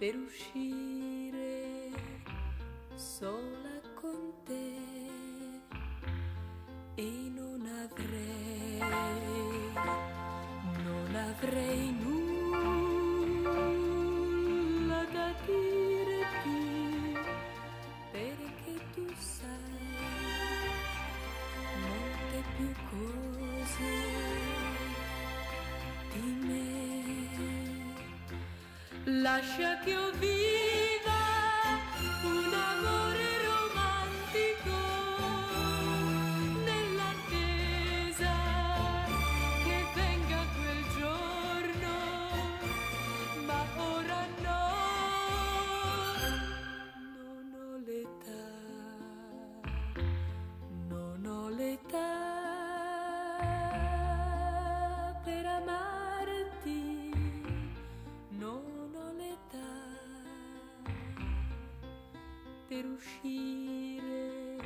per uscire sola con te e non avrei nulla da dirti, perché tu sai molte più cose di me. Lascia che io viva un amore romantico nell'attesa che venga quel giorno, ma ora no, non ho l'età, non ho l'età per amarti, non ho l'età per uscire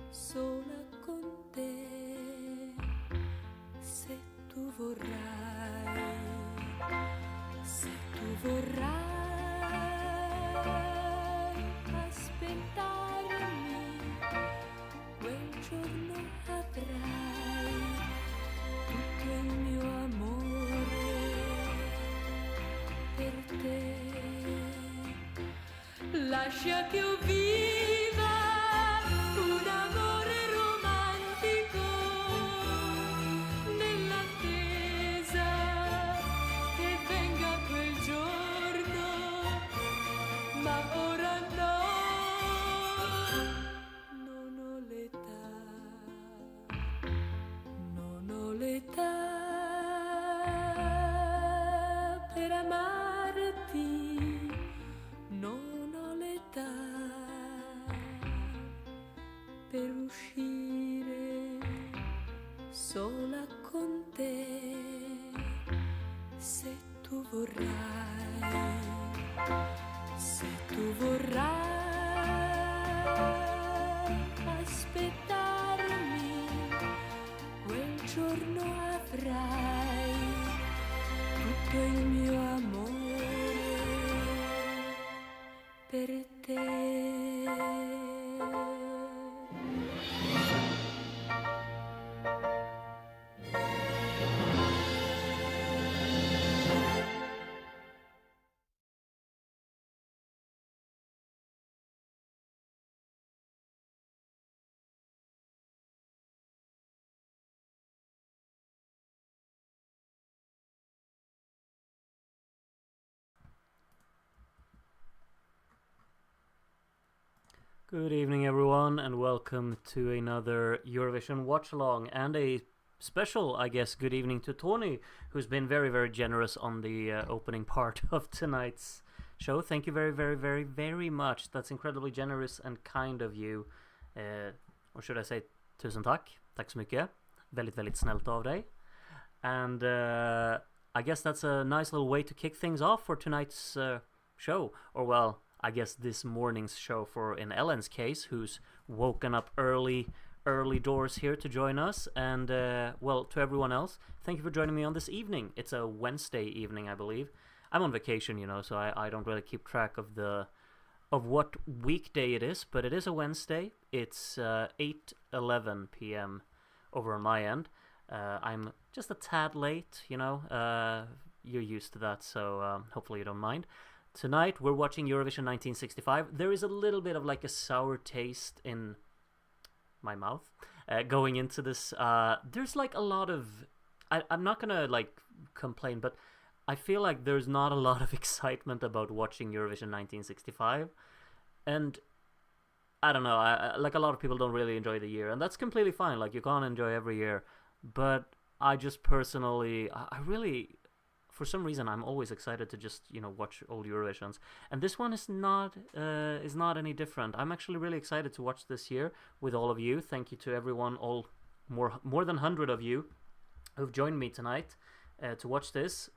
sola con te, se tu vorrai, se tu vorrai aspettarmi, quel giorno avrai tutto il mio amore per te. Lascia che io viva un amore romantico nell'attesa che venga quel giorno, ma ora no, non ho l'età, non ho l'età per amarti, non ho l'età per uscire sola con te, se tu vorrai, se tu vorrai aspettarmi, quel giorno avrai tutto il mio amore per te. Good evening, everyone, and welcome to another Eurovision Watchalong, and a special, I guess, good evening to Tony, who's been very, very generous on the opening part of tonight's show. Thank you very, very, very, very much. That's incredibly generous and kind of you. Or should I say, tusen tack. Tack så mycket. Väldigt, väldigt snällt av dig. And I guess that's a nice little way to kick things off for tonight's show. Or, well, I guess this morning's show for in Ellen's case, who's woken up early doors here to join us. And, well, to everyone else, thank you for joining me on this evening. It's a Wednesday evening, I believe. I'm on vacation, you know, so I don't really keep track of what weekday it is, but it is a Wednesday. It's 8:11 p.m. over on my end. I'm just a tad late, you know. You're used to that, so hopefully you don't mind. Tonight we're watching Eurovision 1965. There is a little bit of like a sour taste in my mouth going into this. There's like a lot of... I'm not gonna like complain, but I feel like there's not a lot of excitement about watching Eurovision 1965. And I don't know, like a lot of people don't really enjoy the year, and that's completely fine. Like, you can't enjoy every year, but I just personally, I really... For some reason, I'm always excited to just, you know, watch old Eurovisions, and this one is not any different. I'm actually really excited to watch this year with all of you. Thank you to everyone, all more than 100 of you who've joined me tonight to watch this.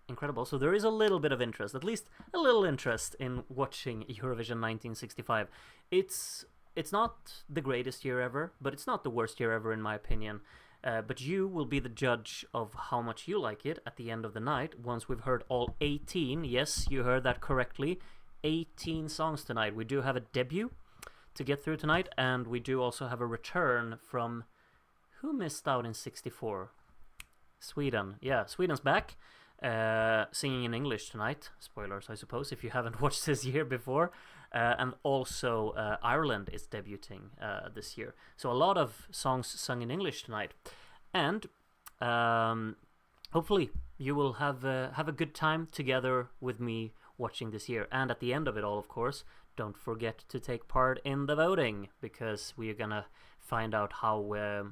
Incredible. So there is a little bit of interest, at least a little interest in watching Eurovision 1965. It's not the greatest year ever, but it's not the worst year ever in my opinion. But you will be the judge of how much you like it at the end of the night, once we've heard all 18, yes, you heard that correctly, 18 songs tonight. We do have a debut to get through tonight, and we do also have a return from... Who missed out in 64? Sweden. Yeah, Sweden's back, singing in English tonight. Spoilers, I suppose, if you haven't watched this year before. And also Ireland is debuting this year. So a lot of songs sung in English tonight. And hopefully you will have a good time together with me watching this year. And at the end of it all, of course, don't forget to take part in the voting, because we are gonna find out how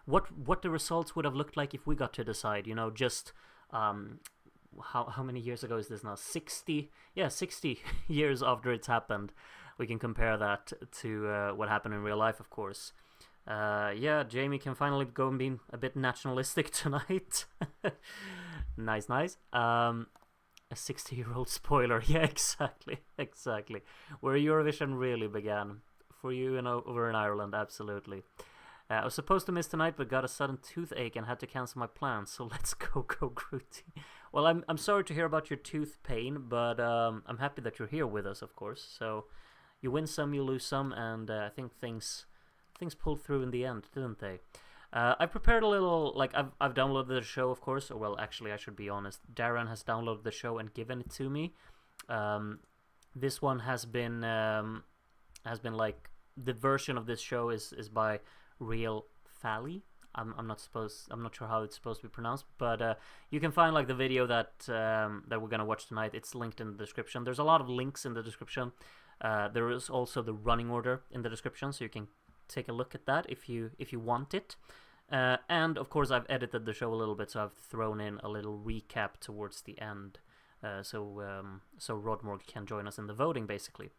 what the results would have looked like if we got to decide. You know, just how many years ago is this now? 60 years after it's happened. We can compare that to what happened in real life, of course. Yeah, Jamie can finally go and be a bit nationalistic tonight. Nice. A 60-year-old spoiler. Yeah, exactly. Where Eurovision really began. For you, over in Ireland, absolutely. I was supposed to miss tonight, but got a sudden toothache and had to cancel my plans. So let's go Gruty. Well, I'm sorry to hear about your tooth pain, but I'm happy that you're here with us, of course. So you win some, you lose some, and I think things pulled through in the end, didn't they? I prepared a little, like, I've downloaded the show, of course. Or, well, actually, I should be honest. Darren has downloaded the show and given it to me. This one has been like, the version of this show is by Real Fally. I'm not sure how it's supposed to be pronounced, but you can find like the video that we're gonna watch tonight. It's linked in the description. There's a lot of links in the description. There is also the running order in the description, so you can take a look at that if you want it. And of course, I've edited the show a little bit, so I've thrown in a little recap towards the end, so Rodmore can join us in the voting, basically.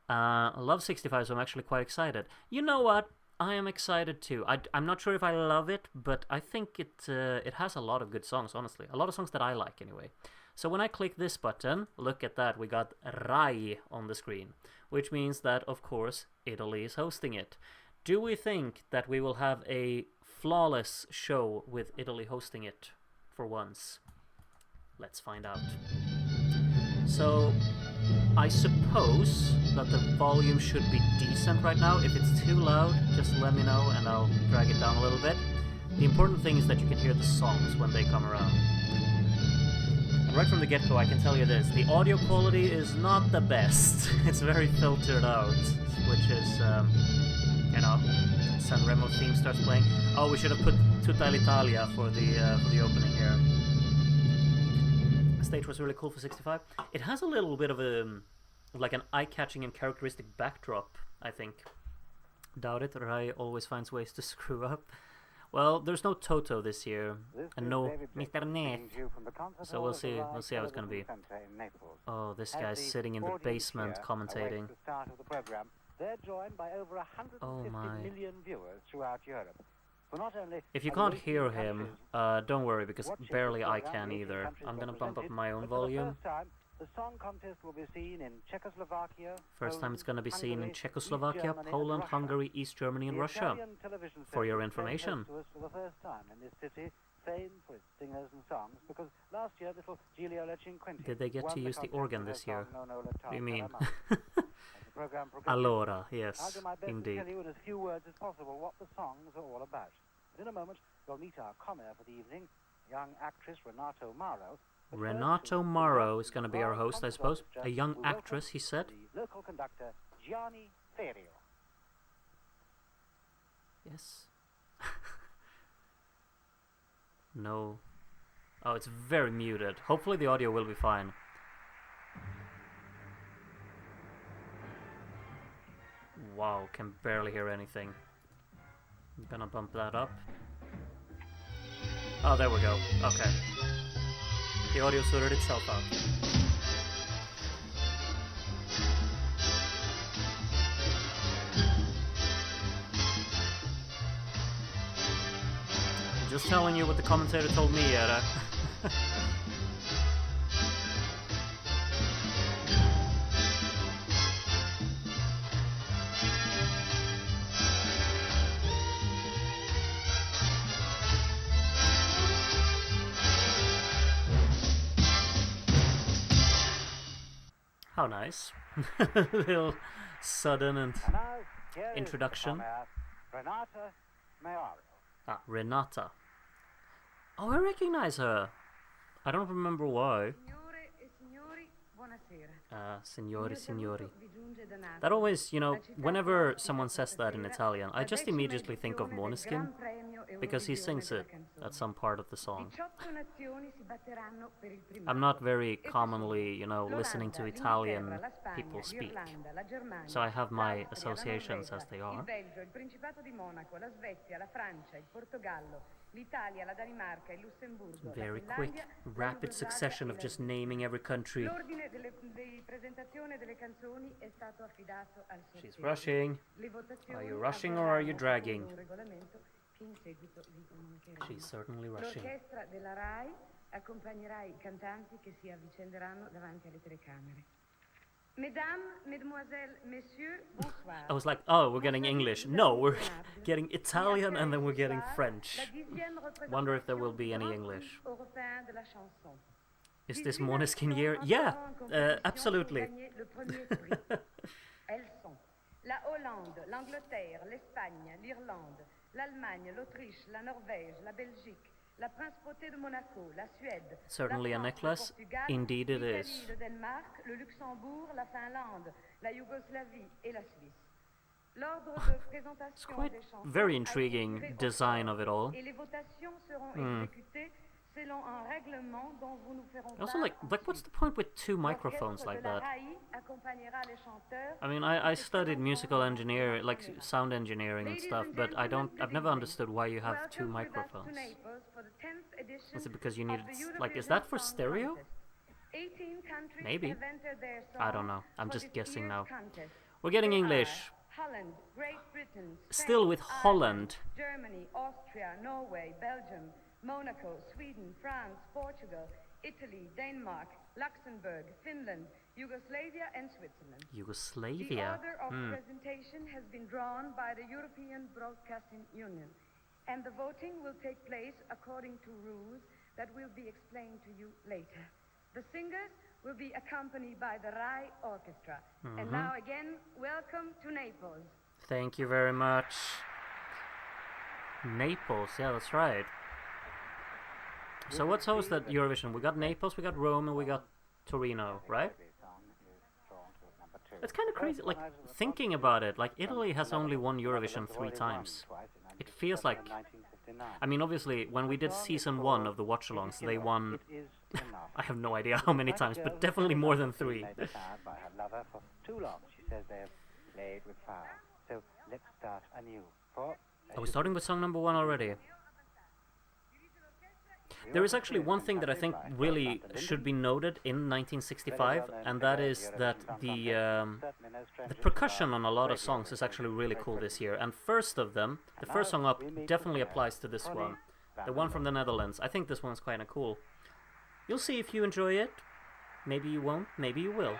I love 65, so I'm actually quite excited. You know what? I am excited too. I'm not sure if I love it, but I think it has a lot of good songs, honestly. A lot of songs that I like, anyway. So when I click this button, look at that, we got Rai on the screen, which means that, of course, Italy is hosting it. Do we think that we will have a flawless show with Italy hosting it for once? Let's find out. So, I suppose that the volume should be decent right now. If it's too loud, just let me know and I'll drag it down a little bit. The important thing is that you can hear the songs when they come around. And right from the get-go, I can tell you this. The audio quality is not the best. It's very filtered out, which is, Sanremo theme starts playing. Oh, we should have put Tutta l'Italia for the opening here. The stage was really cool for 65. It has a little bit of like an eye-catching and characteristic backdrop, I think. Doubt it, Rai always finds ways to screw up. Well, there's no Toto this year, and no Mr. Neff, so we'll see how it's gonna be. Oh, this guy's sitting in the basement commentating. Oh my. If you can't hear him, don't worry, because barely I can either. I'm gonna bump up my own volume. The song contest will be seen in Czechoslovakia. First time it's going to be seen in Czechoslovakia, Poland, Hungary, East Germany, and Russia. For your information. For the first time in this city, famed for its singers and songs, because last year little Giulio Cinquetti. Did they get to use the organ this year? What do you mean? Allora, yes, I'll do my best indeed. to tell you in as few words as possible what the songs are all about. But in a moment, you'll meet our commoner for the evening, young actress Renato Maro. Renato Maro is going to be our host, I suppose. A young actress, he said. The local conductor, Gianni Ferio. Yes. No. Oh, it's very muted. Hopefully the audio will be fine. Wow, can barely hear anything. I'm gonna bump that up. Oh, there we go. Okay. The audio sorted itself out. I'm just telling you what the commentator told me, Era. How nice. Little sudden and And now, here is the introduction. comrade, Renata Maiorio. Ah, Renata. Oh, I recognize her. I don't remember why. Signore e signori, buonasera. Signori, signori. Vi giunge da Napoli. That always, whenever someone says that in Italian, I just immediately think of Måneskin, because he sings it at some part of the song. 18 nazioni si batteranno per il primato. I'm not very commonly, listening to Italian people speak, so I have my associations as they are. Il Belgio, il Principato di Monaco, la Svezia, la Francia, il Portogallo, l'Italia, la Danimarca, il Lussemburgo, Very la quick, Finlandia, rapid la succession of Jugoslavia just e la naming every country. L'ordine di presentazione delle canzoni è stato affidato al She's sorteggio. rushing. Le votazioni Are you rushing or are you avverranno dragging? secondo un regolamento che in seguito vi comunicheremo. She's certainly rushing. L'orchestra della RAI accompagnerà i cantanti che si avvicenderanno davanti alle telecamere. Mesdames, mesdemoiselles, messieurs, bonsoir. I was like, oh, we're getting English. No, we're getting Italian and then we're getting French. Wonder if there will be any English. Is this Måneskin year? Yeah, absolutely. Elles sont la Hollande, l'Angleterre, l'Espagne, l'Irlande, l'Allemagne, l'Autriche, la Norvège, la Belgique, la Principauté de Monaco, la Suède, Certainly la a France, necklace. le Portugal, Indeed it l'Italie, is. le Danemark, le Luxembourg, la Finlande, la Yougoslavie et la Suisse. L'ordre de présentation It's quite des chansons very a été intriguing fait au design corps, of it all. et les votations seront Hmm. exécutées selon un règlement dont vous nous ferons Also, part like, what's ensuite. the point with two microphones L'orchestre like de la that? RAI accompagnera les chanteurs. I mean, I studied musical engineer, like sound engineering and stuff, but I've never understood why you have two microphones. Is it because you need, like, is that for stereo? Maybe. I don't know. I'm just guessing now. We're getting English. Holland, Great Britain, Still Spain, with Ireland, Holland. Germany, Austria, Norway, Belgium, Monaco, Sweden, France, Portugal, Italy, Denmark, Luxembourg, Finland, Yugoslavia and Switzerland. The Yugoslavia. order of presentation has been drawn by the European Broadcasting Union, and the voting will take place according to rules that will be explained to you later. The singers will be accompanied by the RAI Orchestra. And now again, welcome to Naples. Thank you very much. Naples, yeah, that's right. So what's hosted Eurovision? We got Naples, we got Rome, and we got Torino, right? It's kind of crazy, like, thinking about it, like, Italy has only won Eurovision 3 times. It feels like, I mean, obviously, when we did season 1 of the Watchalongs, they won, I have no idea how many times, but definitely more than 3. By her lover for too long. She says they have played with fire. So let's start anew. Are we starting with song number 1 already? There is actually one thing that I think really should be noted in 1965, and that is that the percussion on a lot of songs is actually really cool this year. And first of them, the first song up definitely applies to this one. The one from the Netherlands. I think this one's kind of cool. You'll see if you enjoy it. Maybe you won't, maybe you will.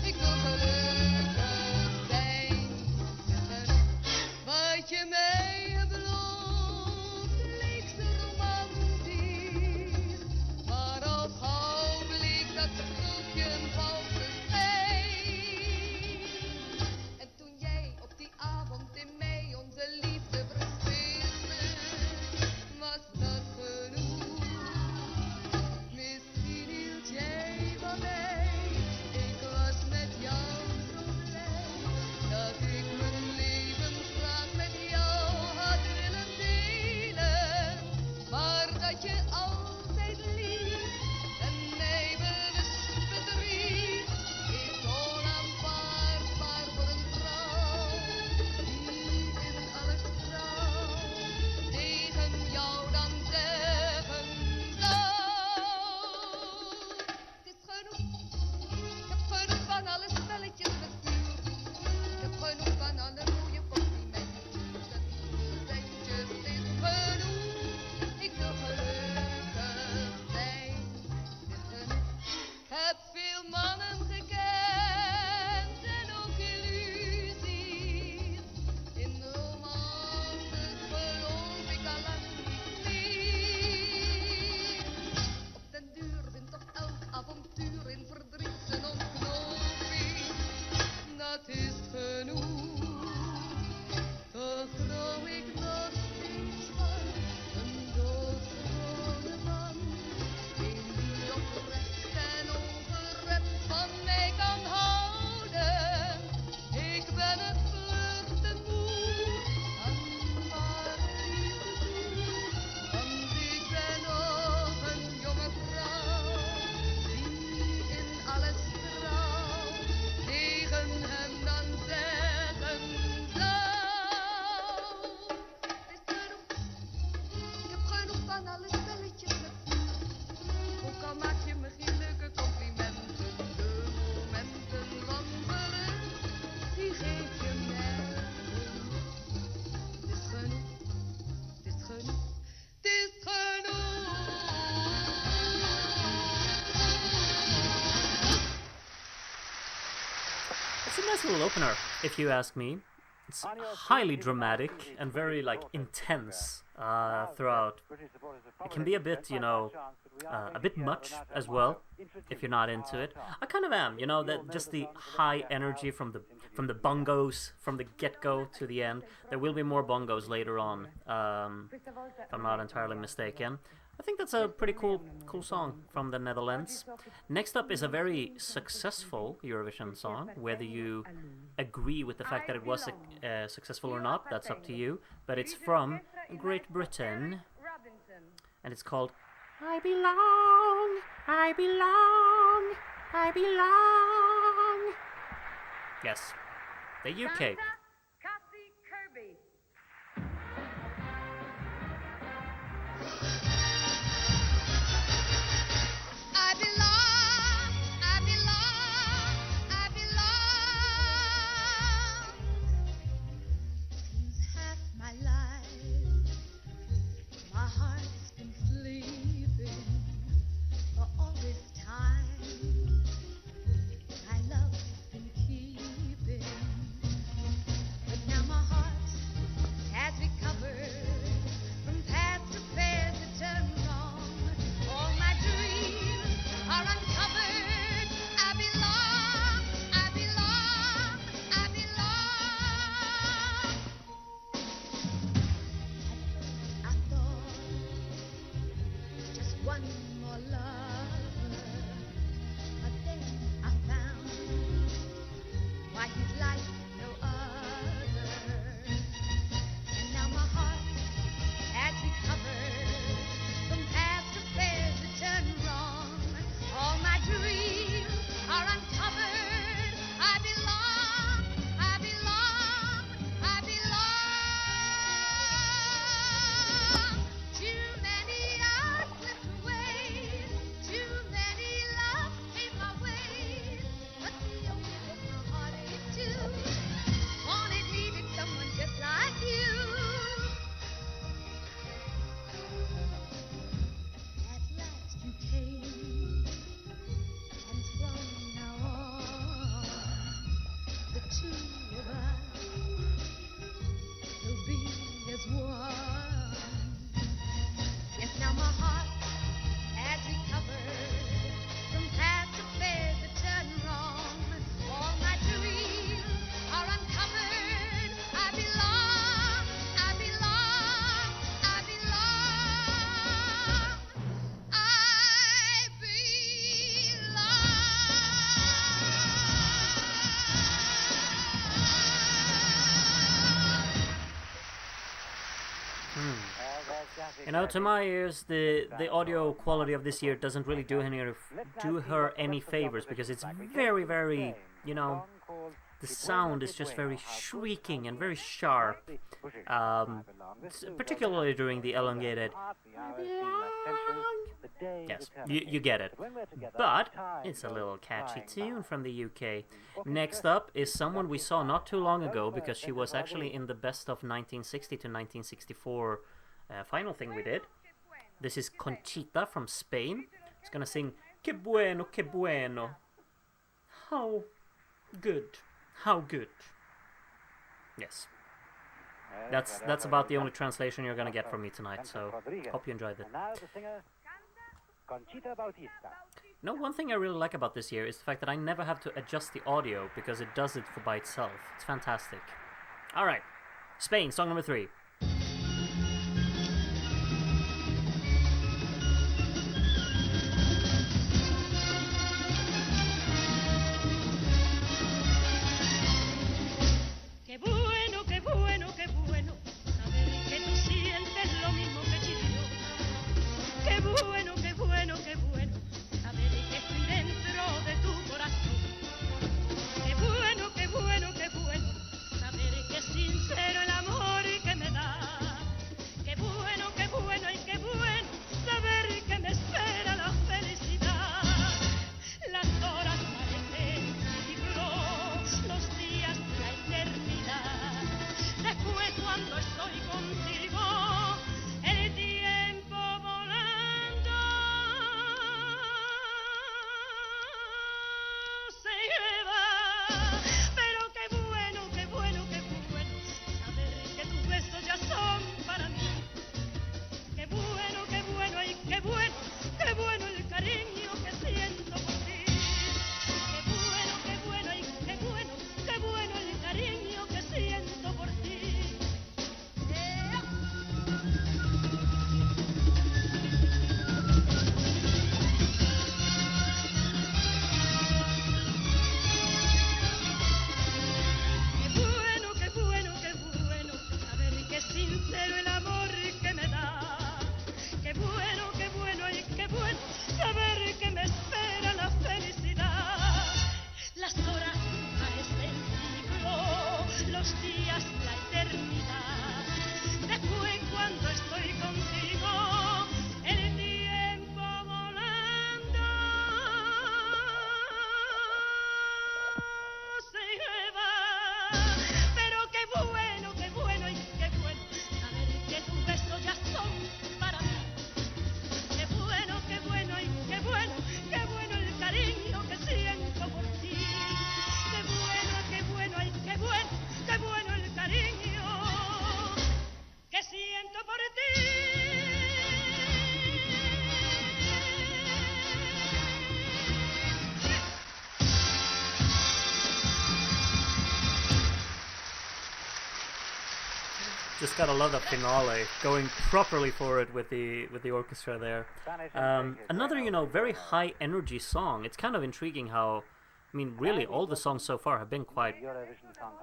Ik wil geluk. festival opener, if you ask me. It's highly dramatic and very intense throughout. It can be a bit, a bit much as well if you're not into it. I kind of am, that just the high energy from the bongos from the get-go to the end. There will be more bongos later on, if I'm not entirely mistaken. I think that's a pretty cool song from the Netherlands. Next up is a very successful Eurovision song. Whether you agree with the fact that it was successful or not, that's up to you. But it's from Great Britain, and it's called I Belong, I Belong, I Belong. Yes, the UK. Kirby. I belong, I belong, I belong. Since half my life, my heart's been sleeping for all this time. My love's been keeping, but now my heart has recovered from past affairs that turned wrong. All my dreams are uncovered. I belong, I belong, I belong. At first I thought just one more lover, but then I found why he's like no other. And now my heart has recovered from past affairs that turned wrong. All my dreams are uncovered. I belong, I belong, I belong. Too many hours slipped away. Too many loves came my way. But the only one my heart ached to wanted, needed someone just like you. At last you came, and from now on, the two of us will be as one. Yes, now my heart has recovered from past affairs that turned wrong. All my dreams are uncovered. I belong, I belong, I belong. I belong. To my ears, the audio quality of this year doesn't really do her any favors, because it's very, very, the sound is just very shrieking and very sharp, particularly during the elongated. Yes, you get it. But it's a little catchy tune from the UK. Next up is someone we saw not too long ago, because she was actually in the best of 1960 to 1964 final thing we did. This is Conchita from Spain. She's gonna sing Que bueno, que bueno. How good. How good. Yes. That's about the only translation you're gonna get from me tonight, so hope you enjoyed it. Now the singer, Conchita Bautista. No, one thing I really like about this year is the fact that I never have to adjust the audio, because it does it by itself. It's fantastic. Alright, Spain, song number 3. Sincero el amor que me da. Just gotta love that finale, going properly for it with the orchestra there. Another, very high energy song. It's kind of intriguing how, really all the songs so far have been quite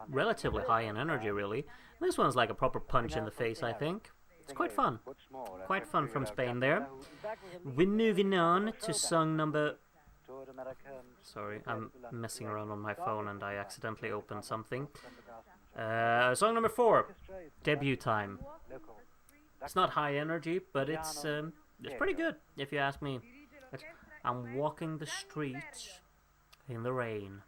relatively high in energy, really. This one's like a proper punch in the face, I think. It's quite fun. Quite fun from Spain there. We're moving on to song number... Sorry, I'm messing around on my phone and I accidentally opened something. Song number 4, Debut Time. It's not high energy, but it's pretty good, if you ask me. I'm walking the streets in the rain.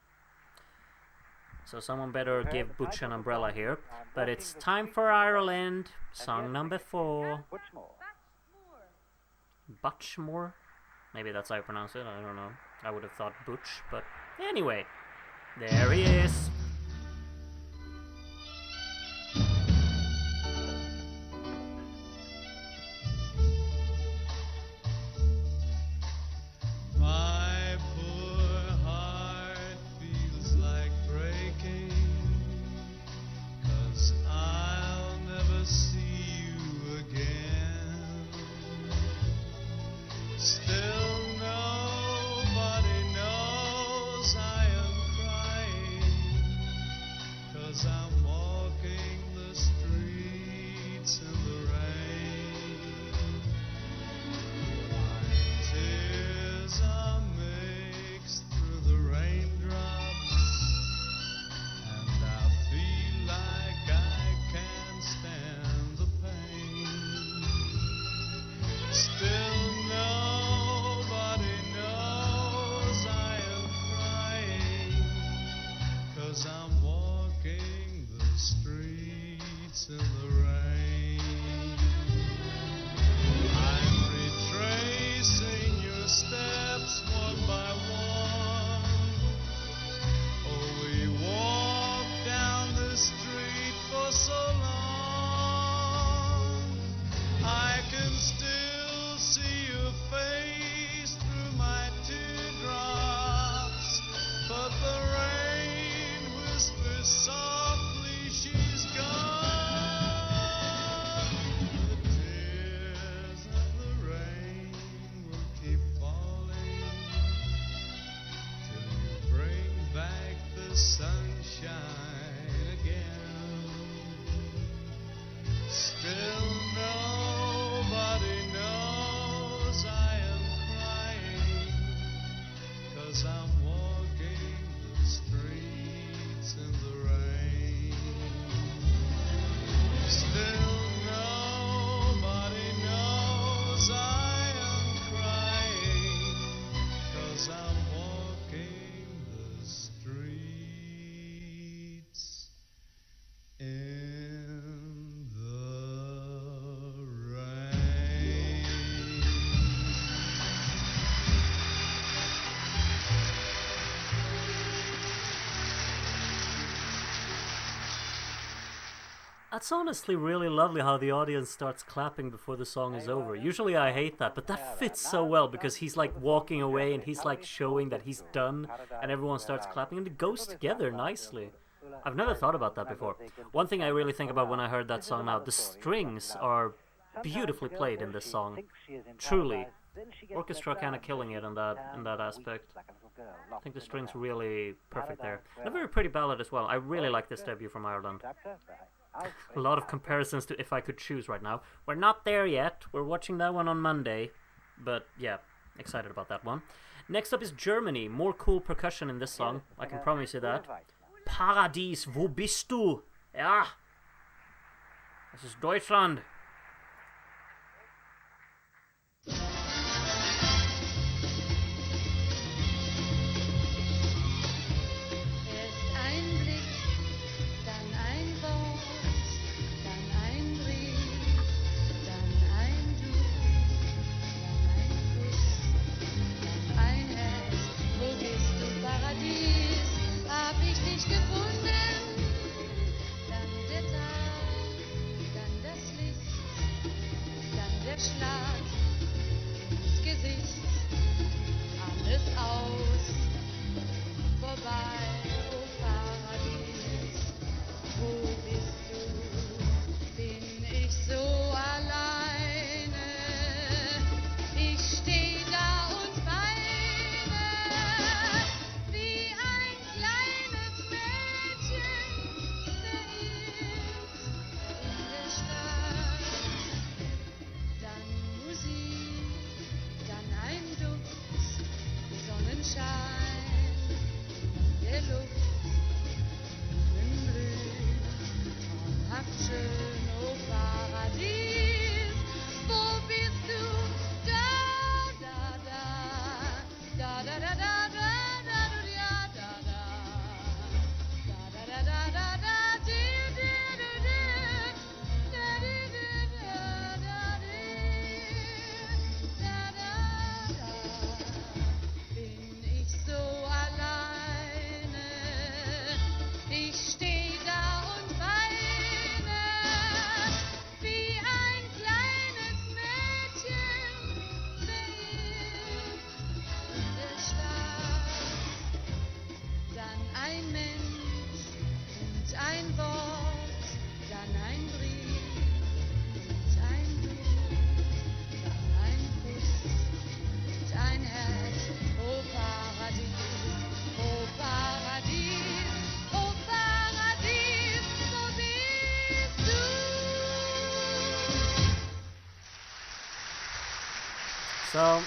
So someone better give Butch an umbrella here. But it's Time for Ireland, song number 4. Butchmore? Maybe that's how you pronounce it, I don't know. I would have thought Butch, but anyway. There he is. My poor heart feels like breaking, 'cause I'll never see you again. Still nobody knows I am crying, 'cause I'm walking the streets in the rain. My tears are mixed through the raindrops, and I feel like I can't stand the pain. Still nobody knows I am crying, 'cause I'm walking the streets in the rain. I'm retracing your steps one by one. Oh, we walked down the street for so long. I can still see your face through my teardrops, but the rain whispers softly, she's gone. The tears of the rain will keep falling till you bring back the sunshine again. Still nobody knows I am crying, 'cause I'm walking the streets in the rain. Still nobody knows I am crying, 'cause I'm walking the streets in the rain. That's honestly really lovely how the audience starts clapping before the song is over. Usually I hate that, but that fits so well because he's like walking away and he's like showing that he's done and everyone starts clapping and it goes together nicely. I've never thought about that before. One thing I really think about when I heard that song now, the strings are beautifully played in this song. Truly. Orchestra kind of killing it in that aspect. I think the strings really perfect there. And a very pretty ballad as well. I really like this debut from Ireland. A lot of comparisons to If I Could Choose right now. We're not there yet. We're watching that one on Monday. But yeah, excited about that one. Next up is Germany. More cool percussion in this song. I can promise you that. Paradies, wo bist du? Ja. Das ist Deutschland. Erst ein Blick, dann ein Wort, dann ein Brief, dann ein Du, dann ein Kuss, dann ein Herz. Wo bist du, Paradies? Hab ich dich gefunden? Dann der Tag, dann das Licht, So,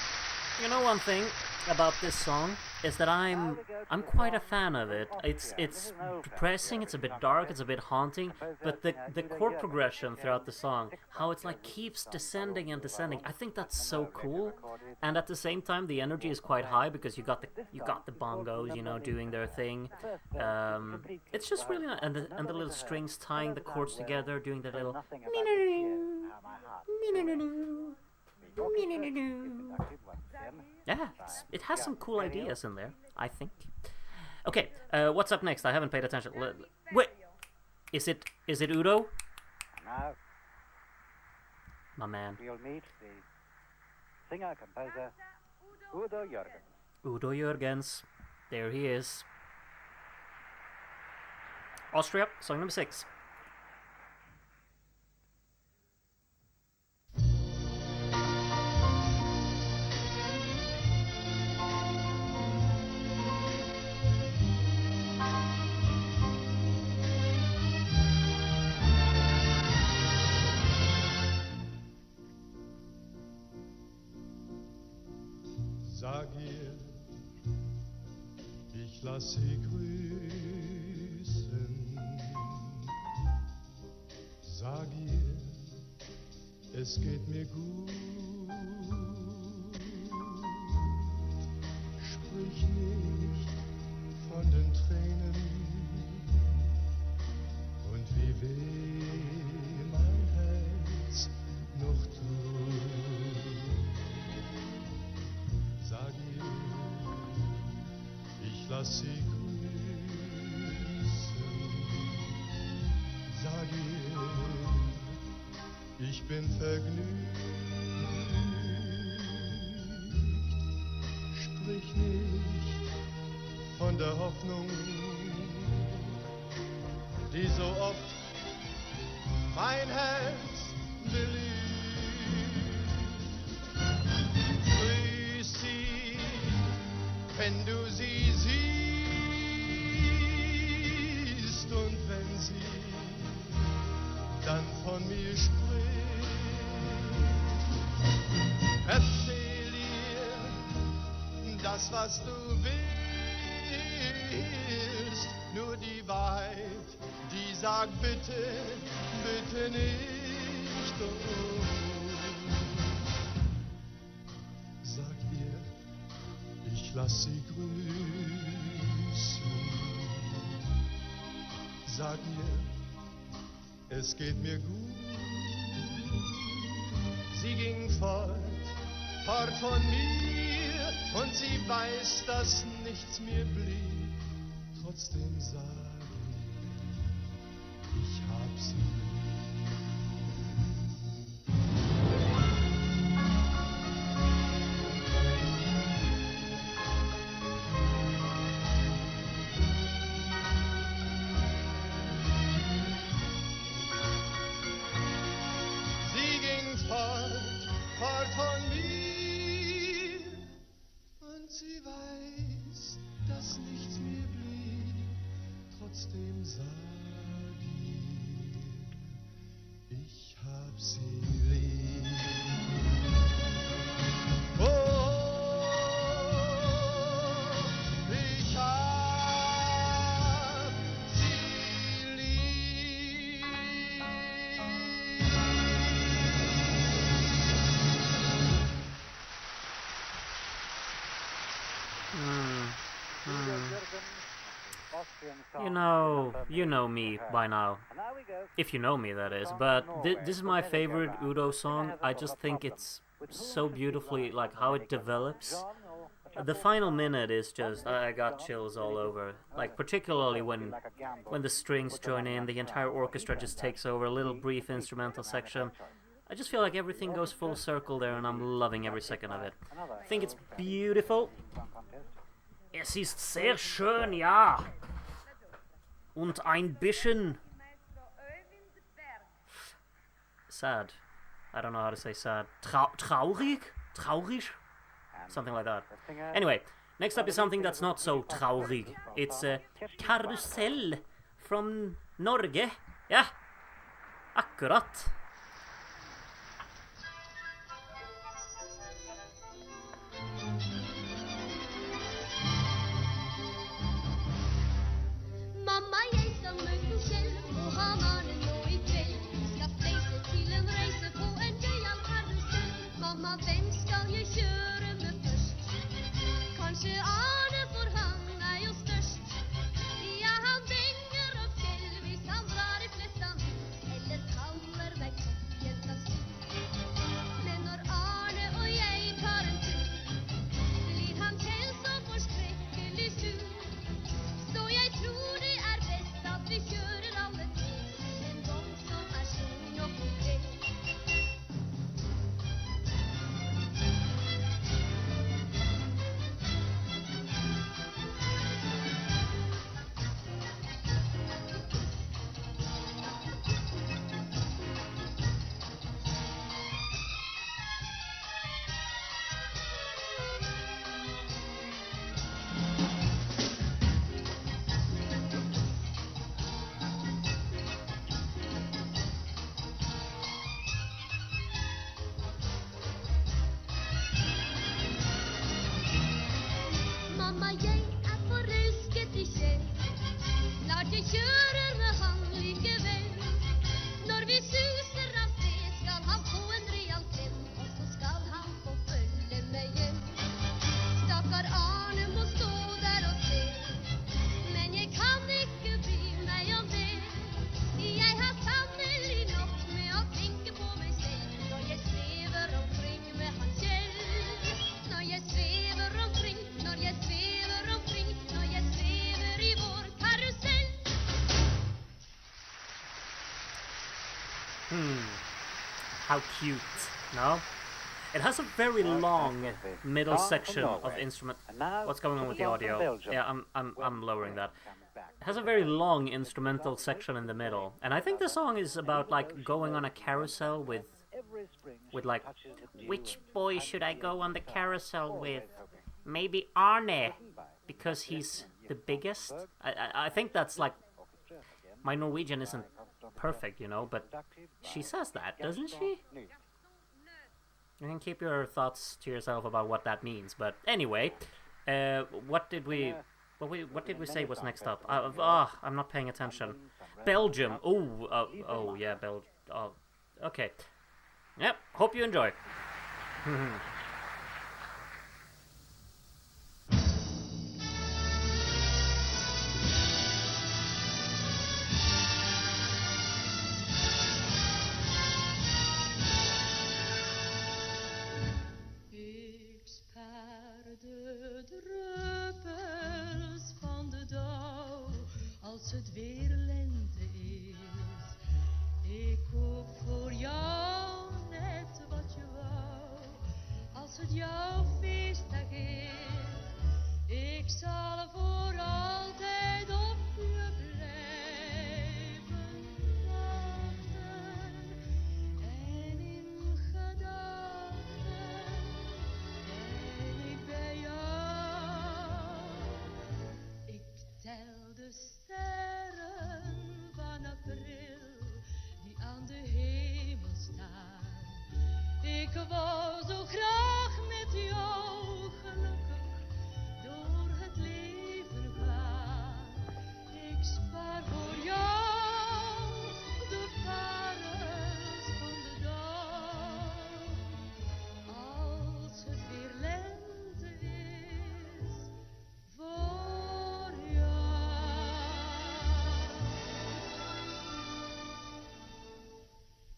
you know one thing about this song is that I'm quite a fan of it. It's depressing, it's a bit dark, it's a bit haunting, but the chord progression throughout the song, how it's like keeps descending and descending, I think that's so cool. And at the same time, the energy is quite high because you got the bongos, you know, doing their thing. It's just really nice, and the little strings tying the chords together, doing the little. Yeah, it has some cool ideas in there, I think. Okay, what's up next? I haven't paid attention. Wait, is it Udo? Now, My man. we'll meet the singer-composer Udo Jürgens. Udo Jürgens. There he is. Austria, song number 6. Sag ihr, ich lass sie grüßen. Sag ihr, es geht mir gut. Sprich nicht von den Tränen und wie weh mein Herz noch tut. Sag ihr, ich lass sie grüßen. Sag ihr, ich bin vergnügt. Sprich nicht von der Hoffnung, die so oft mein Herz beliebt. Wenn du sie siehst und wenn sie dann von mir spricht, erzähl ihr das, was du willst, nur die Wahrheit, die sagt bitte, bitte nicht. Oh. Sag ihr, ich lass sie grüßen. Sag ihr, es geht mir gut. Sie ging fort von mir und sie weiß, dass nichts mir blieb. Trotzdem sag ich hab sie lieb. Trotzdem sag ich hab sie lieb. Oh, ich hab sie lieb. You know me by now. If you know me, that is. But this is my favorite Udo song. I just think it's so beautifully, like, how it develops. The final minute is just, I got chills all over. Like, particularly when the strings join in, the entire orchestra just takes over, a little brief instrumental section. I just feel like everything goes full circle there, and I'm loving every second of it. I think it's beautiful. Es ist sehr schön, ja. Und ein bisschen sad. I don't know how to say sad. Traurig? Traurig? Something like that. Anyway, next up is something that's not so traurig. It's Karusell from Norge. Ja, akkurat. kjøre med først. Kanskje Arne for han jo størst. Ja, han denger opp fjell hvis han drar i flestan, eller kaller meg jenta si. Men når Arne og jeg tar en tur, blir han selv så forskrekkelig sur. Så jeg tror det best at vi kjører alle tre en vogn som stor nok til det. Mamma, jeg forelsket i Kjell. Snart jeg kjører med han likevel. Når vi suser av sted, skal han få en real klem, og så skal han få følge med hjem. Stakkar Arne må stå der og se, men jeg kan ikke bry meg om det. Jeg har sannelig nok med å tenke på meg selv, når jeg svever omkring med han Kjell. Når jeg svever omkring, når jeg svever omkring, når jeg svever i vår karusell. How cute, no? It has a very long middle section of instrument. What's going on with the audio? Yeah, I'm lowering that. It has a very long instrumental section in the middle, and I think the song is about like going on a carousel with like, which boy should I go on the carousel with? Maybe Arne, because he's the biggest. I think that's like, my Norwegian isn't perfect, you know, but she says that, doesn't she? You can keep your thoughts to yourself about what that means. But anyway, what did we say was next up? I'm not paying attention. Belgium. Oh yeah, Belgium. Oh, okay. Yep. Hope you enjoy. Druppels van de dauw, als het weer lente is. Ik koop voor jou net wat je wou, als het jouw feestdag is. Ik zal voor altijd op je blijven wachten, en in gedachten ben ik bij jou. Ik tel de sterren van april die aan de hemel staan. Ik wou zo graag met jou gelukkig door het leven gaan. Ik spaar voor jou de parels van de dag. Als het weer lente is voor jou.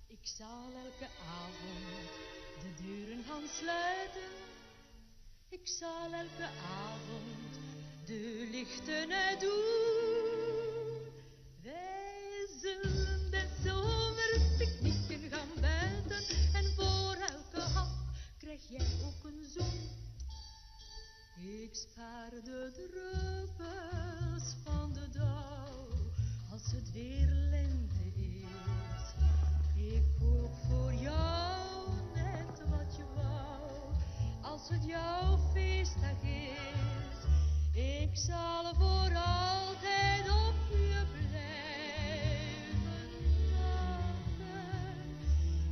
Ik zal elke avond de deuren gaan sluiten. Ik zal elke avond de lichten uitdoen. Wij zullen des zomers picknicken gaan buiten. En voor elke hap krijg jij ook een zoen. Ik spaar de druppels van de dauw, als het weer lente is. Ik koop voor jou net wat je wou, als het jouw feestdag is. Ik zal voor altijd op je blijven wachten,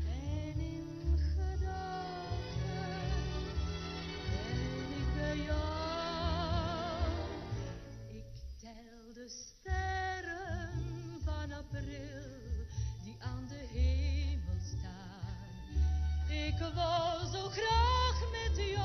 en in gedachten ben ik bij jou. Ik tel de sterren van april die aan de hemel staan. Ik wou zo graag met jou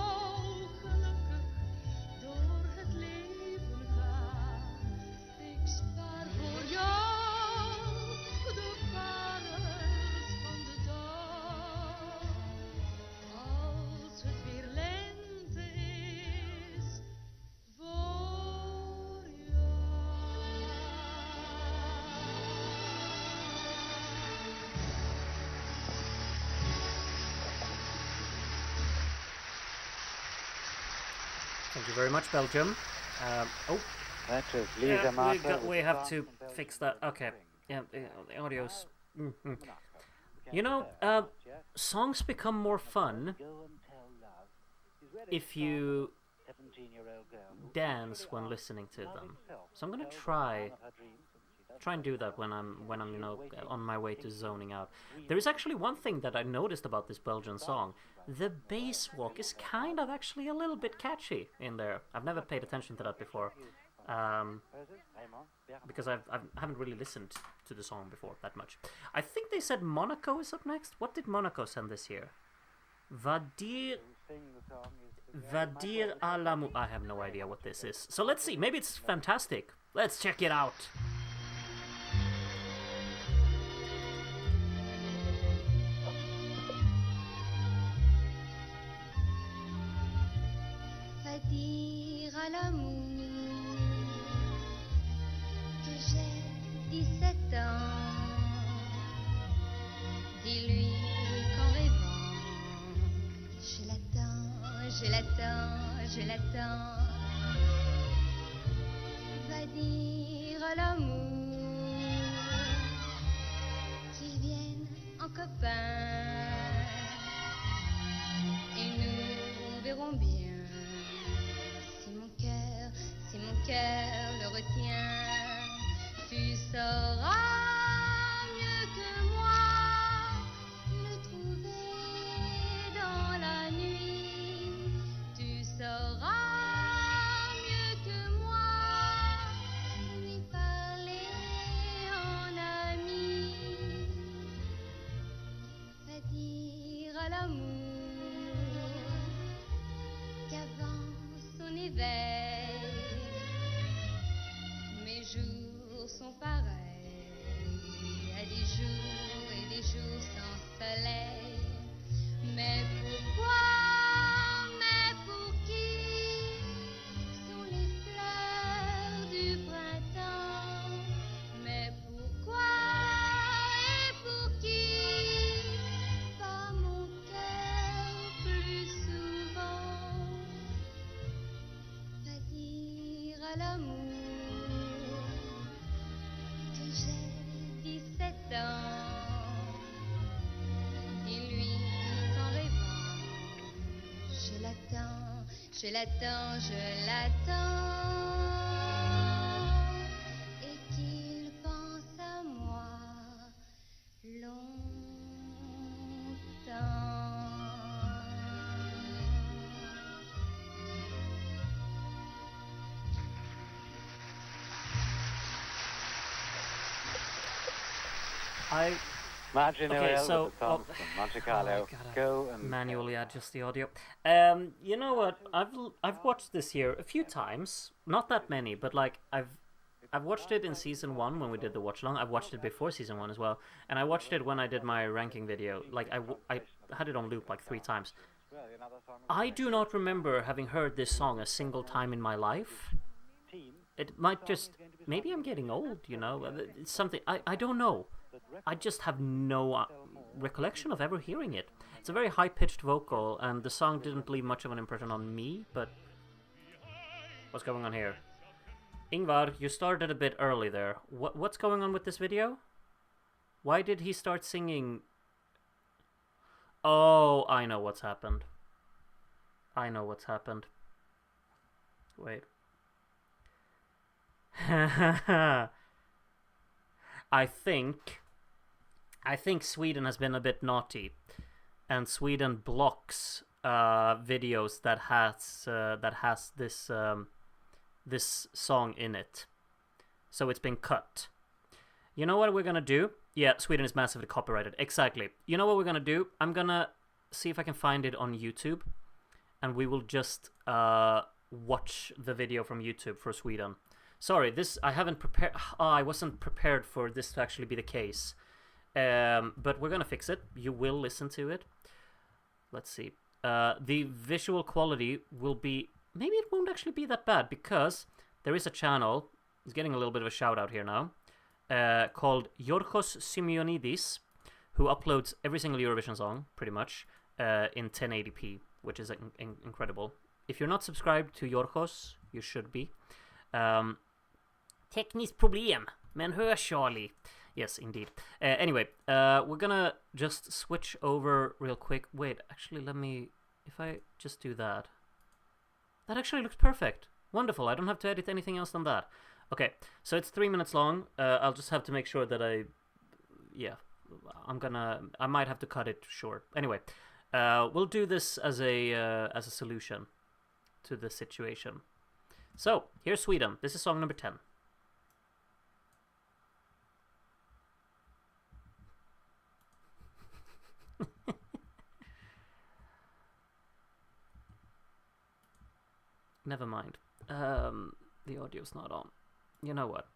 Thank you very much, Belgium. Oh, That is Lize Marke. we have to fix that. Okay. Yeah, the audio's... Mhm. You know, songs become more fun if you dance when listening to them. So I'm gonna try and do that when I'm you know on my way to zoning out. There is actually one thing that I noticed about this Belgian song. The bass walk is kind of actually a little bit catchy in there. I've never paid attention to that before. Because I haven't really listened to the song before that much. I think they said MONACO is up next. What did MONACO send this year? Vadir à l'amour. I have no idea what this is. So let's see. Maybe it's fantastic. Let's check it out. Va dire à l'amour que j'ai 17 ans. Dis-lui qu'en rêvant, je l'attends, je l'attends, je l'attends. Va dire à l'amour qu'il vienne en copain et nous verrons bien. Si mon cœur le retient, tu sauras mieux que moi le trouver dans la nuit. Tu sauras mieux que moi lui parler en ami. Va dire à l'amour qu'avant son éveil, mes jours sont pareils à des jours et des jours sans soleil. Mais pourquoi, mais pour qui sont les fleurs du printemps? Mais pourquoi et pour qui bat mon cœur plus souvent? Va dire à l'amour que j'ai 17 ans. Dis-lui qu'en rêvant, je l'attends, je l'attends, je l'attends. Et qu'il pense à moi Marjorie Noël so with the song from Monte Carlo. Go and manually adjust the audio. You know what? I've watched this here a few times. Not that many, but like I've watched it in season 1 when we did the watch-along. I've watched it before season 1 as well, and I watched it when I did my ranking video. Like I had it on loop like 3 times. I do not remember having heard this song a single time in my life. It might just... Maybe I'm getting old, you know? It's something... I don't know. I just have no recollection of ever hearing it. It's a very high-pitched vocal, and the song didn't leave much of an impression on me, but... What's going on here? Ingvar, you started a bit early there. What's going on with this video? Why did he start singing... Oh, I know what's happened. I know what's happened. Wait. I think Sweden has been a bit naughty, and Sweden blocks videos that has this song in it, so it's been cut. You know what we're gonna do? Yeah, Sweden is massively copyrighted. Exactly. You know what we're gonna do? I'm gonna see if I can find it on YouTube, and we will just watch the video from YouTube for Sweden. Sorry, I haven't prepared. I wasn't prepared for this to actually be the case. But we're gonna fix it. You will listen to it. Let's see. The visual quality will be... Maybe it won't actually be that bad, because there is a channel, it's getting a little bit of a shout out here now, called Yorgos Simeonidis, who uploads every single Eurovision song, pretty much, in 1080p, which is incredible. if you're not subscribed to Jorgos, you should be. Tekniskt problem, men hör Charlie. Yes, indeed. Anyway, we're gonna just switch over real quick. Wait, actually, let me... If I just do that... That actually looks perfect. Wonderful, I don't have to edit anything else than that. Okay, so it's 3 minutes long. I'll just have to make sure that Yeah, I might have to cut it short. Anyway, we'll do this as a solution to the situation. So, here's Sweden. This is song number 10. Never mind. The audio's not on. You know what?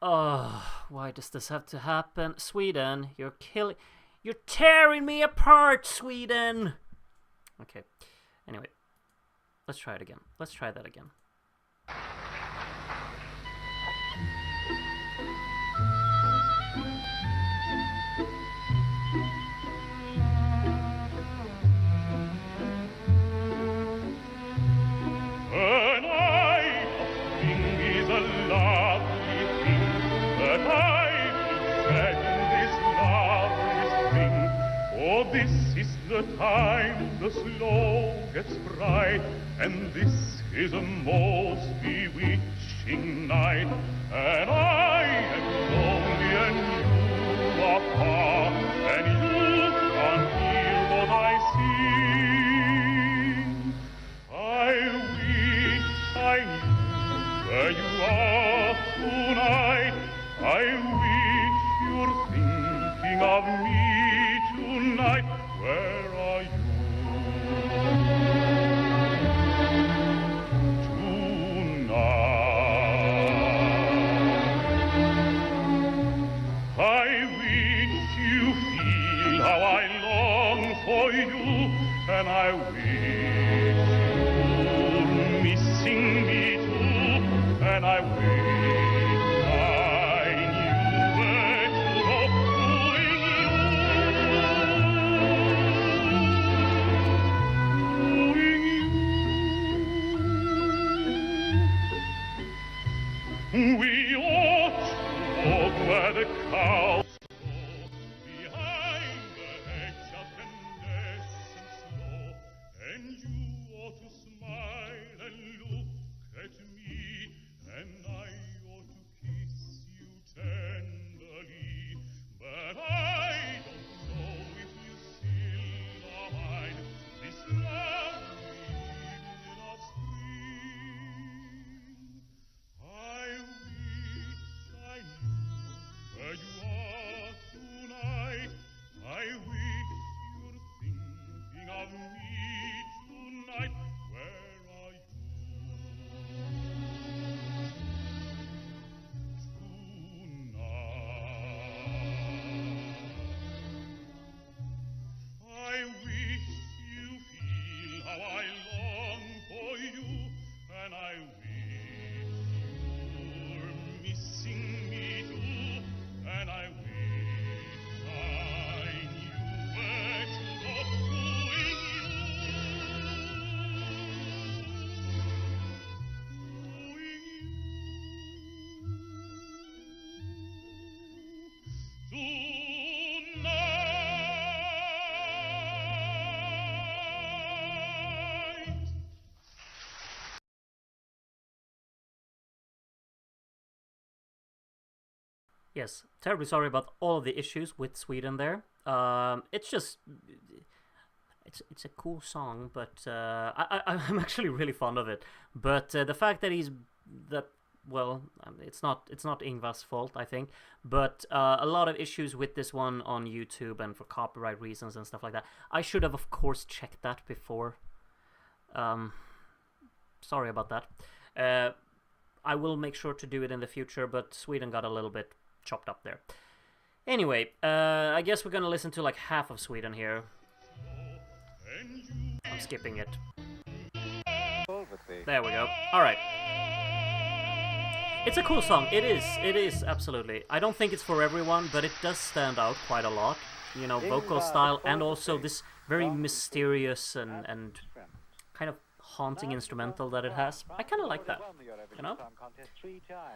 Oh, why does this have to happen? Sweden, you're tearing me apart, Sweden! Okay. Anyway. Let's try it again. Let's try that again. This is the time the snow gets bright, and this is a most bewitching night. And I am lonely and you are far, and you can't hear what I sing. I wish I knew where you are tonight. I wish you're thinking of me tonight. Where are you tonight? I wish you feel how I long for you, and I wish you're missing me too, and I wish we ought to walk where the cows go, behind the hedge of evanescent snow, and you ought to smile and look at me, and I ought to kiss you tenderly, but I don't know if you still are mine, this lovely evening of spring. I wish I knew where you are tonight. I wish you're thinking of me tonight. Where are you tonight? I wish you feel how I long for you, and I wish you're missing me too, and I wish I knew where to go with you. Tonight. Yes, terribly sorry about all of the issues with Sweden there. It's just... It's a cool song, but I'm actually really fond of it. But the fact that well, it's not Ingvar's fault, I think. But a lot of issues with this one on YouTube and for copyright reasons and stuff like that. I should have, of course, checked that before. Sorry about that. I will make sure to do it in the future, but Sweden got a little bit chopped up there. Anyway, I guess we're gonna listen to like half of Sweden here. I'm skipping it. There we go. Alright. It's a cool song. It is, absolutely. I don't think it's for everyone, but it does stand out quite a lot. You know, vocal style, and also this very mysterious and kind of haunting instrumental that it has. I kind of like that, you know.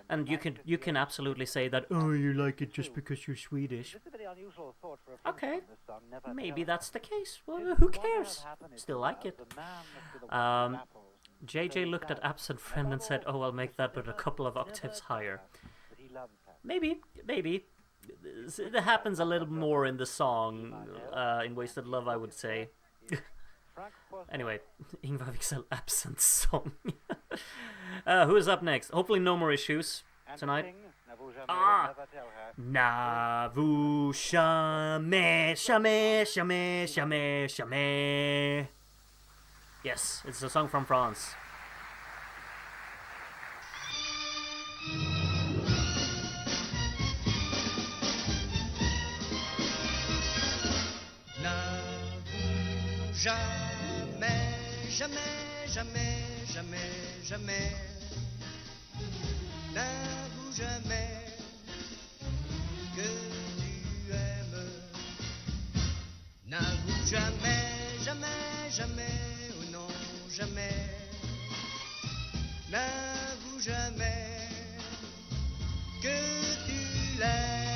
And you can absolutely say that, oh, you like it just because you're Swedish. Okay, maybe that's the case. Well, who cares? Still like it. JJ looked at Absent Friend and said, oh, I'll make that but a couple of octaves higher. Maybe. It happens a little more in the song, in Wasted Love, I would say. Anyway, Ingvar Wixell Absent song. Who is up next? Hopefully no more issues tonight. Na vous jamais, jamais, jamais, jamais, jamais. Yes, it's a song from France. Jamais, jamais, jamais, jamais, jamais, n'avoue jamais que tu aimes. N'avoue jamais, jamais, jamais, oh non, jamais. N'avoue jamais que tu l'aimes.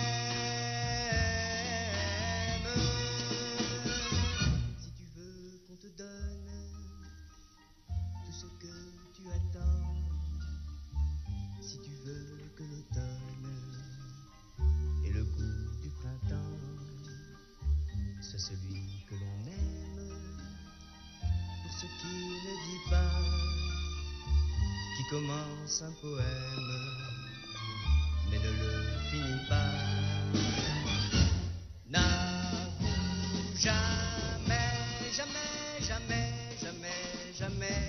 Celui que l'on aime, pour ce qui ne dit pas, qui commence un poème, mais ne le finit pas. N'avoue jamais, jamais, jamais, jamais, jamais,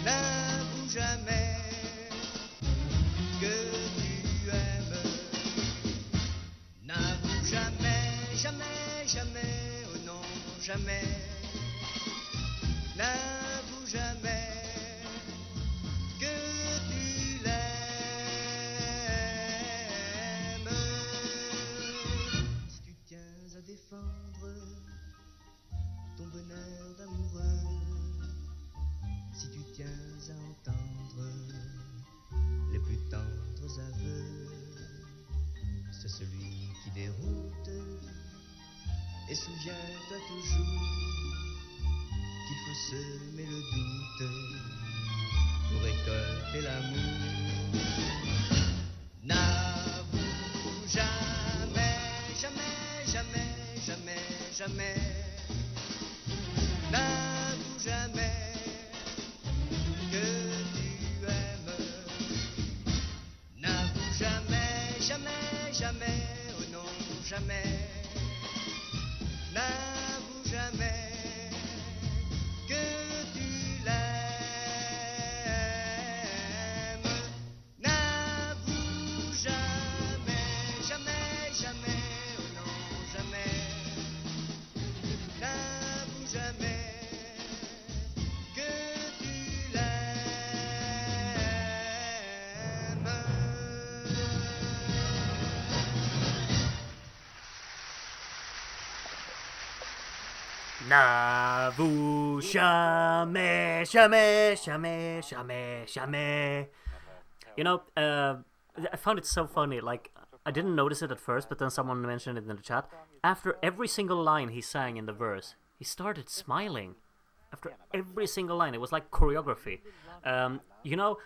n'avoue jamais que tu aimes. N'avoue jamais, jamais, jamais, oh non, jamais. N'avoue jamais que tu l'aimes. Si tu tiens à défendre ton bonheur d'amoureux, si tu tiens à entendre les plus tendres aveux, c'est celui qui déroute. Et souviens-toi toujours qu'il faut semer le doute pour récolter l'amour. N'avoue jamais, jamais, jamais, jamais, jamais. N'avoue jamais que tu aimes. N'avoue jamais, jamais, jamais, oh non, jamais. N'avoue jamais que tu l'aimes. N'avoue jamais, jamais, jamais, oh non, jamais. N'avoue jamais que tu l'aimes. N'avoue jamais, jamais, jamais, jamais, jamais. You know, I found it so funny. Like, I didn't notice it at first, but then someone mentioned it in the chat. After every single line he sang in the verse, he started smiling. After every single line, it was like choreography. You know,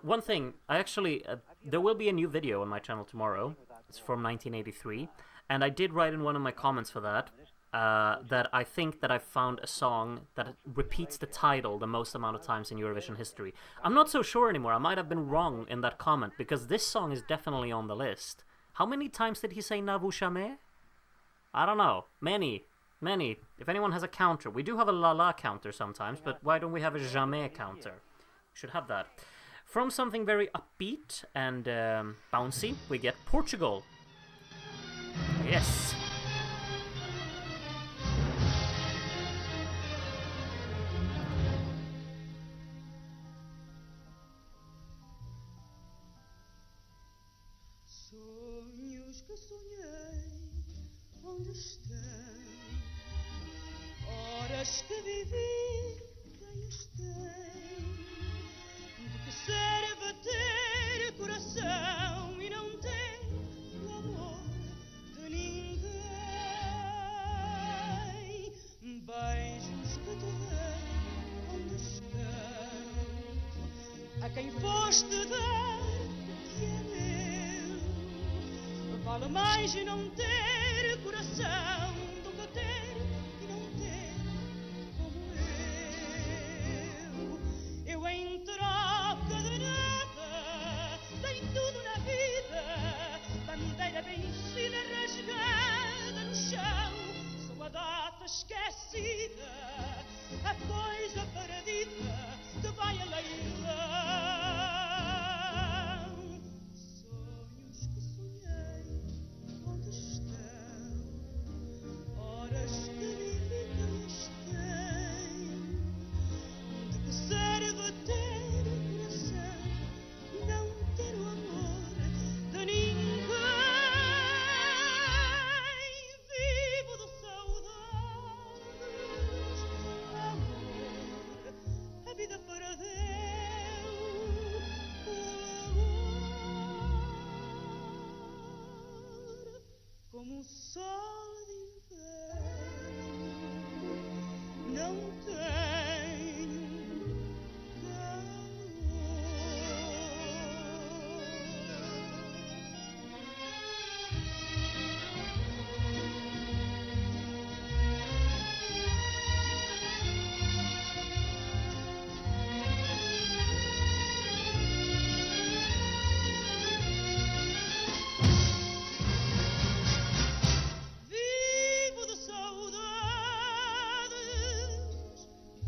one thing, I actually, there will be a new video on my channel tomorrow. It's from 1983. And I did write in one of my comments for that, that I think that I found a song that repeats the title the most amount of times in Eurovision history. I'm not so sure anymore. I might have been wrong in that comment, because this song is definitely on the list. How many times did he say N'avoue jamais? I don't know. Many. If anyone has a counter. We do have a la-la counter sometimes, but why don't we have a jamais counter? We should have that. From something very upbeat and bouncy, we get Portugal. Yes. Sonhos que sonhei, onde estão? Horas que vivi, sonhos tem? De que serve ter coração e não ter o amor de ninguém? Beijos que te dei onde estão, a quem foste dar que é meu. Vale mais não ter coração do que ter e não ter como eu. Eu em troca de nada tenho tudo na vida, bandeira vencida rasgada no chão, sou a data esquecida, a coisa perdida que vai a leilão. Sonhos que sonhei, onde estão? Horas que vividas têm. De que serve ter coração e não ter o amor de ninguém? Vivo de saudades, amor, a vida perdeu o amor, como o sol de inverno, não tenho vivo de saudades,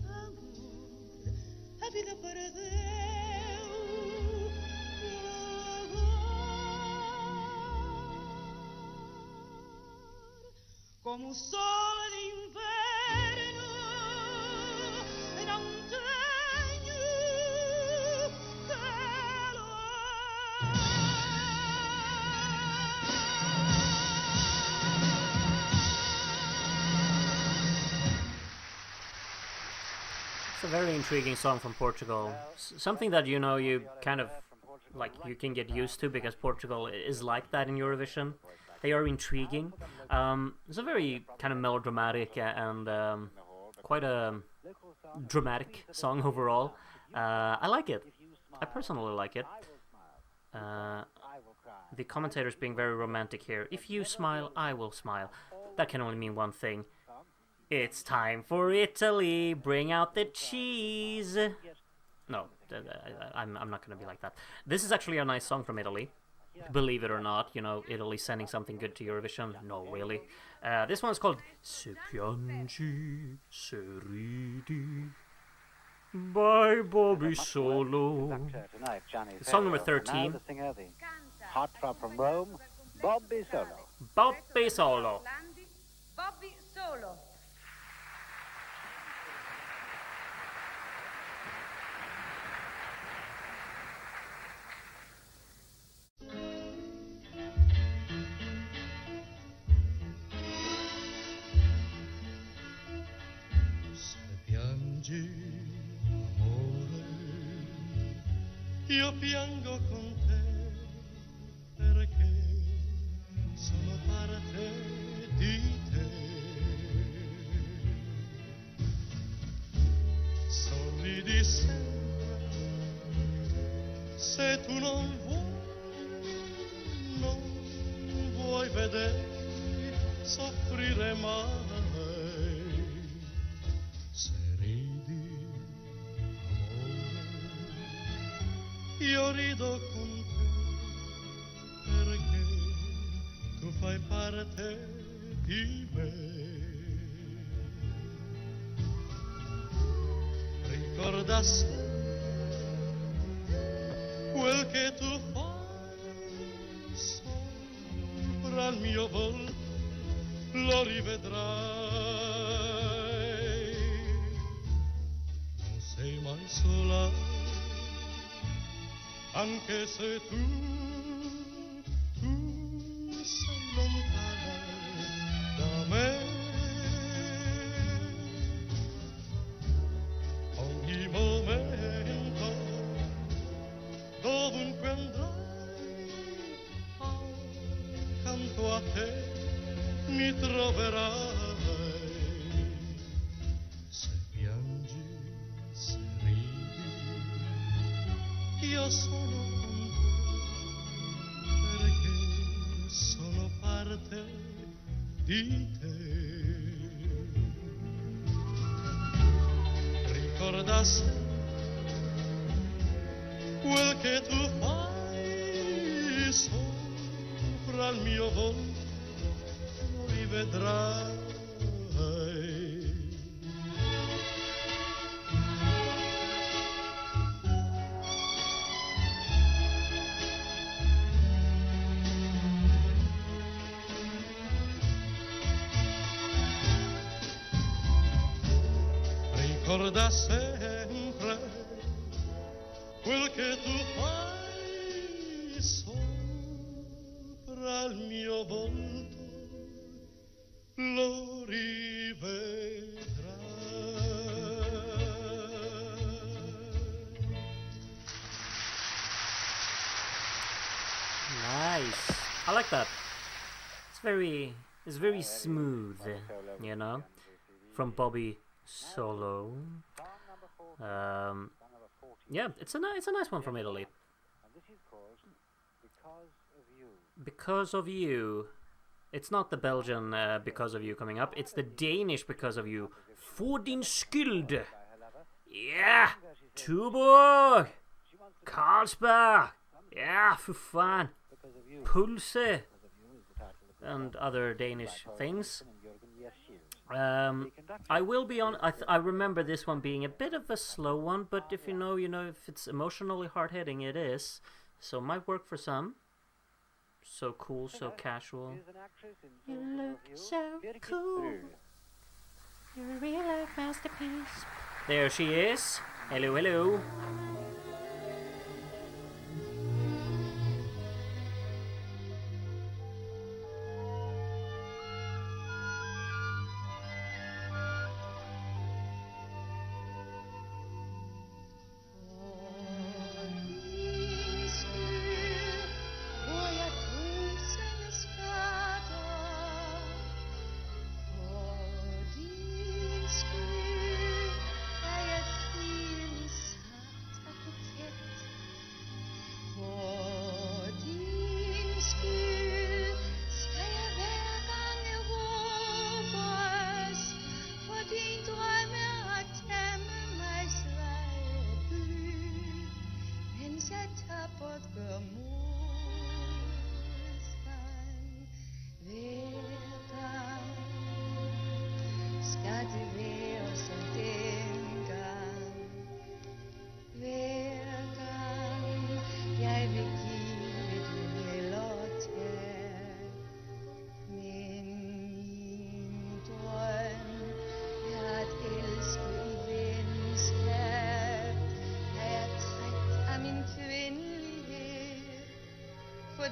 amor, a vida perdeu como o sol de inverno, não tenho It's a very intriguing song from Portugal. Something that you kind of like you can get used to because Portugal is like that in Eurovision. They are intriguing. It's a very kind of melodramatic and quite a dramatic song overall. I like it. I personally like it. The commentators being very romantic here. If you smile, I will smile. That can only mean one thing. It's time for Italy. Bring out the cheese. No, I'm not going to be like that. This is actually a nice song from Italy. Believe it or not, Italy sending something good to Eurovision. No, really. This one's called Se piangi, se ridi, by Bobby Solo. Song number 13. The singer, the heartthrob from Rome, Bobby Solo. Bobby Solo. Bobby Solo. Amore, io piango con te perché sono parte di te. Sorridi sempre se tu non vuoi vedermi soffrire mai. Io rido con te perché tu fai parte di me. Ricorda sempre quel che tu fai sopra il mio volto, lo rivedrai. Non sei mai sola, anche se tu sei lontana da me. mi troverai. Se piangi, se ridi, io sono con te, perché sono parte di te. Ricorda sempre quel che tu fai sopra il mio volto, lo rivedrai. Ricorda sempre quel che tu fai sopra il mio volto, lo rivedrai. Nice. I like that. It's very smooth, you know, from Bobby Solo. Yeah, it's a nice one from Italy. And this is called Because of You. Because of You. It's not the Belgian Because of You coming up. It's the Danish Because of You. For din skyld. Yeah. Tuborg. Carlsberg. Yeah, for fun. Pulse. And other Danish things. I will be on. I remember this one being a bit of a slow one, but if you know, if it's emotionally hard-hitting, it is. So might work for some. So cool, so casual. You look so cool. You're a real life masterpiece. There she is. Hello, hello.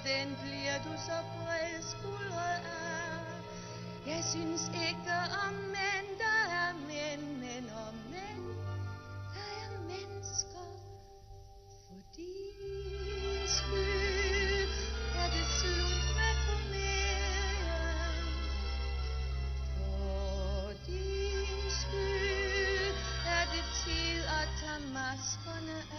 Den bliver du så bred skuldre af. Jeg synes ikke om mænd, der er mænd, men om mænd, der er mennesker. For din skyld er det slut med komedien. For din skyld er det tid at tage maskerne af.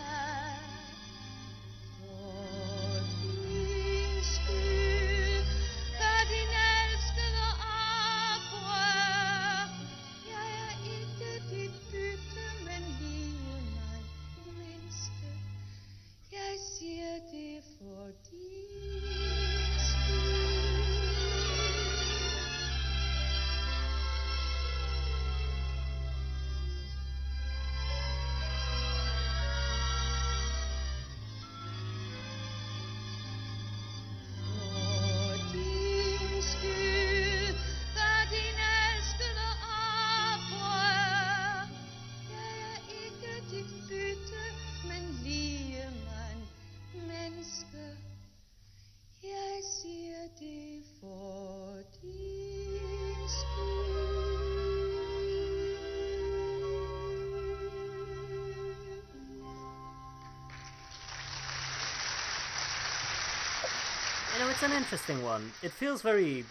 It's an interesting one. It feels very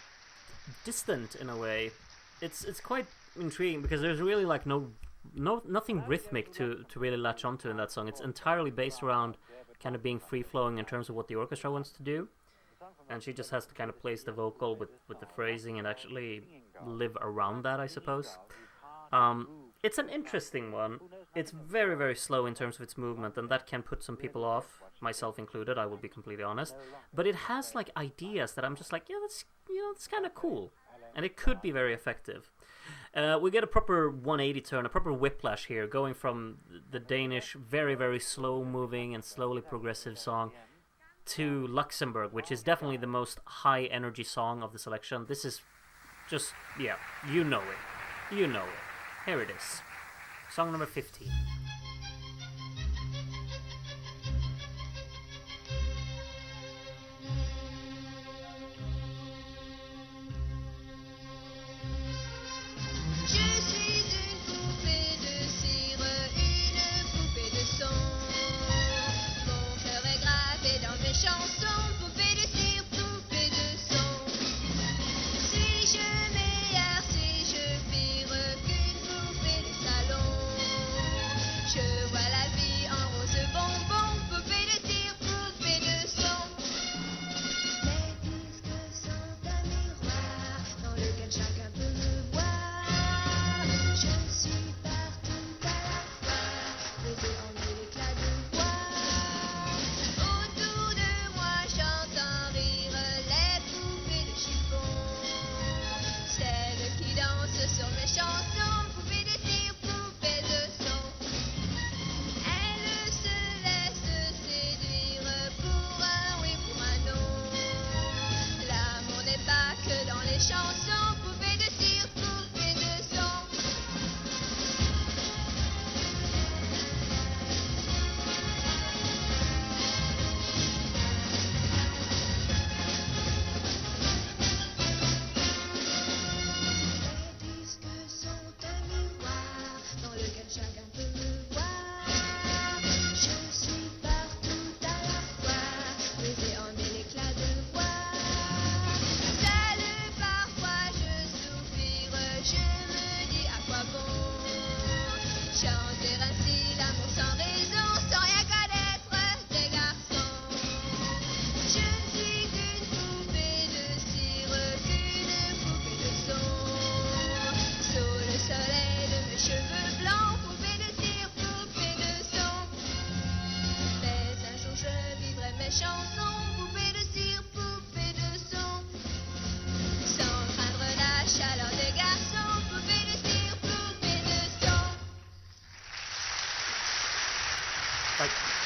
distant in a way. It's quite intriguing because there's really like nothing rhythmic to really latch onto in that song. It's entirely based around kind of being free flowing in terms of what the orchestra wants to do, and she just has to kind of place the vocal with the phrasing and actually live around that, I suppose. It's an interesting one. It's very, very slow in terms of its movement, and that can put some people off, myself included, I will be completely honest. But it has like ideas that I'm just like, yeah, that's kind of cool, and it could be very effective. We get a proper 180 turn, a proper whiplash here, going from the Danish very, very slow moving and slowly progressive song to Luxembourg, which is definitely the most high energy song of the selection. This is just, yeah, you know it. You know it. Here it is. Song number 15.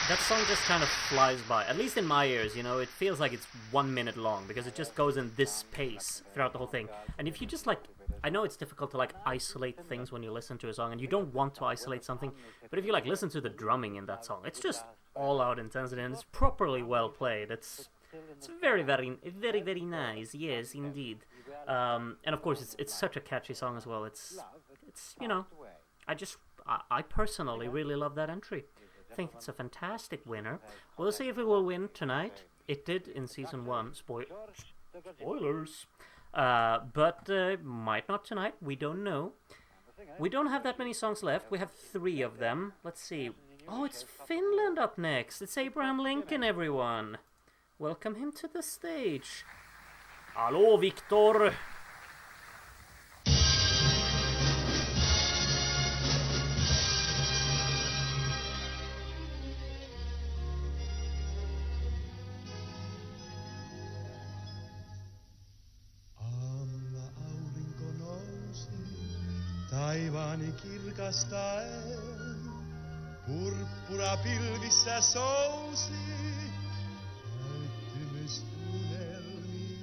That song just kind of flies by, at least in my ears, you know. It feels like it's 1 minute long because it just goes in this pace throughout the whole thing. And if you just like, I know it's difficult to like isolate things when you listen to a song, and you don't want to isolate something, but if you like listen to the drumming in that song, it's just all out intensity and it's properly well played. It's very, very, very, very nice. Yes, indeed. And of course, it's such a catchy song as well. It's you know, I personally really love that entry. I think it's a fantastic winner. We'll see if it will win tonight. It did in season 1. Spoilers. But might not tonight. We don't know. We don't have that many songs left. We have 3 of them. Let's see. Oh, it's Finland up next. It's Abraham Lincoln, everyone. Welcome him to the stage. Hallå, Viktor. Taivaani kirkastaen, purppura pilvissä sousi, täyttymys unelmien.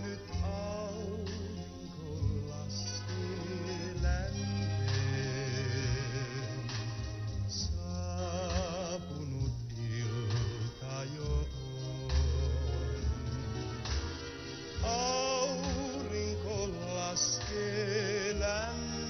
Nyt aurinko laskee länteen, saapunut ilta jo. Aurinko laskee länteen.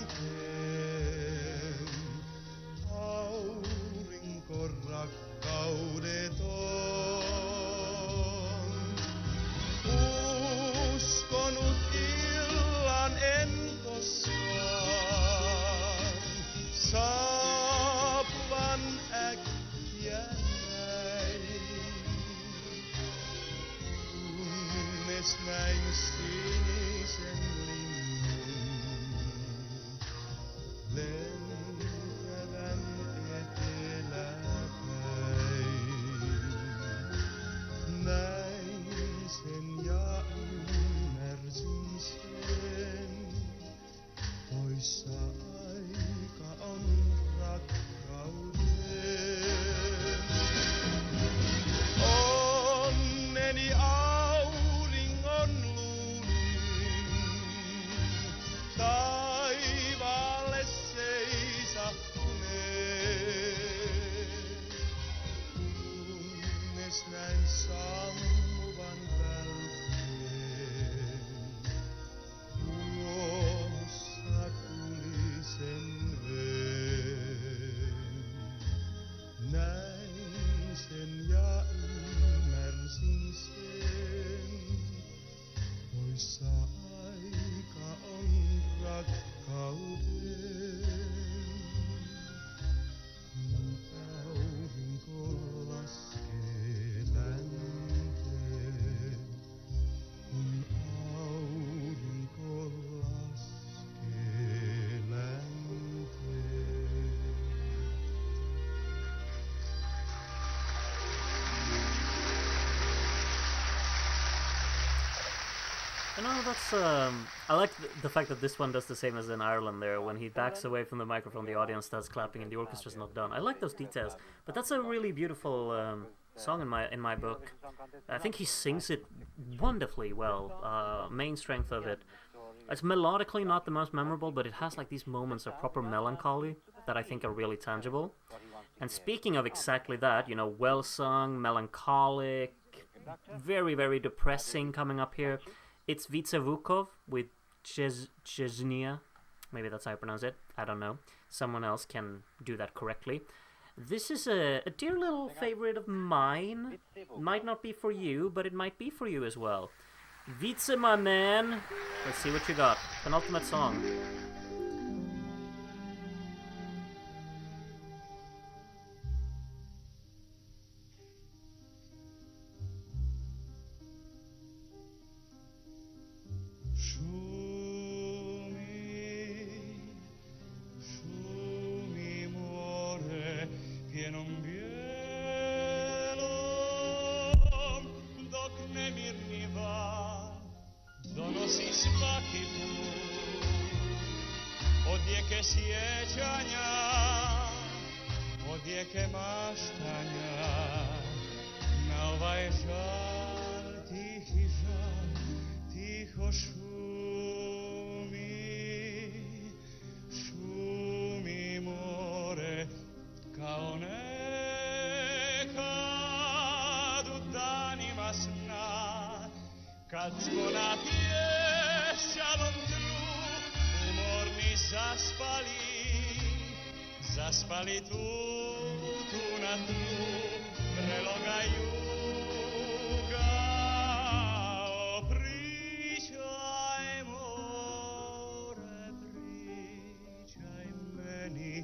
sammuvan välteen. Ulossa tuli sen veen. Näin sen ja ymmärsin sen. Poissa aika on rakkauteen. Kun aurinko laskee länteen. Kun aurinko laskee länteen. You know, that's I like the fact that this one does the same as in Ireland there. When he backs away from the microphone, the audience starts clapping and the orchestra's not done. I like those details. But that's a really beautiful song in my book. I think he sings it wonderfully well. Main strength of it. It's melodically not the most memorable, but it has like these moments of proper melancholy that I think are really tangible. And speaking of exactly that, you know, well sung, melancholic, very, very depressing coming up here. It's Vitsevukov with Cheznia. Maybe that's how I pronounce it. I don't know. Someone else can do that correctly. This is a dear little favorite of mine. Might not be for you, but it might be for you as well. Vitse, my man. Let's see what you got. Penultimate song. Zaspali tu na tu, preloga juga. O pričaj more, pričaj meni,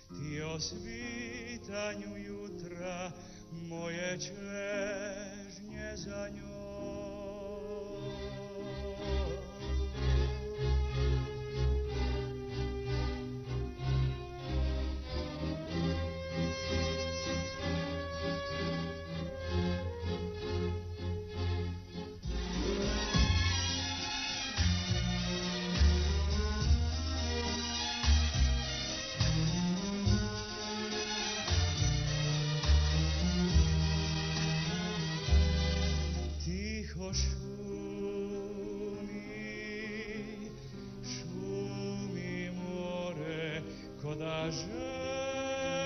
ti o svitanju jutra, moje čežnje za njom.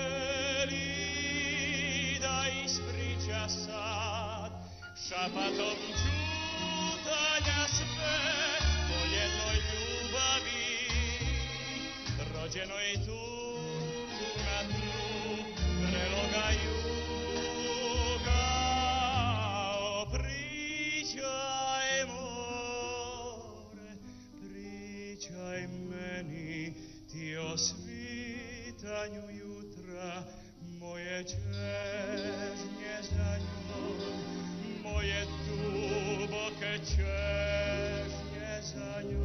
Želi da ispriča sad šapatom čutanja sve o jednoj ljubavi rođenoj tu na tlu preloga juga. O pričaj more, pričaj meni ti o svitanju jutra, moje čežnje za njom, moje duboke čežnje za njom.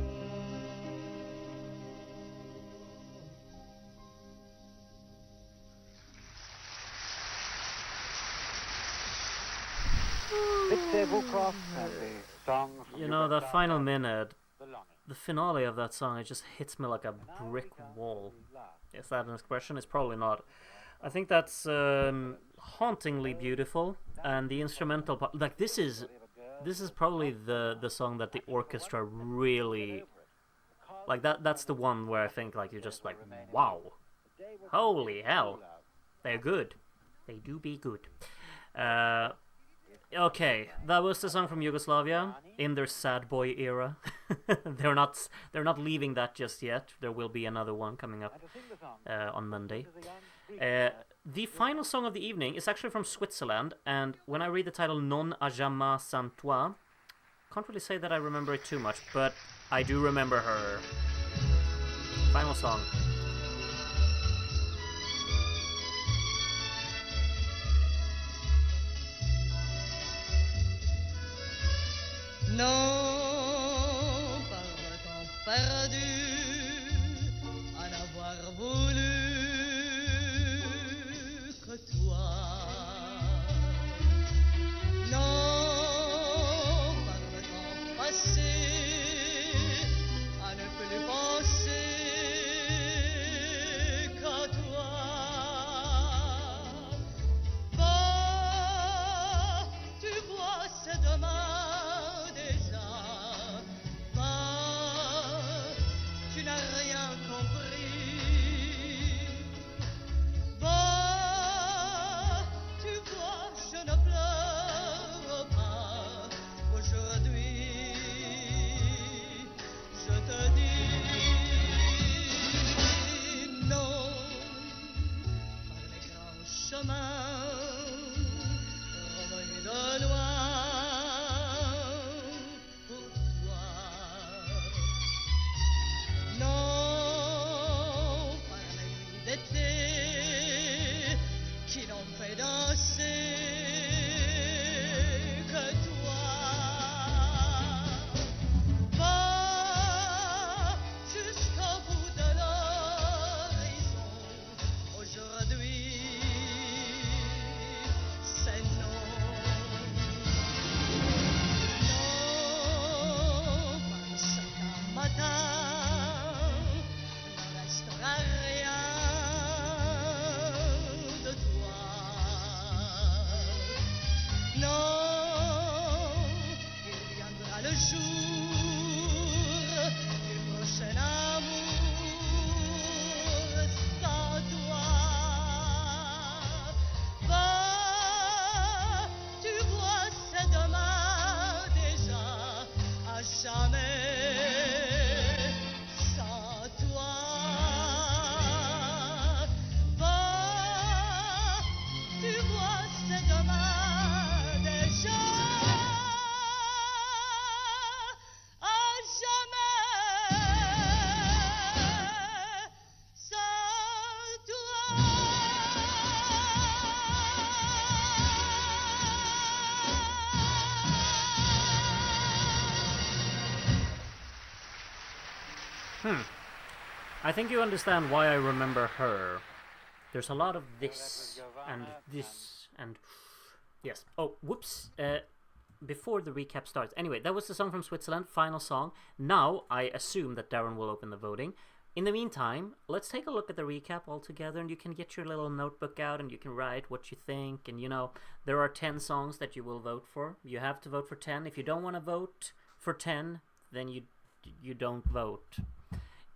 You know, that final minute, the finale of that song, it just hits me like a brick wall. Is that an expression? It's probably not. I think that's hauntingly beautiful, and the instrumental part, like this is probably the song that the orchestra really, like that's the one where I think like you're just like, wow, holy hell, they're good, they do be good. Okay, that was the song from Yugoslavia in their sad boy era. They're not leaving that just yet. There will be another one coming up on Monday. The final song of the evening is actually from Switzerland, and when I read the title Non a jamais sans toi, can't really say that I remember it too much, but I do remember her. Final song. Non, par le temps perdu, à n'avoir voulu que toi. Non, par le temps passé, à ne plus penser qu'à toi. Va, tu vois, c'est demain. I think you understand why I remember her. There's a lot of this and this and... Yes. Oh, whoops. Before the recap starts. Anyway, that was the song from Switzerland, final song. Now, I assume that Darren will open the voting. In the meantime, let's take a look at the recap all together, and you can get your little notebook out and you can write what you think. And, you know, there are 10 songs that you will vote for. You have to vote for 10. If you don't want to vote for 10, then you don't vote.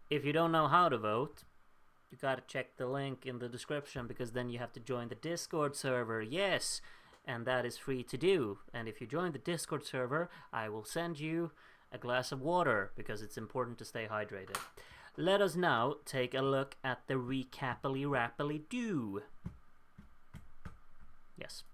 If you don't know how to vote, you gotta check the link in the description, because then you have to join the Discord server. Yes, and that is free to do. And if you join the Discord server, I will send you a glass of water, because it's important to stay hydrated. Let us now take a look at the recapily-rappily-do. Yes.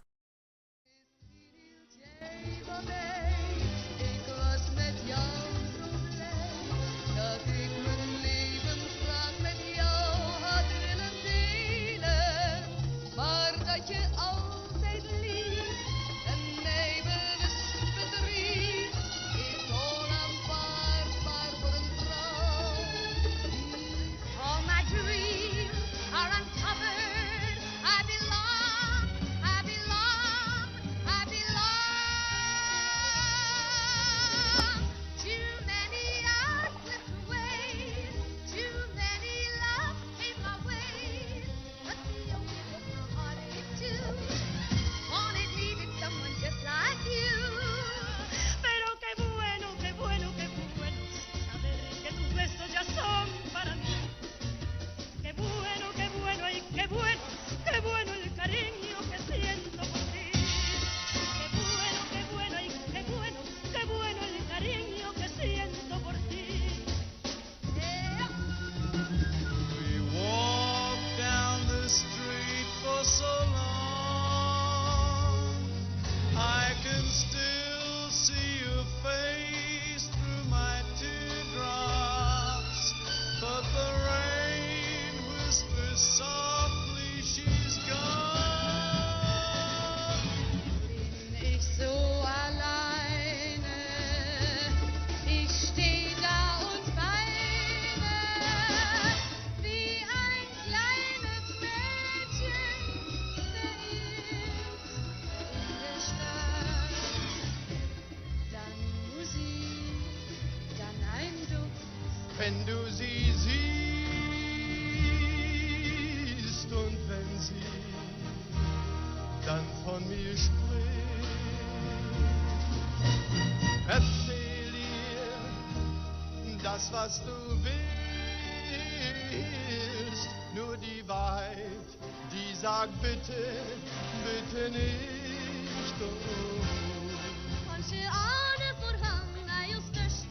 wenn du sie siehst und wenn sie dann von mir spricht. Erzähl ihr das, was du willst, nur die Wahrheit, die sagt bitte, bitte nicht. Kanskje Arne for han jo størst.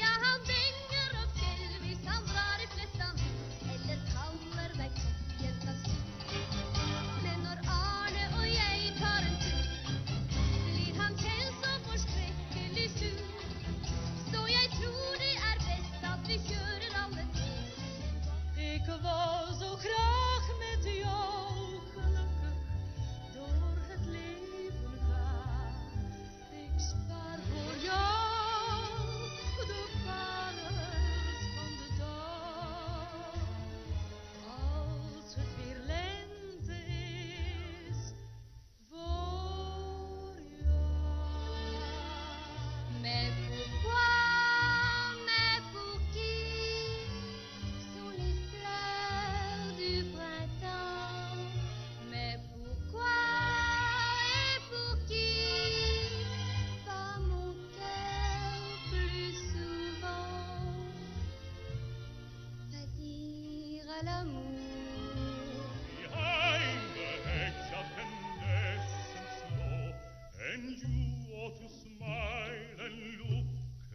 Ja, han denger opp fjell hvis han drar i flettan, eller kaller deg jenta si. Men når Arne og jeg tar en tur, blir han selv så forskrekkelig sur. Så jeg tror det best at vi kjører alle tre. Ik was zo graag met jou gelukkig door het leven gaan. Ik spaar voor jou de parels van de dag. Als het weer lente is voor jou. Mais pour qui sont les fleurs du printemps? Mais pourquoi et pour qui bat mon cœur plus souvent? Va dire à l'amour. Behind the hedge of tenderness and slow, and you ought to smile and look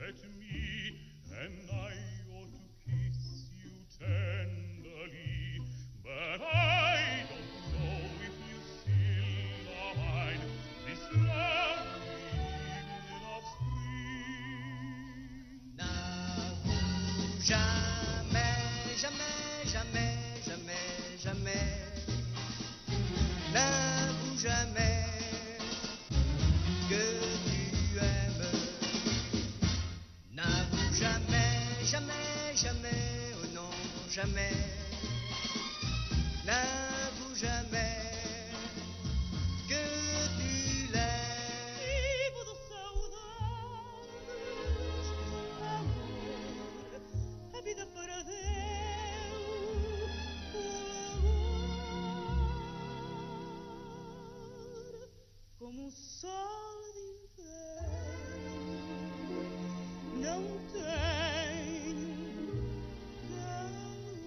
at me, and I ought to kiss you tenderly, but I don't know if you still mind this lovely evening of spring. N'avoue jamais, jamais, jamais, jamais, jamais. N'avoue jamais que tu aimes. N'avoue jamais, jamais, jamais, oh non, jamais. N'avoue jamais que tu l'aimes. Vivo de saudades, amor, a vida perdeu o amor como o sol de inverno não tem calor.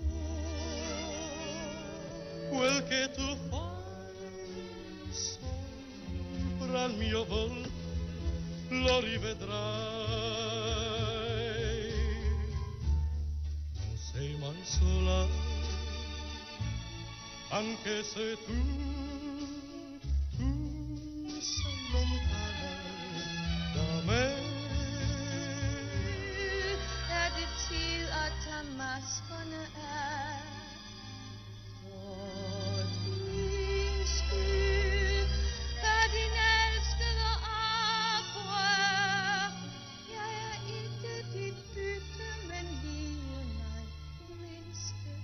Quel che tu fai sopra il mio volto lo rivedrai. Non sei mai sola, anche se tu sei lontana da me. Det til at tage maskerne af. For din skyld, for din elskede oprør. Jeg ikke dit bytte, men lige mig menneske.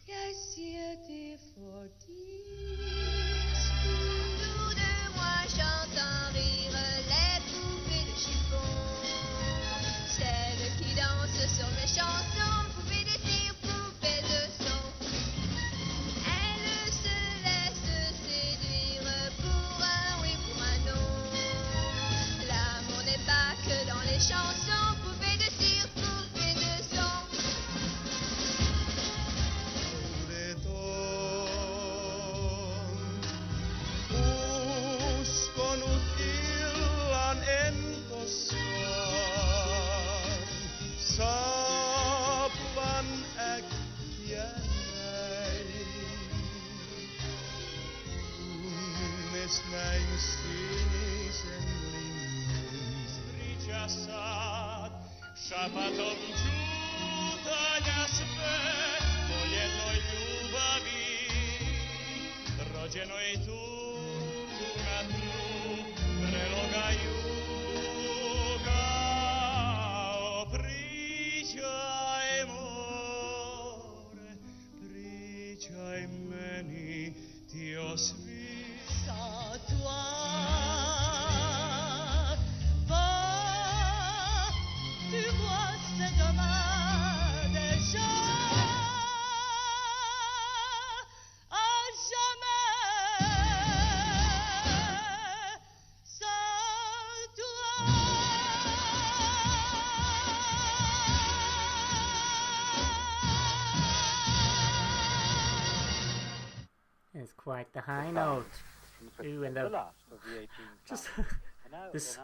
Jeg siger det for din skyld. Autour de moi j'entends rire les poupées de chiffon, celles qui dansent sur mes chansons, poupées de cire, poupées de son. Elles se laissent séduire pour un oui, pour un non. L'amour n'est pas que dans les chansons, poupées de cire, poupées de son. Uskonut illan en koskaan saapuvan äkkiä näin. Kunnes näin sinisen linnun. Pričasat, šapatom čutanja sve o jednoj ljubavi, rođenoj tu na tlu preloga juga. O pričaj more, pričaj meni ti o svim. Sans toi, va, tu vois, c'est dommage. the high note. Ooh, and the last of the 18 just songs. And now this the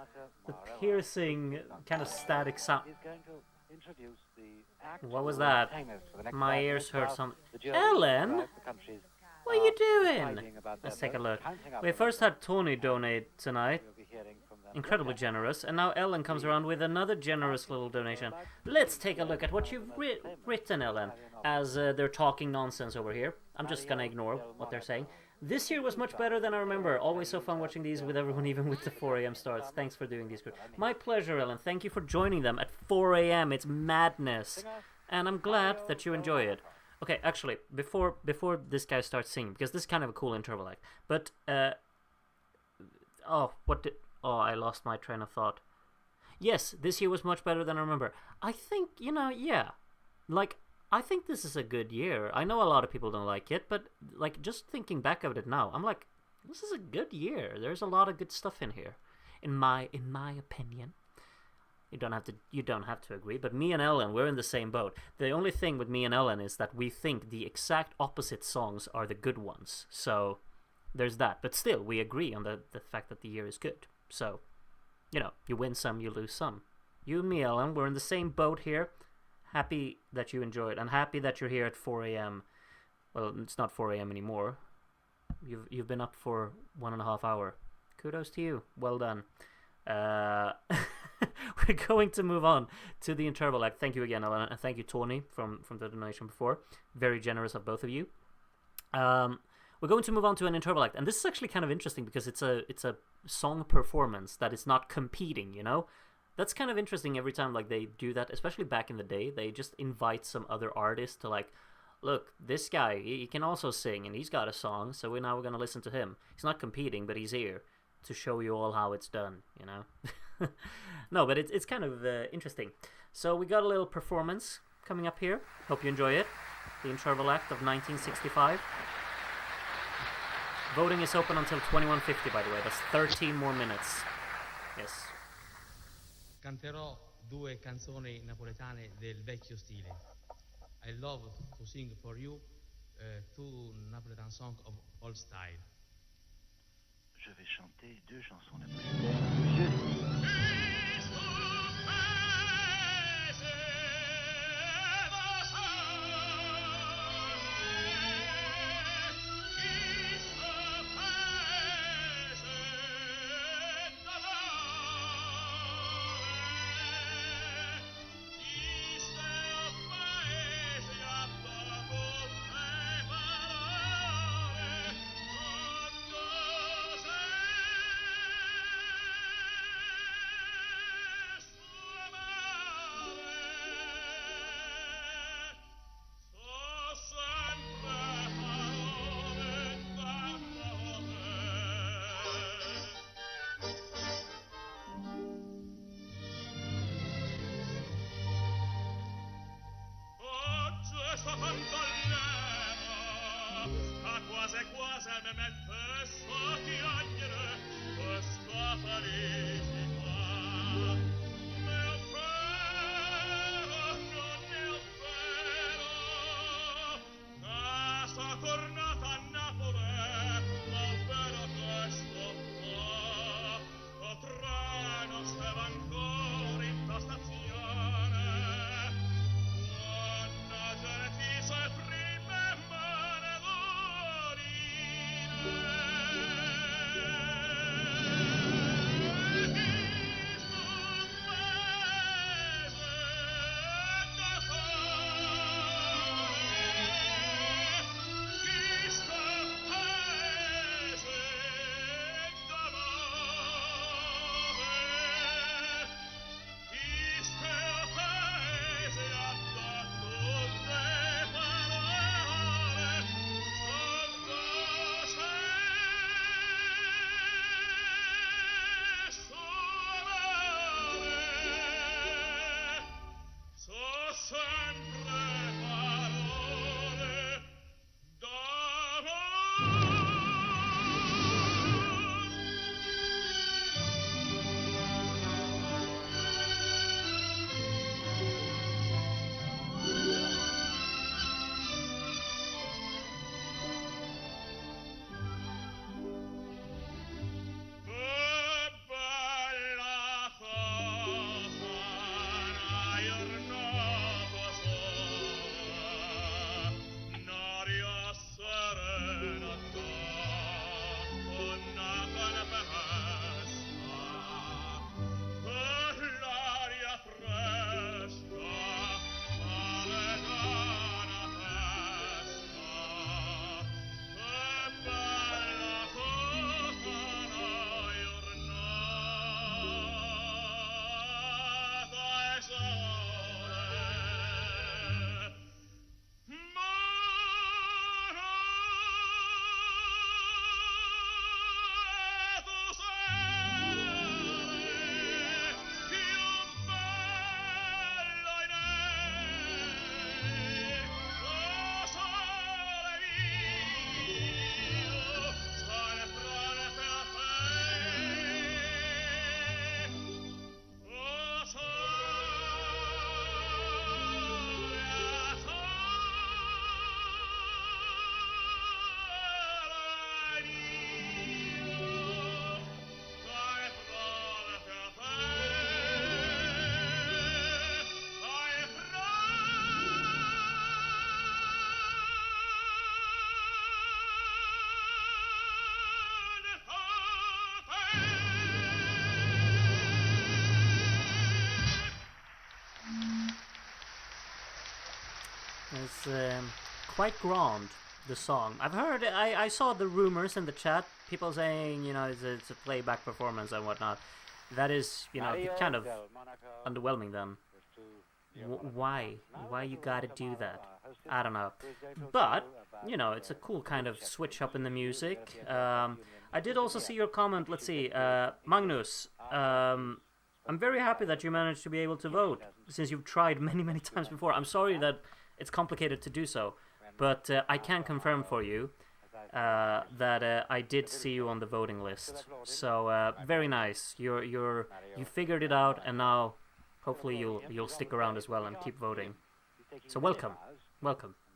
Renata Mara piercing kind of static sound. is going to introduce the act What was who that? will entertain us for the next My 5 ears minutes heard while something. the jury Ellen? throughout the countries What are you deciding doing? about Let's their take a vote, look. counting up We the first votes. had Tony donate tonight. We'll be hearing from them. Incredibly generous. And now Ellen comes around with another generous little donation. Let's take a look at what you've written, Ellen, as they're talking nonsense over here. I'm just gonna ignore what they're saying. This year was much better than I remember. Always so fun watching these with everyone, even with the 4 a.m. starts. Thanks for doing these. My pleasure, Ellen. Thank you for joining them at 4 a.m. It's madness. And I'm glad that you enjoy it. Okay, actually, before this guy starts singing, because this is kind of a cool interval act. But, I lost my train of thought. Yes, this year was much better than I remember. I think, yeah. Like, I think this is a good year. I know a lot of people don't like it, but like just thinking back of it now, I'm like, this is a good year. There's a lot of good stuff in here, in my opinion. You don't have to agree, but me and Ellen, we're in the same boat. The only thing with me and Ellen is that we think the exact opposite songs are the good ones. So there's that. But still, we agree on the fact that the year is good. So, you win some, you lose some. You and me, Ellen, we're in the same boat here. Happy that you enjoy it, and happy that you're here at 4 a.m. Well, it's not 4 a.m. anymore. You've been up for 1.5 hours. Kudos to you. Well done. We're going to move on to the interval act. Thank you again, Ellen, and thank you, Tony, from the donation before. Very generous of both of you. We're going to move on to an interval act, and this is actually kind of interesting because it's a song performance that is not competing, That's kind of interesting every time like they do that, especially back in the day. They just invite some other artist to like, look, this guy, he can also sing and he's got a song, so we're going to listen to him. He's not competing, but he's here to show you all how it's done, No, but it's kind of interesting. So we got a little performance coming up here. Hope you enjoy it. The interval act of 1965. Voting is open until 21:50, by the way. That's 13 more minutes. Yes. Canterò 2 canzoni napoletane del vecchio stile. I love to sing for you 2 Napoletan songs of old style. Je vais chanter 2 chansons napolitaines. Vieux. quasi me mette so chiacchiere questa felicità. Ne ho vero, non ne ho vero, questa tornata a Napoli, ovvero questo qua, o treno stava ancora in sta stazione, mannaggia le fise prime manedoline. is quite grand. The song. I've heard. I saw the rumors in the chat. People saying, you know, it's a playback performance and whatnot. That is, you know, kind of underwhelming. Then, why you gotta do that? I don't know. But you know, it's a cool kind of switch up in the music. I did also see your comment. Let's see, Magnus. I'm very happy that you managed to be able to vote since you've tried many times before. I'm sorry that it's complicated to do so. But I can confirm for you that I did see you on the voting list. So very nice. You figured it out, and now hopefully you'll stick around as well and keep voting. So welcome.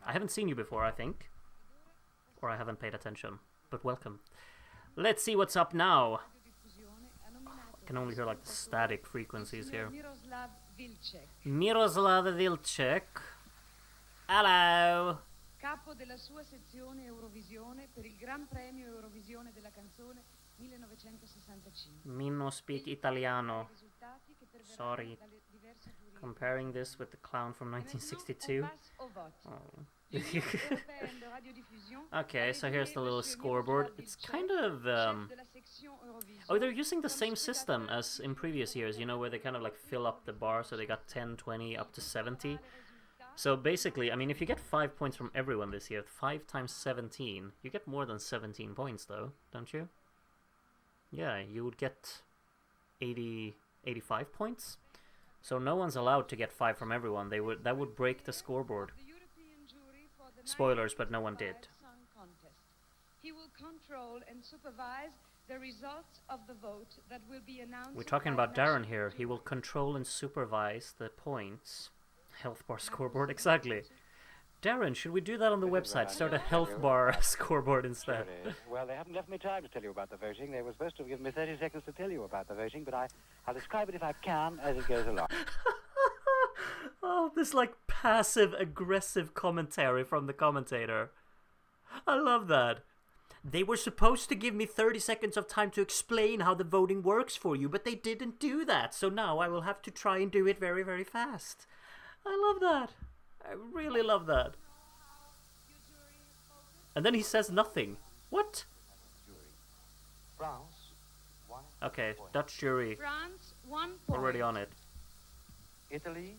I haven't seen you before, I think, or I haven't paid attention. But welcome. Let's see what's up now. I can only hear like the static frequencies here. Miroslav Vilcek. Hello. Capo della sua sezione Eurovisione per il Gran Premio Eurovisione della canzone 1965. Me no speak Italiano. Sorry. Comparing this with the clown from 1962. Oh. Okay, so here's the little scoreboard. It's kind of oh, they're using the same system as in previous years, you know, where they kind of like fill up the bar, so they got 10, 20, up to 70. So basically, I mean, if you get 5 points from everyone this year, 5 times 17, you get more than 17 points though, don't you? Yeah, you would get 85 points. So no one's allowed to get 5 from everyone. That would break the scoreboard. Spoilers, but no one did. He will control and supervise the results of the vote that will be announced. We're talking about Darren here. He will control and supervise the points. Health bar scoreboard, exactly. Darren, should we do that on the website? Start a health bar scoreboard instead. Well, they haven't left me time to tell you about the voting. They were supposed to have given me 30 seconds to tell you about the voting, but I'll describe it if I can as it goes along. Oh, this like passive-aggressive commentary from the commentator. I love that. They were supposed to give me 30 seconds of time to explain how the voting works for you, but they didn't do that, so now I will have to try and do it very fast. I love that. I really love that. And then he says nothing. What? Okay, Dutch jury. France, 1 point. Already on it. Italy,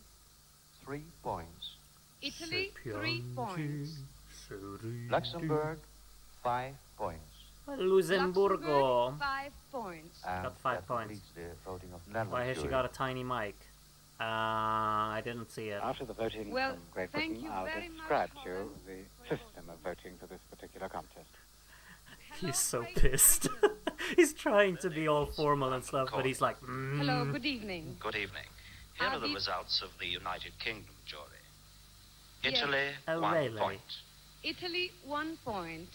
3 points. Italy, 3 points. Luxembourg, 5 points. Luxemburgo. 5 points. Got 5 points. Why has she got a tiny mic? I didn't see it. After the voting from Great Britain, I'll describe to you the system of voting for this particular contest. He's so pissed. He's trying to be all formal and stuff, but he's like, Hello, good evening. Good evening. Here are the results of the United Kingdom jury. Italy, 1 point. Italy, 1 point.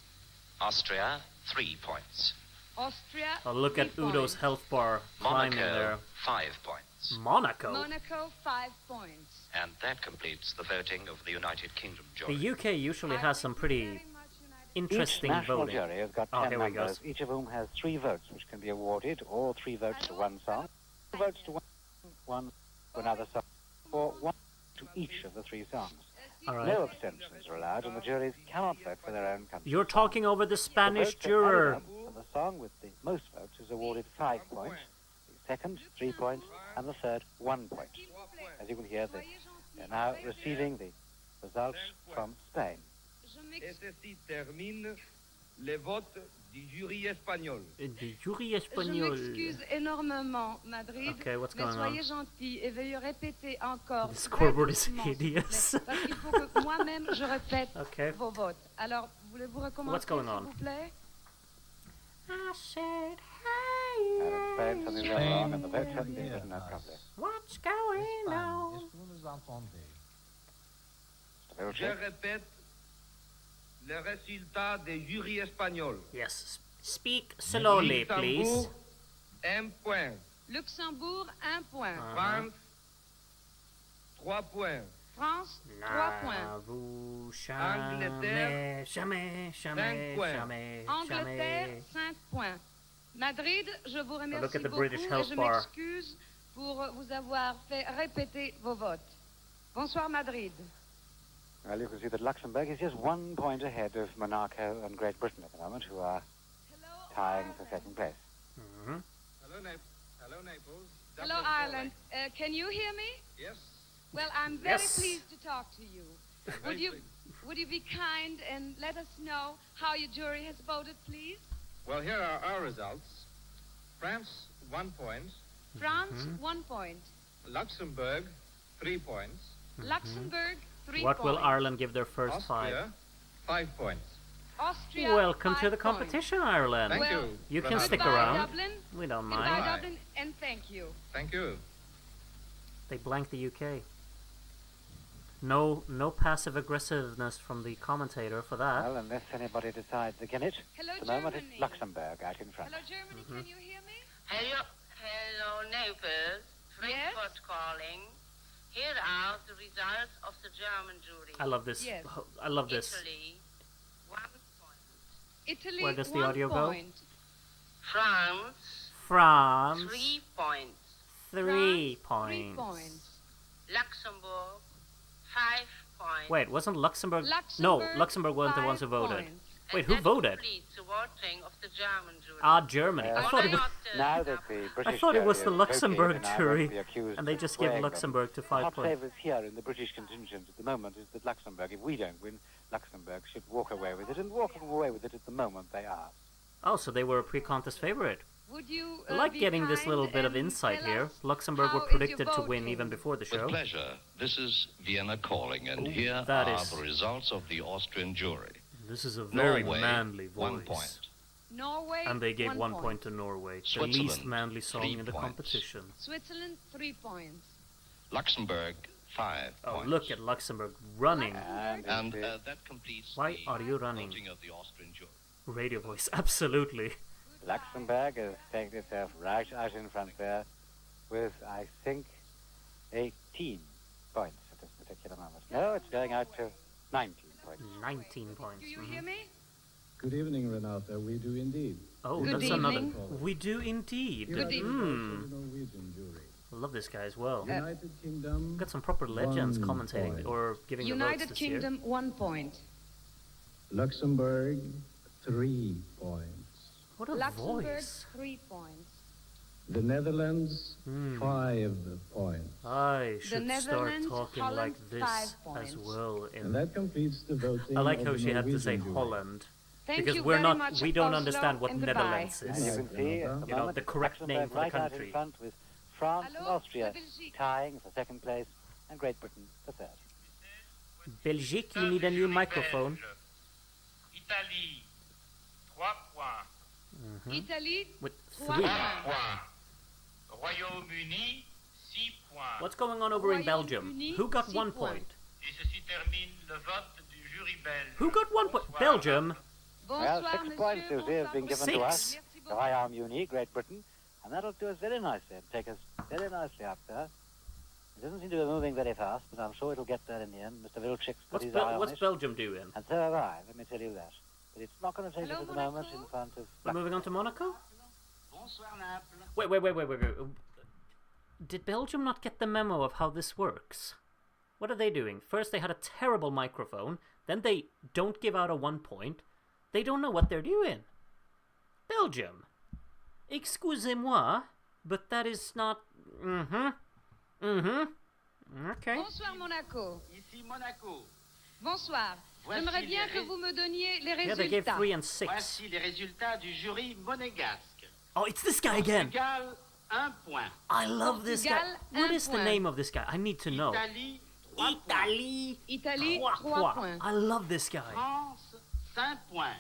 Austria, 3 points. Austria, oh, look at Udo's health bar climbing there. Monaco, 5 points. Monaco? Monaco, 5 points. And that completes the voting of the United Kingdom jury. The UK usually has some pretty interesting Each national voting. jury has got 10 members, each of whom has 3 votes, which can be awarded, or 3 votes to one song, 2 votes to one to another song, or 1 to each of the 3 songs. All right. No abstentions are allowed, and the juries cannot vote for their own country. You're talking over the Spanish juror. And the song with the most votes is awarded 5 points, the second 3 points, and the third 1 point. As you can hear, they're now receiving the results from Spain. Et ceci termine les votes du jury espagnol. Du jury espagnol. Je m'excuse énormément, Madrid. Okay, what's mais going soyez on? gentil et veuillez répéter encore. The scoreboard is hideous. Parce qu'il faut que moi-même je répète Okay. vos votes. Alors, voulez-vous recommencer, What's going on? s'il vous plaît? I said, And in Spain, something went wrong, and the votes haven't been written out properly. what's going on? Je répète le résultat des jurys espagnols. Yes, speak slowly, please. 1 point. Luxembourg, 1 point. France, 3 points. France, 3 points. Vous Angleterre, jamais, 5 points. Angleterre, 5 points. Madrid, je vous remercie look at the beaucoup British et health je bar. m'excuse pour vous avoir fait répéter vos votes. Bonsoir, Madrid. Well, you can see that Luxembourg is just 1 point ahead of Monaco and Great Britain at the moment, who are tying for second place. Mm-hmm. Hello, Naples. Hello, Ireland. Can you hear me? Yes. Well, I'm very Yes. pleased to talk to you. Would you be kind and let us know how your jury has voted, please? Well, here are our results. France, 1 point. France, 1 point. Luxembourg, 3 points. Luxembourg, 3 What points. will Ireland give their first Austria, 5 points. Austria, Welcome 5 to the points. competition, Ireland. Thank Well, you. You can Renata. stick Goodbye, around. Dublin. We don't Goodbye, mind. Bye. Dublin, and thank you. Thank you. They blanked the UK. No passive aggressiveness from the commentator for that. Well, unless anybody decides against it, Hello, at the moment Germany. it's Luxembourg out in front. Hello, Germany. Can you hear me? Hello, Naples. Yes? Frankfurt calling. Here are the results of the German jury. I love this. Yes. I love this. Italy, 1 point. Italy, Where does the 1 audio go? point. France, France, 3 points. 3 France, 3 points. points. Luxembourg, 5 points. Wait, wasn't Luxembourg? Luxembourg, Luxembourg weren't the ones who 5 voted. points. Wait, And who that voted? completes the voting of the German jury. Ah, Germany. Yes. I thought it was. Now that the British I thought it was jury the is Luxembourg voting, and I jury, won't be accused and they of just give swaying them. Luxembourg to The 5 hot points. favourites here in the British contingent at the moment is that Luxembourg, if we don't win, Luxembourg should walk away with it, and walking away with it at the moment they are. Oh, so they were a pre-contest favorite. Would you I like be getting this kind little bit of and insight tell here. us Luxembourg how were is your predicted to win voting? even before the show. With pleasure, this is Vienna calling, and Ooh, here that are is- the results of the Austrian jury. This is a very Norway, manly voice. 1 point. Norway, And they gave 1 point. point to Norway, the Switzerland, least manly song 3 in the points. competition. Switzerland, 3 points. Luxembourg, 5 Oh, points. look at Luxembourg running. And that completes Why the are you running? voting of the Austrian jury. Radio voice, absolutely. Luxembourg has taken itself right out in front there with, I think, 18 points at this particular moment. No, it's going out to 19 points. 19 points. Do you hear me? Good evening, Renata. We do indeed. Oh, Good that's evening. another. We do indeed. Good evening. Norwegian jury. I love this guy as well. United Kingdom. Got some proper legends 1 commentating point. or giving the votes United this Kingdom, 1 point. Luxembourg, 3 points. What a Luxembourg, voice. 3 points. The Netherlands, 5 points. I should start Netherlands, talking Holland, like this 5 as points. well. And that completes the voting. I like of how the she had to say Norwegian jury. Holland. Thank because you we're very not, much, we don't Oslo, understand what and goodbye. Netherlands And is. you can see at the You know, moment the correct name Luxembourg for the right out country. in front with France and Hello, Austria Belgique. tying for second place and Great Britain for third. Belgique, you need a new microphone. Italie, 3 points. Italy, With 3 3. points. Royaume-Uni, 6 points. What's going on over in Belgium? Royaume-Uni, Who got 6 1 points. point? Et ceci termine le vote du jury belge. Who got 1 point? Bonsoir. Belgium? Well, Bonsoir, 6 points monsieur. Susie, have been given to us. Six? Merci The beaucoup. Royaume Uni, Great Britain, and that'll do us very nicely and take us very nicely up there. It doesn't seem to be moving very fast, but I'm sure it'll get there in the end. Mr. Vilchik's got his eye on What's it, Belgium doing? and so have I, let me tell you that. But it's not going to take Hello, us at the moment Monaco? in front of... We're moving on to Monaco? Bonsoir, Naples. Wait. Did Belgium not get the memo of how this works? What are they doing? First they had a terrible microphone, then they don't give out a 1 point. They don't know what they're doing. Belgium. Excusez-moi, but that is not... Okay. Bonsoir, Monaco. Ici Monaco. Bonsoir. Voici J'aimerais bien les que ré- vous me donniez les Yeah, they gave résultats. 3 and 6. Voici les résultats du jury monégasque. Oh, it's this guy again. Portugal, 1 point. I love this guy. Portugal, What un is the point. name of this guy? I need to know. Italie, 3 points. Italie. Italie, 3 Trois. points. I love this guy. France, 5 points.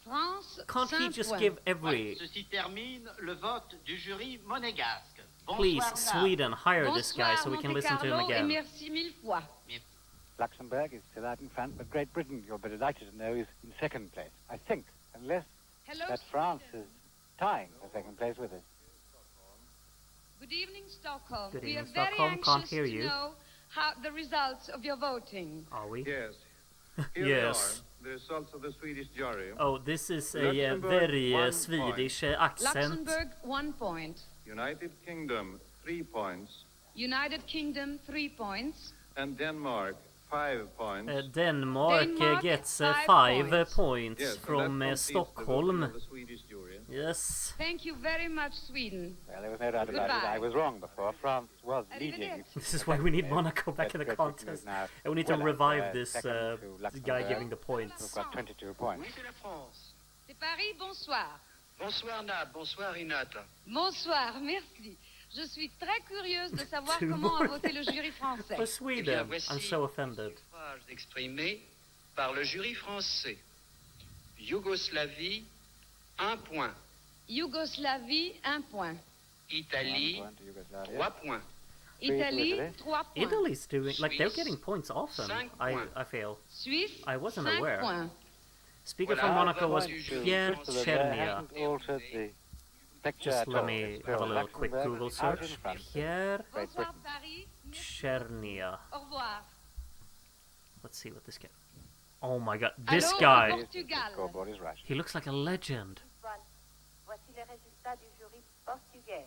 France, Can't he 5 just points. give every... Ceci termine le vote du jury monégasque. Please, Bonsoir, Naples. Sweden, hire this guy Bonsoir, so we can Monte listen to him Carlo, et again. merci mille fois. Luxembourg is still out in front, but Great Britain, you'll be delighted to know, is in second place, I think, unless Hello, that France is tying for second place with us. Good evening, Stockholm. Good We evening, are very Stockholm. Can't anxious hear to you. know how the results of your voting. Are we? Yes. Here Yes. they are, the results of the Swedish jury. Oh, this is a Luxembourg, very 1 Swedish accent. Luxembourg, 1 point. United Kingdom, 3 points. United Kingdom, 3 points. And Denmark, 5 points. Denmark gets 5 points Yes, from and that completes the Stockholm. voting of the Swedish jury. Yes. Thank you very much, Sweden. Well, there was no doubt about it. I was wrong before. France was leading. This is why we need Monaco back in the contest. And we need to revive this guy giving the points. We've got 22 points. C'est Paris, bonsoir. Bonsoir Nat, bonsoir Inata. Bonsoir, merci. Je suis très curieuse de savoir comment a voté le jury français. For Sweden, I'm so offended. Exprimé par le jury français. Yougoslavie, 1 point. Yougoslavie, 1 point. Italie, 3 points. Italie, 3 points. Italy's doing, like, they're getting points often, I feel. Suisse, I wasn't 5 aware. points. Speaker from Monaco was Pierre Chernia. Just let me have a little quick Google search. Pierre Chernia. Au revoir. Let's see what this guy... Oh my god, this guy! Portugal. He looks like a legend. Voici les résultats du jury portugais.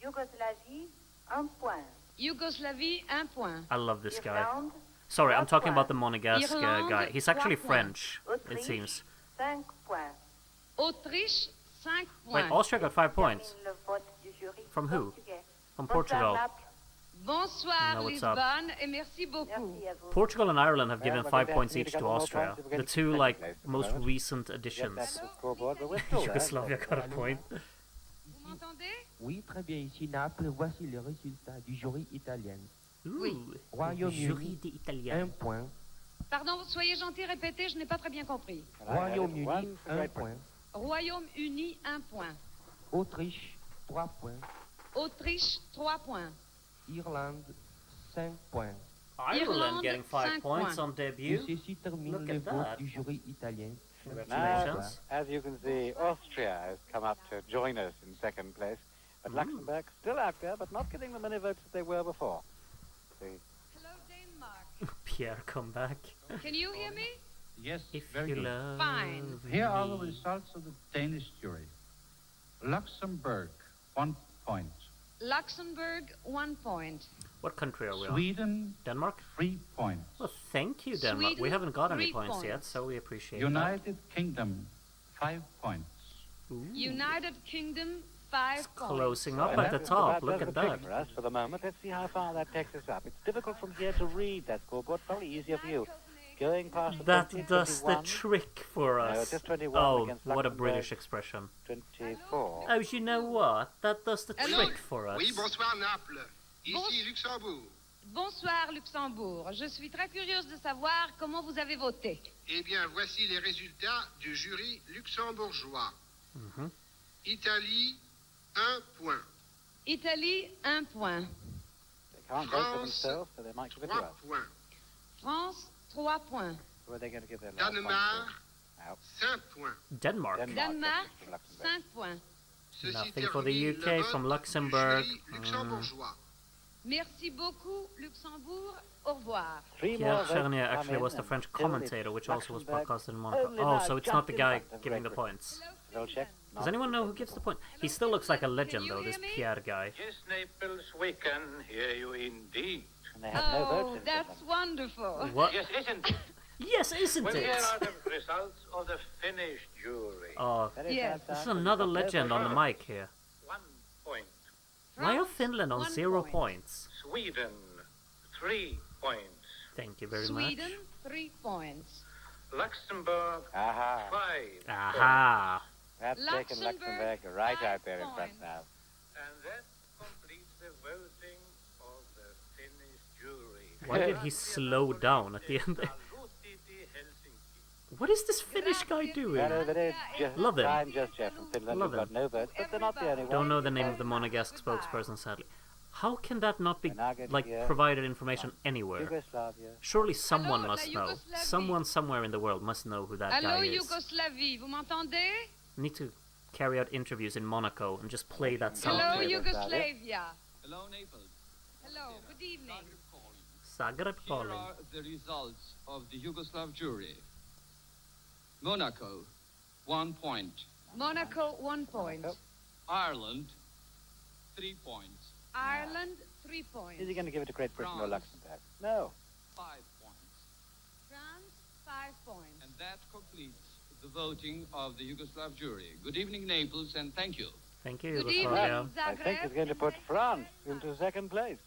Yougoslavie, 1 point. Yougoslavie, 1 point. I love this guy. Sorry, I'm talking about the Monegasque guy. He's actually French, it seems. 5 points. Autriche, 5 points. Wait, Austria got 5 points. From who? From Portugal. Bonsoir, No, what's up? Lisbonne, et merci beaucoup. Portugal and Ireland have given 5 points each to Austria. The two, like, most recent additions. Yugoslavia got a point. Vous m'entendez? Oui, très bien. Ici Naples, voici le résultat du jury italien. Jury Royaume-Uni, italien. 1 point. Pardon, soyez gentil, répétez, je n'ai pas très bien compris. Royaume-Uni, 1 point. Royaume-Uni, 1 point. Autriche, 3 points. Autriche, 3 points. Irlande, 5 points. Ireland getting 5 points on debut. Ceci termine Look le at vote that. du jury italien. Now, as you can see, Austria has come up to join us in second place, but Luxembourg still out there, but not getting the many votes that they were before. See. Hello, Denmark. Pierre, come back. Can you hear me? Yes, If very you good. love Fine. Here are the me. results of the Danish jury. Luxembourg, 1 point. Luxembourg, 1 point. What country are we on? Sweden, Denmark? 3 points. Well, thank you, Denmark. We Sweden, haven't got any 3 points yet, points. so we appreciate United Kingdom, 5 points. that. Ooh. United Kingdom, 5 points. Closing up And at the that's top. about Look the at trick that. for us for the moment. Let's see how far that takes us up. It's difficult from here to read that scoreboard. Probably easier for you. Going past the That 20, does the 21, trick for No, us. just 21 Oh, against what a Luxembourg. British expression. 24. Oh, you know what? That does the Hello. trick for us. Oui, bonsoir Naples. Ici Bon- Luxembourg. Bonsoir, Luxembourg. Je suis très curieuse de savoir comment vous avez voté. Eh bien, voici les résultats du jury luxembourgeois. Mhm. Italie, 1 point. Italie, 1 point. They can't vote for France, themselves, so they might give it to 3 us. points. France, 3 points. Who are they going to give their last Danemark, point 5 points. Denmark. Danemark, for Luxembourg. 5 points. Ceci Nothing for the termine UK le from vote Luxembourg. du jury luxembourgeois. Merci beaucoup, Luxembourg. Au revoir. Three more Pierre votes Chernier come actually in, was the and French still commentator, it's which also was Luxembourg broadcast in Monaco. only Oh, now, so it's just not the in guy front of giving the Great points. We'll check. Does anyone know who gives the point? He still looks like a legend, though, this Pierre guy. Yes, Naples, we can hear you indeed. And they have no votes Oh, in that's wonderful. What? Yes, isn't it? Yes, isn't Well, it? here are the results of the Finnish jury. Oh, Very Yes. sad this is time, but another we've got no legend on the votes. mic here. 1 point. Why are Finland on 1 0 point. points? Sweden, 3 points. Thank you very Sweden, much. 3 points. Luxembourg, Aha. 5 Aha! That's taken Luxembourg, Luxembourg right 5 out there in front points. now. And that completes the voting of the Finnish jury. Why did he slow down at the end? What is this Finnish guy doing? Love him. Fine gesture from Finland. Love We've got him. no votes, but they're not the only Don't one. know the name of the Monegasque spokesperson, sadly. How can that not be, Nagen like, here. provided information anywhere? Yugoslavia. Surely someone Hello, must la know. Yougoslavie. Someone somewhere in the world must know who that Allô, guy is. Yougoslavie, vous m'entendez? Need to carry out interviews in Monaco and just play that Hello, sound. Yugoslavia. Hello, Naples. Hello, good evening. Zagreb Here calling. are the results of the Yugoslav jury. Monaco, 1 point. Monaco, 1 point. Ireland, 3 points. Ireland, 3 points. Is he going to give it to Great Britain or France. Luxembourg? No. 5 5 points. And that completes the voting of the Yugoslav jury. Good evening, Naples, and thank you. Thank you, Good Yugoslavia. evening, I think it's going to put France into second place.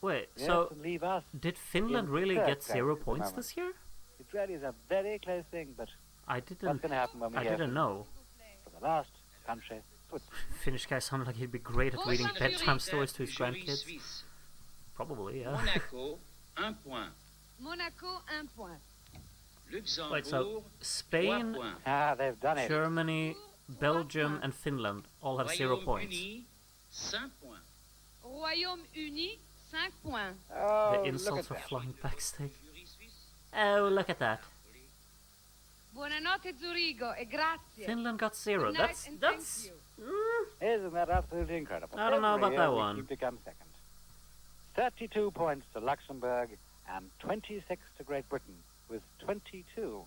Wait, Yes, so and leave us did Finland in really third get place 0 at the points moment. this year? It really is a very close thing, but I what's didn't. going to happen when we I hear didn't know. from the last country, Switzerland? Finnish guy sounded like he'd be great at reading bedtime stories to his grandkids. Probably, yeah. Monaco, 1 point. Monaco, 1 point. Luxembourg, Wait, so Spain, 3 points. Ah, they've done it. Germany, Belgium, and Finland all have 0 points. Royaume-Uni, 5 points. Royaume-Uni, 5 points. Oh, The look insults at are that. flying backstage. Oh, look at that. Buonanotte Zurigo e grazie. Finland got 0. Good night That's and that's. thank you. Isn't that absolutely incredible? I don't know Every about year that we one. keep to come second. 32 points to Luxembourg and 26 to Great Britain, with 22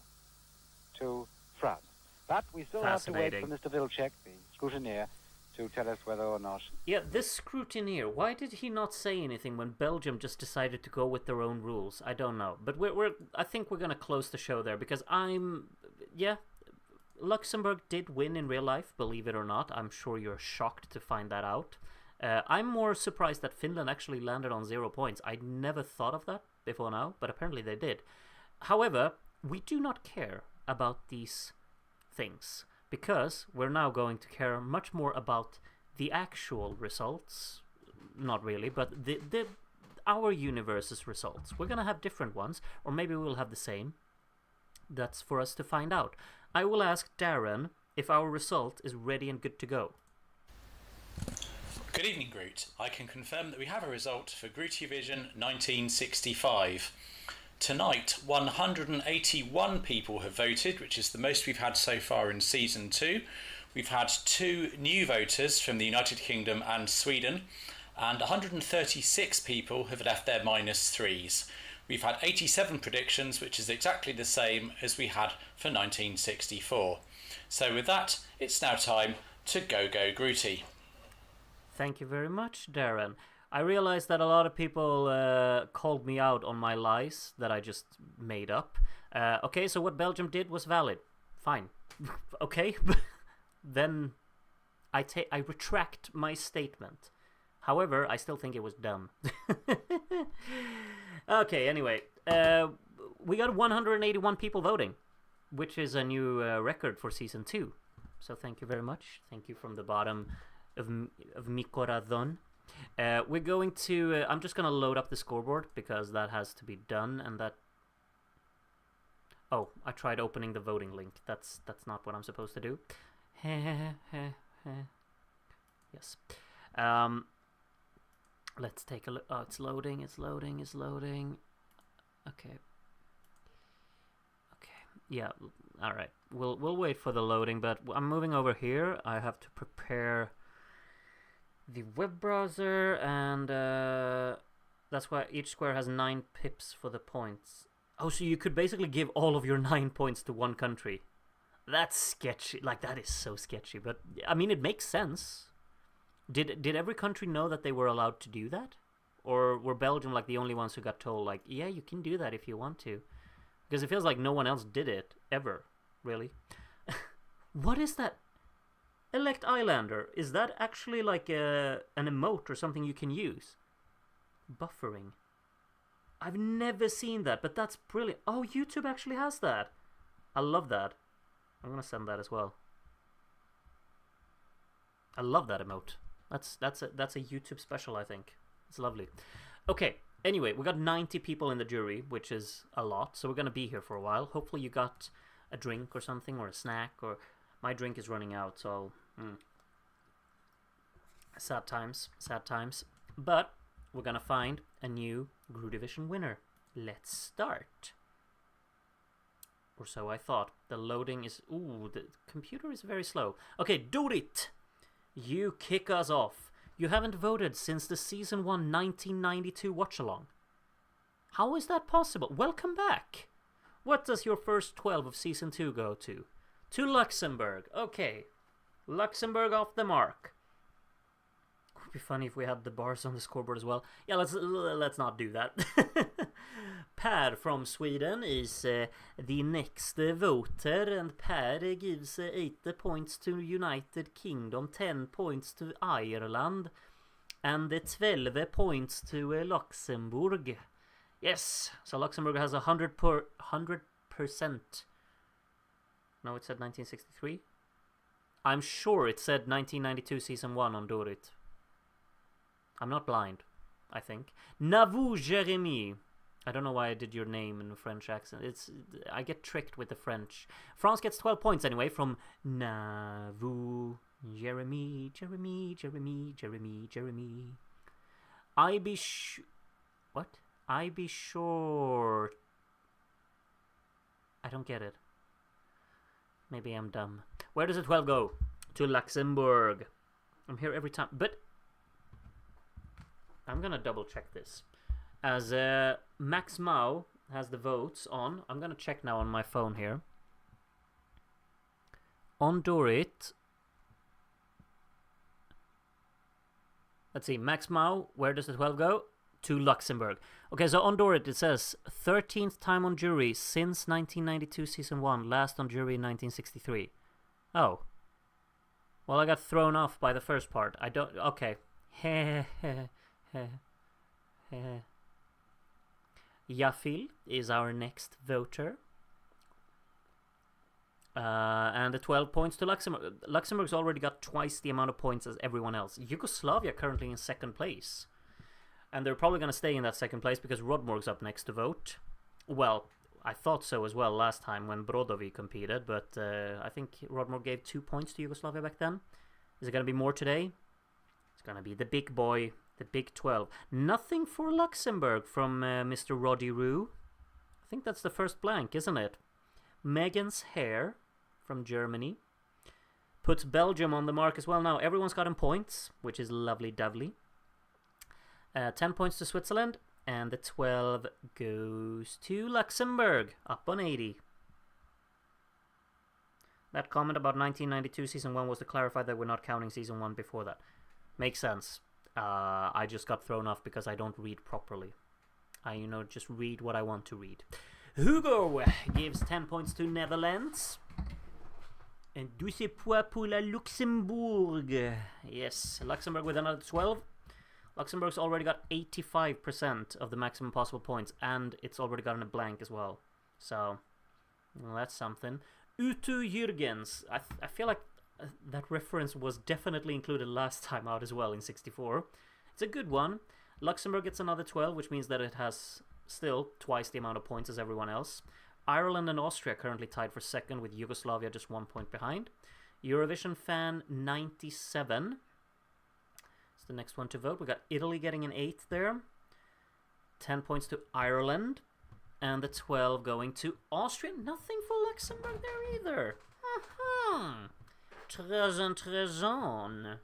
to France. But we still have to wait for Fascinating. Mr. Vilcek, the scrutineer, to tell us whether or not. Yeah, this scrutineer. Why did he not say anything when Belgium just decided to go with their own rules? I don't know. But I think we're gonna close the show there because Luxembourg did win in real life, believe it or not. I'm sure you're shocked to find that out. I'm more surprised that Finland actually landed on 0 points. I'd never thought of that before now, but apparently they did. However, we do not care about these things because we're now going to care much more about the actual results. Not really, but our universe's results. We're gonna have different ones, or maybe we'll have the same. That's for us to find out. I will ask Darren if our result is ready and good to go. Good evening, Groot. I can confirm that we have a result for Grootyvision 1965. Tonight, 181 people have voted, which is the most we've had so far in Season 2. We've had 2 new voters from the United Kingdom and Sweden, and 136 people have left their -3s. We've had 87 predictions, which is exactly the same as we had for 1964. So with that, it's now time to go Grooty. Thank you very much, Darren. I realized that a lot of people called me out on my lies that I just made up. Okay, so what Belgium did was valid. Fine. Okay, then I retract my statement. However, I still think it was dumb. Okay, anyway, we got 181 people voting, which is a new record for Season 2. So thank you very much. Thank you from the bottom of mi corazón. We're going to... I'm just going to load up the scoreboard because that has to be done, and that... Oh, I tried opening the voting link. That's not what I'm supposed to do. Yes. Let's take a look. Oh, it's loading. Okay. Yeah. All right. We'll wait for the loading, but I'm moving over here. I have to prepare the web browser, and that's why each square has 9 pips for the points. Oh, so you could basically give all of your 9 points to one country. That's sketchy. Like, that is so sketchy. But I mean, it makes sense. Did every country know that they were allowed to do that? Or were Belgium like the only ones who got told, like, yeah, you can do that if you want to? Because it feels like no one else did it, ever, really. What is that? Elect Islander. Is that actually like an emote or something you can use? Buffering. I've never seen that, but that's brilliant. Oh, YouTube actually has that. I love that. I'm gonna send that as well. I love that emote. That's a YouTube special, I think. It's lovely. Okay, anyway, we got 90 people in the jury, which is a lot, so we're gonna be here for a while. Hopefully you got a drink or something, or a snack, or... My drink is running out, so... Sad times. But we're gonna find a new Grootyvision winner. Let's start. Or so I thought. The loading is... Ooh, the computer is very slow. Okay, do it! You kick us off. You haven't voted since the Season 1 1992 Watchalong. How is that possible? Welcome back! What does your first 12 of Season 2 go to? To Luxembourg. Okay. Luxembourg off the mark. be funny if we had the bars on the scoreboard as well. Yeah, let's not do that. Per from Sweden is the next voter, and Per gives 8 points to United Kingdom, 10 points to Ireland, and 12 points to Luxembourg. Yes, so Luxembourg has 100%. No, it said 1963. I'm sure it said 1992 season 1 on Dorit. I'm not blind, I think. Navou Jérémy. I don't know why I did your name in a French accent. I get tricked with the French. France gets 12 points anyway from Navou Jérémy. I be sure. I don't get it. Maybe I'm dumb. Where does the 12 go? To Luxembourg. I'm here every time. But I'm gonna double check this. As Max Mao has the votes on. I'm gonna check now on my phone here. On Dorit. Let's see. Max Mao, where does the 12 go? To Luxembourg. Okay, so on Dorit it says 13th time on jury since 1992 season 1, last on jury in 1963. Oh. Well, I got thrown off by the first part. I don't... Okay. Yafil is our next voter. And the 12 points to Luxembourg. Luxembourg's already got twice the amount of points as everyone else. Yugoslavia currently in second place. And they're probably going to stay in that second place because Rodmorg's up next to vote. Well, I thought so as well last time when Brodovi competed, but I think Rodmorg gave 2 points to Yugoslavia back then. Is it going to be more today? It's going to be the big boy, the big 12. Nothing for Luxembourg from Mr. Roddy Roo. I think that's the first blank, isn't it? Megan's Hair from Germany puts Belgium on the mark as well. Now everyone's gotten points, which is lovely-dovely. 10 points to Switzerland, and the 12 goes to Luxembourg, up on 80. That comment about 1992 season 1 was to clarify that we're not counting season 1 before that. Makes sense. I just got thrown off because I don't read properly. I, just read what I want to read. Hugo gives 10 points to Netherlands. And 12 points pour la Luxembourg. Yes, Luxembourg with another 12. Luxembourg's already got 85% of the maximum possible points, and it's already gotten a blank as well. So, well, that's something. Udo Jürgens. I feel like that reference was definitely included last time out as well in 64. It's a good one. Luxembourg gets another 12, which means that it has still twice the amount of points as everyone else. Ireland and Austria currently tied for second, with Yugoslavia just 1 point behind. Eurovision fan 97. The next one to vote. We got Italy getting an 8th there. 10 points to Ireland. And the 12 going to Austria. Nothing for Luxembourg there either. Très intéressant.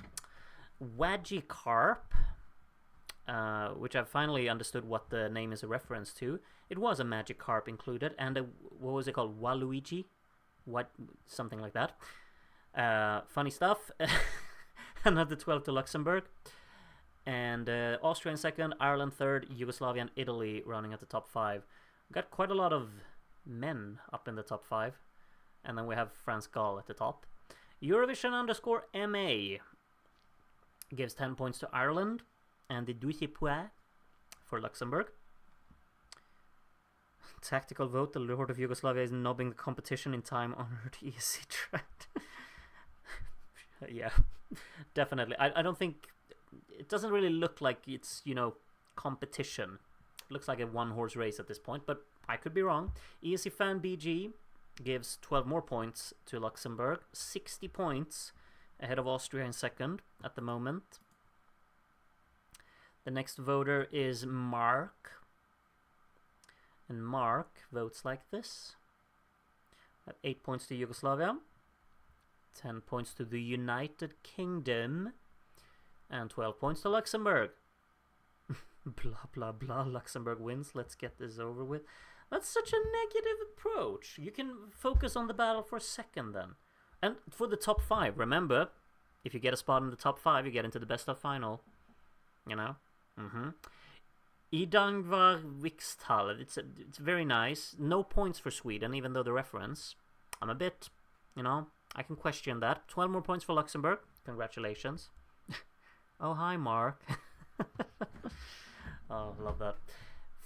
Wagikarp, which I've finally understood what the name is a reference to. It was a Magikarp included, and a, what was it called? Waluigi? Something like that. Funny stuff. Another 12 to Luxembourg. And Austria in second, Ireland third, Yugoslavia and Italy running at the top 5. We've got quite a lot of men up in the top 5. And then we have France Gall at the top. Eurovision _MA gives 10 points to Ireland. And the 12 points for Luxembourg. Tactical vote, the Lord of Yugoslavia is nobbing the competition in time-honored ESC trend. Yeah, definitely. I don't think... It doesn't really look like it's, competition. It looks like a one-horse race at this point, but I could be wrong. ESC fan BG gives 12 more points to Luxembourg. 60 points ahead of Austria in second at the moment. The next voter is Mark. And Mark votes like this. 8 points to Yugoslavia. 10 points to the United Kingdom. And 12 points to Luxembourg. Blah, blah, blah. Luxembourg wins. Let's get this over with. That's such a negative approach. You can focus on the battle for a second then. And for the top 5, remember, if you get a spot in the top 5, you get into the best of final. you know. Ingvar Wixell. It's very nice. No points for Sweden, even though the reference. I'm a bit, you know, I can question that. 12 more points for Luxembourg. Congratulations. Oh, hi, Mark. Oh, love that.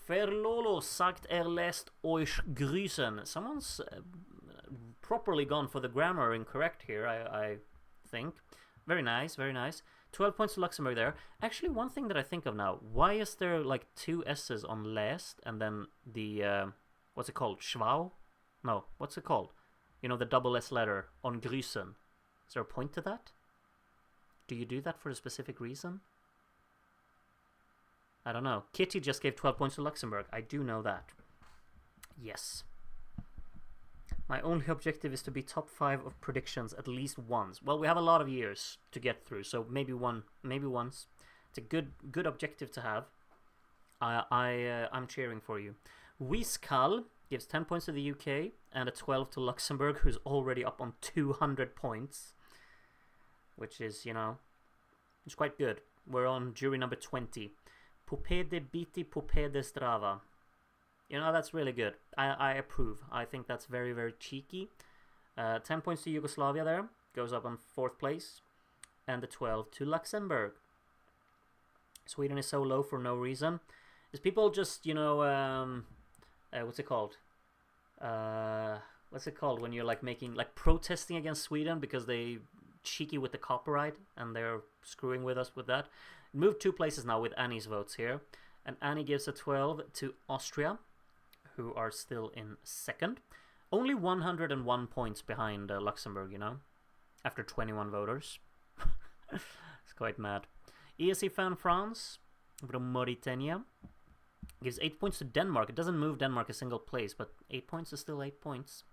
Verlolo sagt lässt euch grüßen. Someone's properly gone for the grammar incorrect here, I think. Very nice, very nice. 12 points to Luxembourg there. Actually, one thing that I think of now, why is there like 2 S's on läst and then the, what's it called? Schwau? No, what's it called? You know, the double S letter on grüßen. Is there a point to that? Do you do that for a specific reason? I don't know. Kitty just gave 12 points to Luxembourg. I do know that. Yes. My only objective is to be top 5 of predictions at least once. Well, we have a lot of years to get through, so maybe once. It's a good objective to have. I'm cheering for you. Wixell gives 10 points to the UK and a 12 to Luxembourg, who's already up on 200 points. Which is, you know, it's quite good. We're on jury number 20. Poupée de biti, poupée de strava. You know, that's really good. I approve. I think that's very, very cheeky. 10 points to Yugoslavia there. Goes up on 4th place. And the 12 to Luxembourg. Sweden is so low for no reason. Is people just, you know, what's it called? What's it called when you're like making, like protesting against Sweden because they cheeky with the copyright and they're screwing with us with that. Moved 2 places now with Annie's votes here. And Annie gives a 12 to Austria, who are still in 2nd. Only 101 points behind Luxembourg, you know, after 21 voters. It's quite mad. ESC fan France from Mauritania gives 8 points to Denmark. It doesn't move Denmark a single place, but 8 points is still 8 points.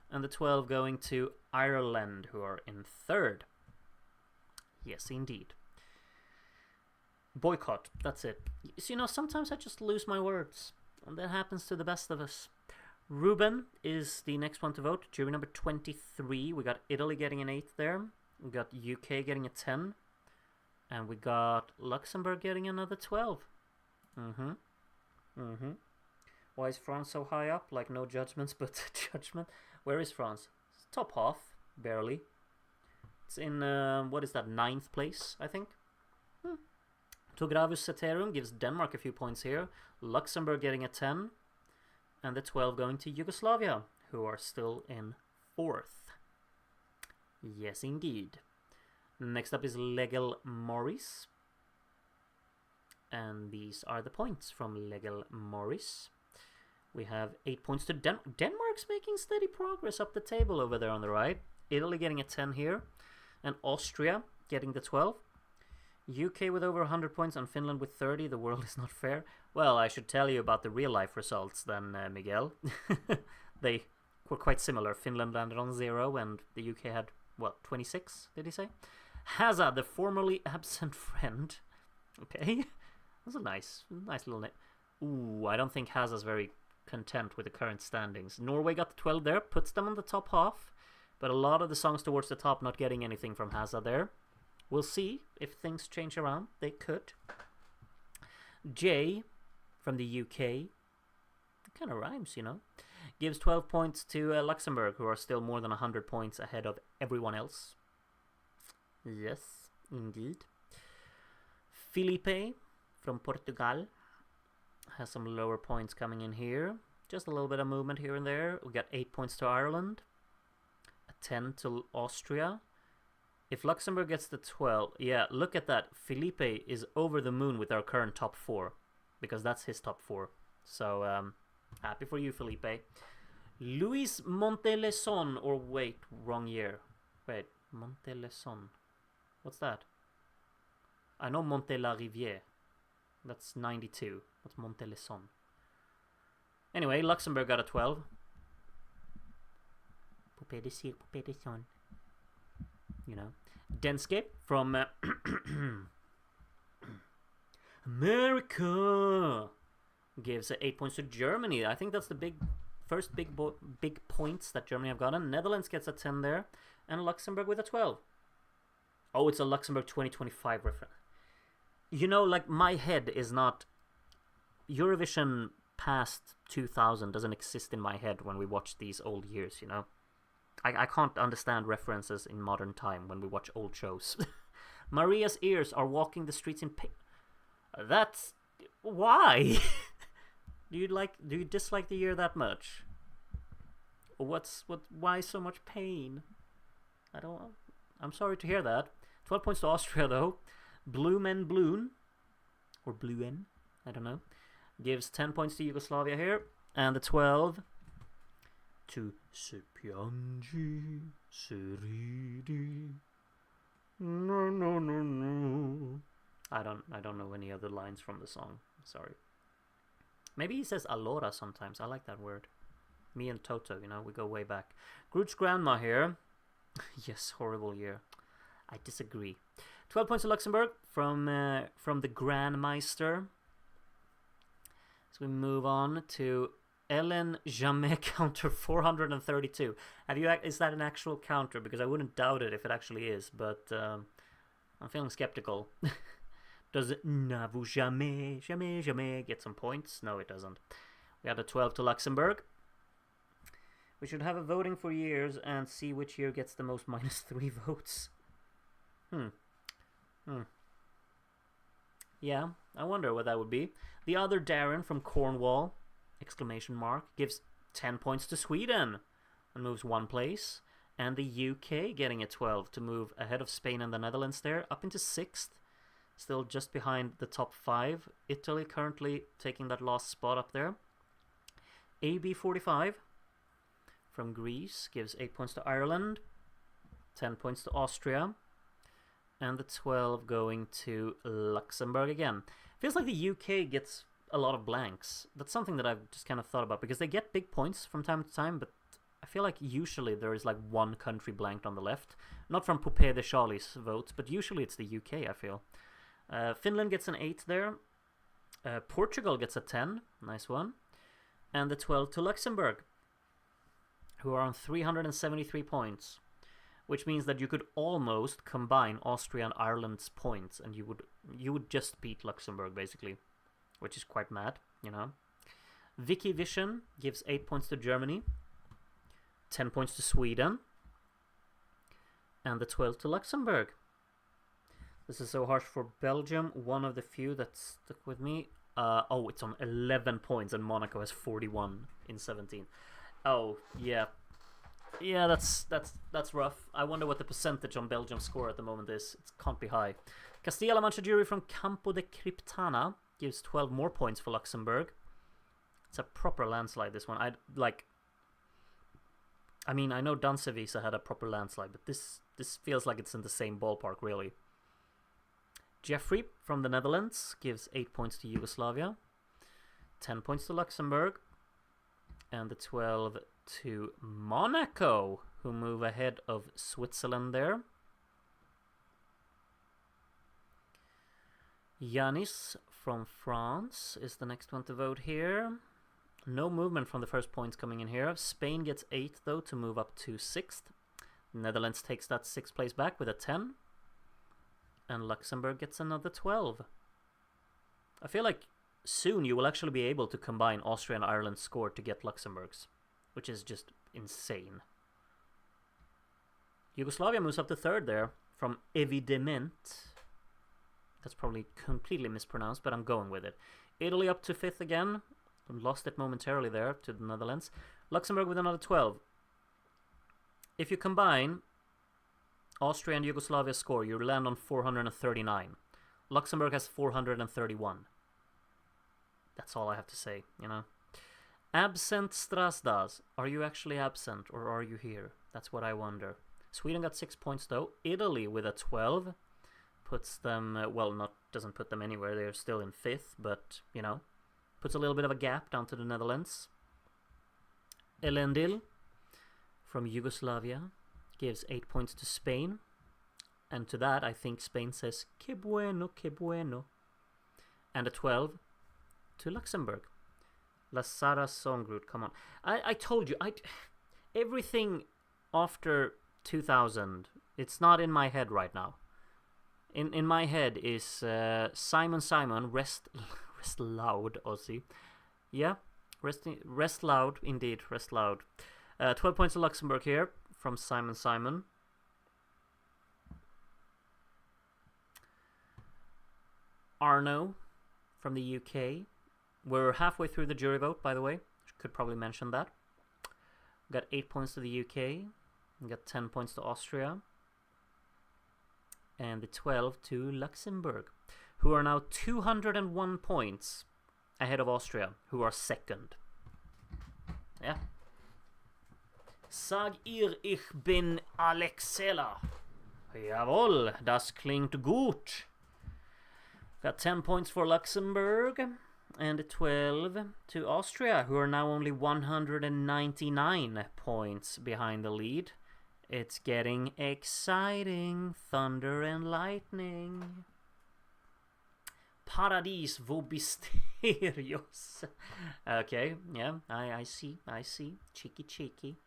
And the 12 going to Ireland, who are in 3rd. Yes, indeed. Boycott, that's it. So, you know, sometimes I just lose my words. And that happens to the best of us. Ruben is the next one to vote. Jury number 23. We got Italy getting an 8 there. We got UK getting a 10. And we got Luxembourg getting another 12. Why is France so high up? Like, no judgments, but judgment. Where is France? It's top half, barely. It's in, what is that, 9th place, I think? To Gravus Ceterum gives Denmark a few points here. Luxembourg getting a 10. And the 12 going to Yugoslavia, who are still in 4th. Yes, indeed. Next up is Legal Morris. And these are the points from Legal Morris. We have 8 points to Denmark's making steady progress up the table over there on the right. Italy getting a 10 here. And Austria getting the 12. UK with over 100 points and Finland with 30. The world is not fair. Well, I should tell you about the real life results then, Miguel. They were quite similar. Finland landed on 0 and the UK had, what, 26, did he say? Hazza, the formerly absent friend. Okay. That's a nice little name. Ooh, I don't think Hazza's very content with the current standings. Norway got the 12 there, puts them on the top half. But a lot of the songs towards the top not getting anything from Hazza there. We'll see if things change around. They could. Jay from the UK. It kind of rhymes, you know. Gives 12 points to Luxembourg, who are still more than 100 points ahead of everyone else. Yes, indeed. Felipe from Portugal has some lower points coming in here. Just a little bit of movement here and there. We got 8 points to Ireland. A 10 to Austria. If Luxembourg gets the 12, yeah, look at that. Felipe is over the moon with our current top 4, because that's his top 4. So, happy for you, Felipe. Luis Monteleson, or wait, wrong year. Wait, Monteleson. What's that? I know Monte la Rivière. That's 92. What's Monteleson? Anyway, Luxembourg got a 12. Poupée de cire, poupée de son. You know, Denske from America gives 8 points to Germany. I think that's the first big points that Germany have gotten. Netherlands gets a 10 there, and Luxembourg with a 12. Oh, it's a Luxembourg 2025 reference. you know, like, my head is not... Eurovision past 2000 doesn't exist in my head when we watch these old years, you know? I can't understand references in modern time when we watch old shows. Maria's ears are walking the streets in pain. That's... Why? Do you dislike the year that much? Why so much pain? I'm sorry to hear that. 12 points to Austria, though. Bloom, or Bluen, I don't know, gives 10 points to Yugoslavia here, and the 12 to Se piangi, se ridi. No. I don't know any other lines from the song. Sorry. Maybe he says allora sometimes. I like that word. Me and Toto, you know, we go way back. Groot's grandma here. Yes, horrible year. I disagree. 12 points to Luxembourg from the Grandmeister. So we move on to Ellen Jamais counter 432. Is that an actual counter? Because I wouldn't doubt it if it actually is, but I'm feeling skeptical. Does it N'avou jamais get some points? No, it doesn't. We have a 12 to Luxembourg. We should have a voting for years and see which year gets the most -3 votes. Yeah, I wonder what that would be. The other Darren from Cornwall, ! Gives 10 points to Sweden and moves 1 place. And the UK getting a 12 to move ahead of Spain and the Netherlands there, up into 6th. Still just behind the top 5. Italy currently taking that last spot up there. AB45 from Greece gives 8 points to Ireland, 10 points to Austria, and the 12 going to Luxembourg again. Feels like the UK gets a lot of blanks. That's something that I've just kind of thought about, because they get big points from time to time, but I feel like usually there is like one country blanked on the left. Not from Poupée de Charlie's votes, but usually it's the UK, I feel. Finland gets an 8 there. Portugal gets a 10. Nice one. And the 12 to Luxembourg, who are on 373 points. Which means that you could almost combine Austria and Ireland's points, and you would just beat Luxembourg, basically. Which is quite mad, you know. Vicky Vision gives 8 points to Germany, 10 points to Sweden, and the 12 to Luxembourg. This is so harsh for Belgium, one of the few that stuck with me. It's on 11 points, and Monaco has 41 in 17. Oh, yeah. Yeah, that's rough. I wonder what the percentage on Belgium's score at the moment is. It can't be high. Castilla Mancha Jury from Campo de Criptana gives 12 more points for Luxembourg. It's a proper landslide, this one. I mean, I know Dansevisa had a proper landslide, but this feels like it's in the same ballpark, really. Jeffrey from the Netherlands gives 8 points to Yugoslavia, 10 points to Luxembourg, and the 12 to Monaco, who move ahead of Switzerland there. Yanis from France is the next one to vote here. No movement from the first points coming in here. Spain gets 8 though to move up to 6th. Netherlands takes that 6th place back with a 10. And Luxembourg gets another 12. I feel like soon you will actually be able to combine Austria and Ireland's score to get Luxembourg's, which is just insane. Yugoslavia moves up to 3rd there from Evidement. That's probably completely mispronounced, but I'm going with it. Italy up to 5th again. Lost it momentarily there to the Netherlands. Luxembourg with another 12. If you combine Austria and Yugoslavia's score, you land on 439. Luxembourg has 431. That's all I have to say, you know. Absent Strasdas. Are you actually absent, or are you here? That's what I wonder. Sweden got 6 points though. Italy with a 12 puts them, doesn't put them anywhere. They're still in 5th, but, you know, puts a little bit of a gap down to the Netherlands. Elendil from Yugoslavia gives 8 points to Spain. And to that, I think Spain says, que bueno, que bueno. And a 12 to Luxembourg. La Sara Songrud, come on. I told you, everything after 2000, it's not in my head right now. in my head is Simon, rest loud, Aussie. Yeah, rest loud, indeed, rest loud. 12 points to Luxembourg here from Simon. Arno from the UK. We're halfway through the jury vote, by the way. Could probably mention that. Got 8 points to the UK. We got 10 points to Austria. And the 12 to Luxembourg, who are now 201 points ahead of Austria, who are second. Yeah. Sag ihr, ich bin Alexella. Jawohl, das klingt gut. Got 10 points for Luxembourg and 12 to Austria, who are now only 199 points behind the lead. It's getting exciting. Thunder and lightning. Paradies, wo bist serious? Okay, yeah, I see. Cheeky.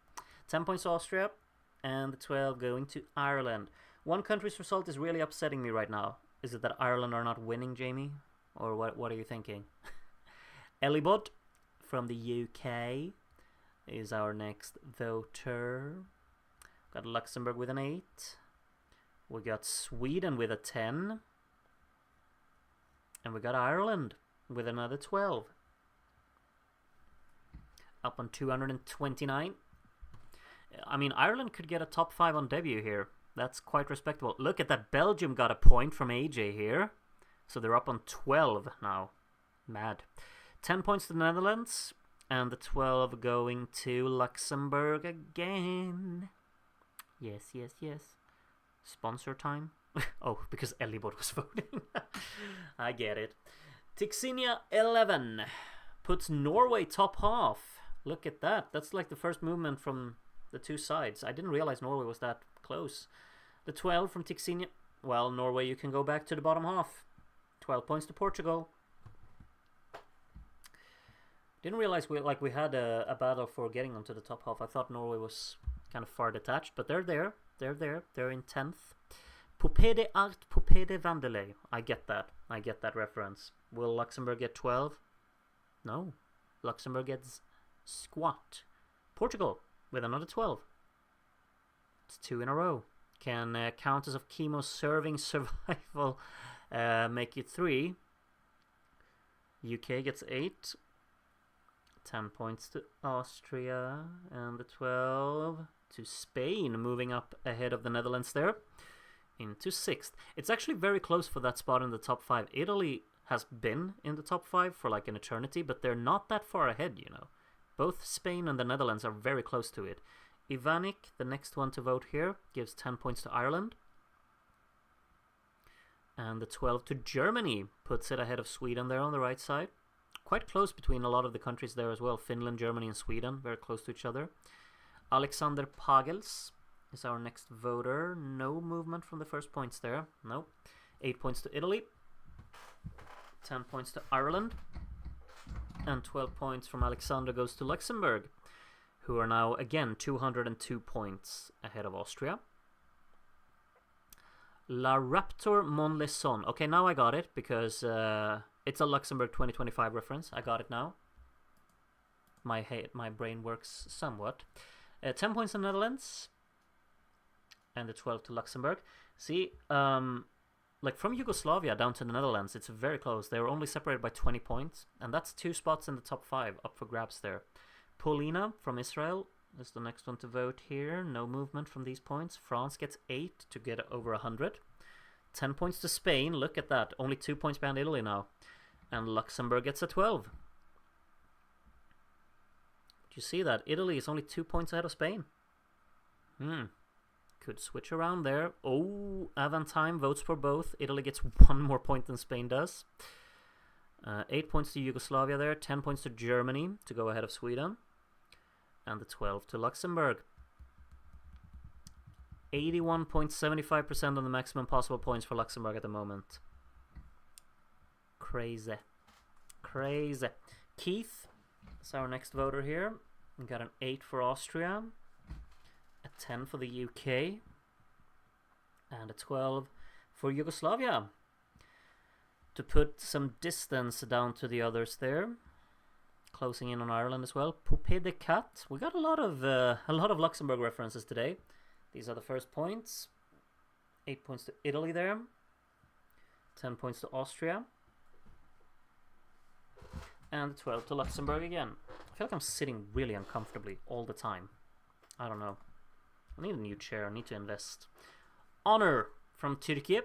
10 points to Austria and the 12 going to Ireland. One country's result is really upsetting me right now. Is it that Ireland are not winning, Jamie? Or what are you thinking? Elibod from the UK is our next voter. Got Luxembourg with an 8. We got Sweden with a 10. And we got Ireland with another 12. Up on 229. I mean, Ireland could get a top 5 on debut here. That's quite respectable. Look at that. Belgium got a point from AJ here. So they're up on 12 now. Mad. 10 points to the Netherlands. And the 12 going to Luxembourg again. Yes. Sponsor time. Oh, because Elibot was voting. I get it. Tixinia 11 puts Norway top half. Look at that. That's like the first movement from the two sides. I didn't realize Norway was that close. The 12 from Tixinia. Well, Norway, you can go back to the bottom half. 12 points to Portugal. Didn't realize we had a battle for getting onto the top half. I thought Norway was kind of far detached, but they're there. They're in 10th. Poupée de Art, Poupée de Vandelay. I get that reference. Will Luxembourg get 12? No. Luxembourg gets squat. Portugal with another 12. It's 2 in a row. Can Countess of Chemo serving survival make it 3? UK gets 8. 10 points to Austria. And the 12 to Spain, moving up ahead of the Netherlands there. Into 6th. It's actually very close for that spot in the top 5. Italy has been in the top 5 for like an eternity, but they're not that far ahead, you know. Both Spain and the Netherlands are very close to it. Ivanik, the next one to vote here, gives 10 points to Ireland. And the 12 to Germany puts it ahead of Sweden there on the right side. Quite close between a lot of the countries there as well. Finland, Germany, and Sweden, very close to each other. Alexander Pagels is our next voter. No movement from the first points there. No. 8 points to Italy. 10 points to Ireland. And 12 points from Alexander goes to Luxembourg, who are now, again, 202 points ahead of Austria. La Raptor Monleson. Okay, now I got it, because it's a Luxembourg 2025 reference. I got it now. My brain works somewhat. 10 points to Netherlands. And the 12 to Luxembourg. See, like from Yugoslavia down to the Netherlands, it's very close. They were only separated by 20 points. And that's 2 spots in the top 5 up for grabs there. Paulina from Israel is the next one to vote here. No movement from these points. France gets 8 to get over 100. 10 points to Spain. Look at that. Only 2 points behind Italy now. And Luxembourg gets a 12. Did you see that? Italy is only 2 points ahead of Spain. Could switch around there. Oh, Avantime votes for both. Italy gets 1 more point than Spain does. 8 points to Yugoslavia there. 10 points to Germany to go ahead of Sweden. And the 12 to Luxembourg. 81.75% on the maximum possible points for Luxembourg at the moment. Crazy. Keith is our next voter here. We got an 8 for Austria. A 10 for the UK. And a 12 for Yugoslavia. To put some distance down to the others there. Closing in on Ireland as well. Poupée de Cat. We got a lot of Luxembourg references today. These are the first points. 8 points to Italy there. 10 points to Austria. And 12 to Luxembourg again. I feel like I'm sitting really uncomfortably all the time. I don't know. I need a new chair. I need to invest. Honor from Turkey.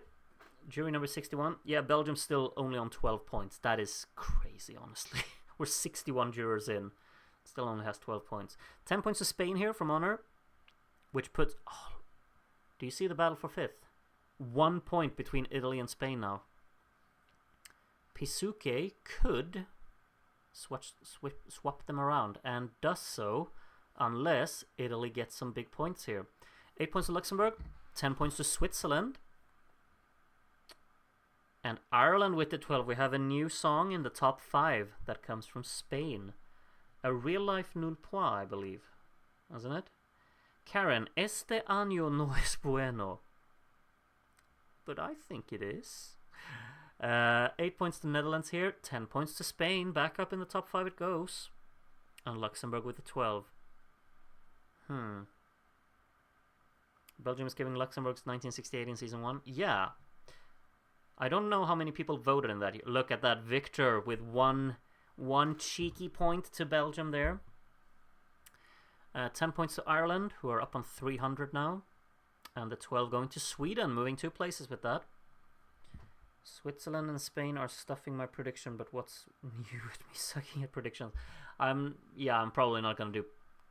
Jury number 61. Yeah, Belgium's still only on 12 points. That is crazy, honestly. We're 61 jurors in. Still only has 12 points. 10 points to Spain here from Honor. Which puts... Oh, do you see the battle for 5th? 1 point between Italy and Spain now. Pisuke could swap them around. And does so unless Italy gets some big points here. 8 points to Luxembourg. 10 points to Switzerland. And Ireland with the 12. We have a new song in the top 5 that comes from Spain. A real-life nul point, I believe. Isn't it? Karen, este año no es bueno. But I think it is. 8 points to Netherlands here. 10 points to Spain. Back up in the top 5 it goes. And Luxembourg with the 12. Belgium is giving Luxembourg's 1968 in season 1. Yeah. I don't know how many people voted in that. Look at that. Viktor with one cheeky point to Belgium there. 10 points to Ireland, who are up on 300 now. And the 12 going to Sweden, moving 2 places with that. Switzerland and Spain are stuffing my prediction, but what's new with me sucking at predictions? I'm probably not going to do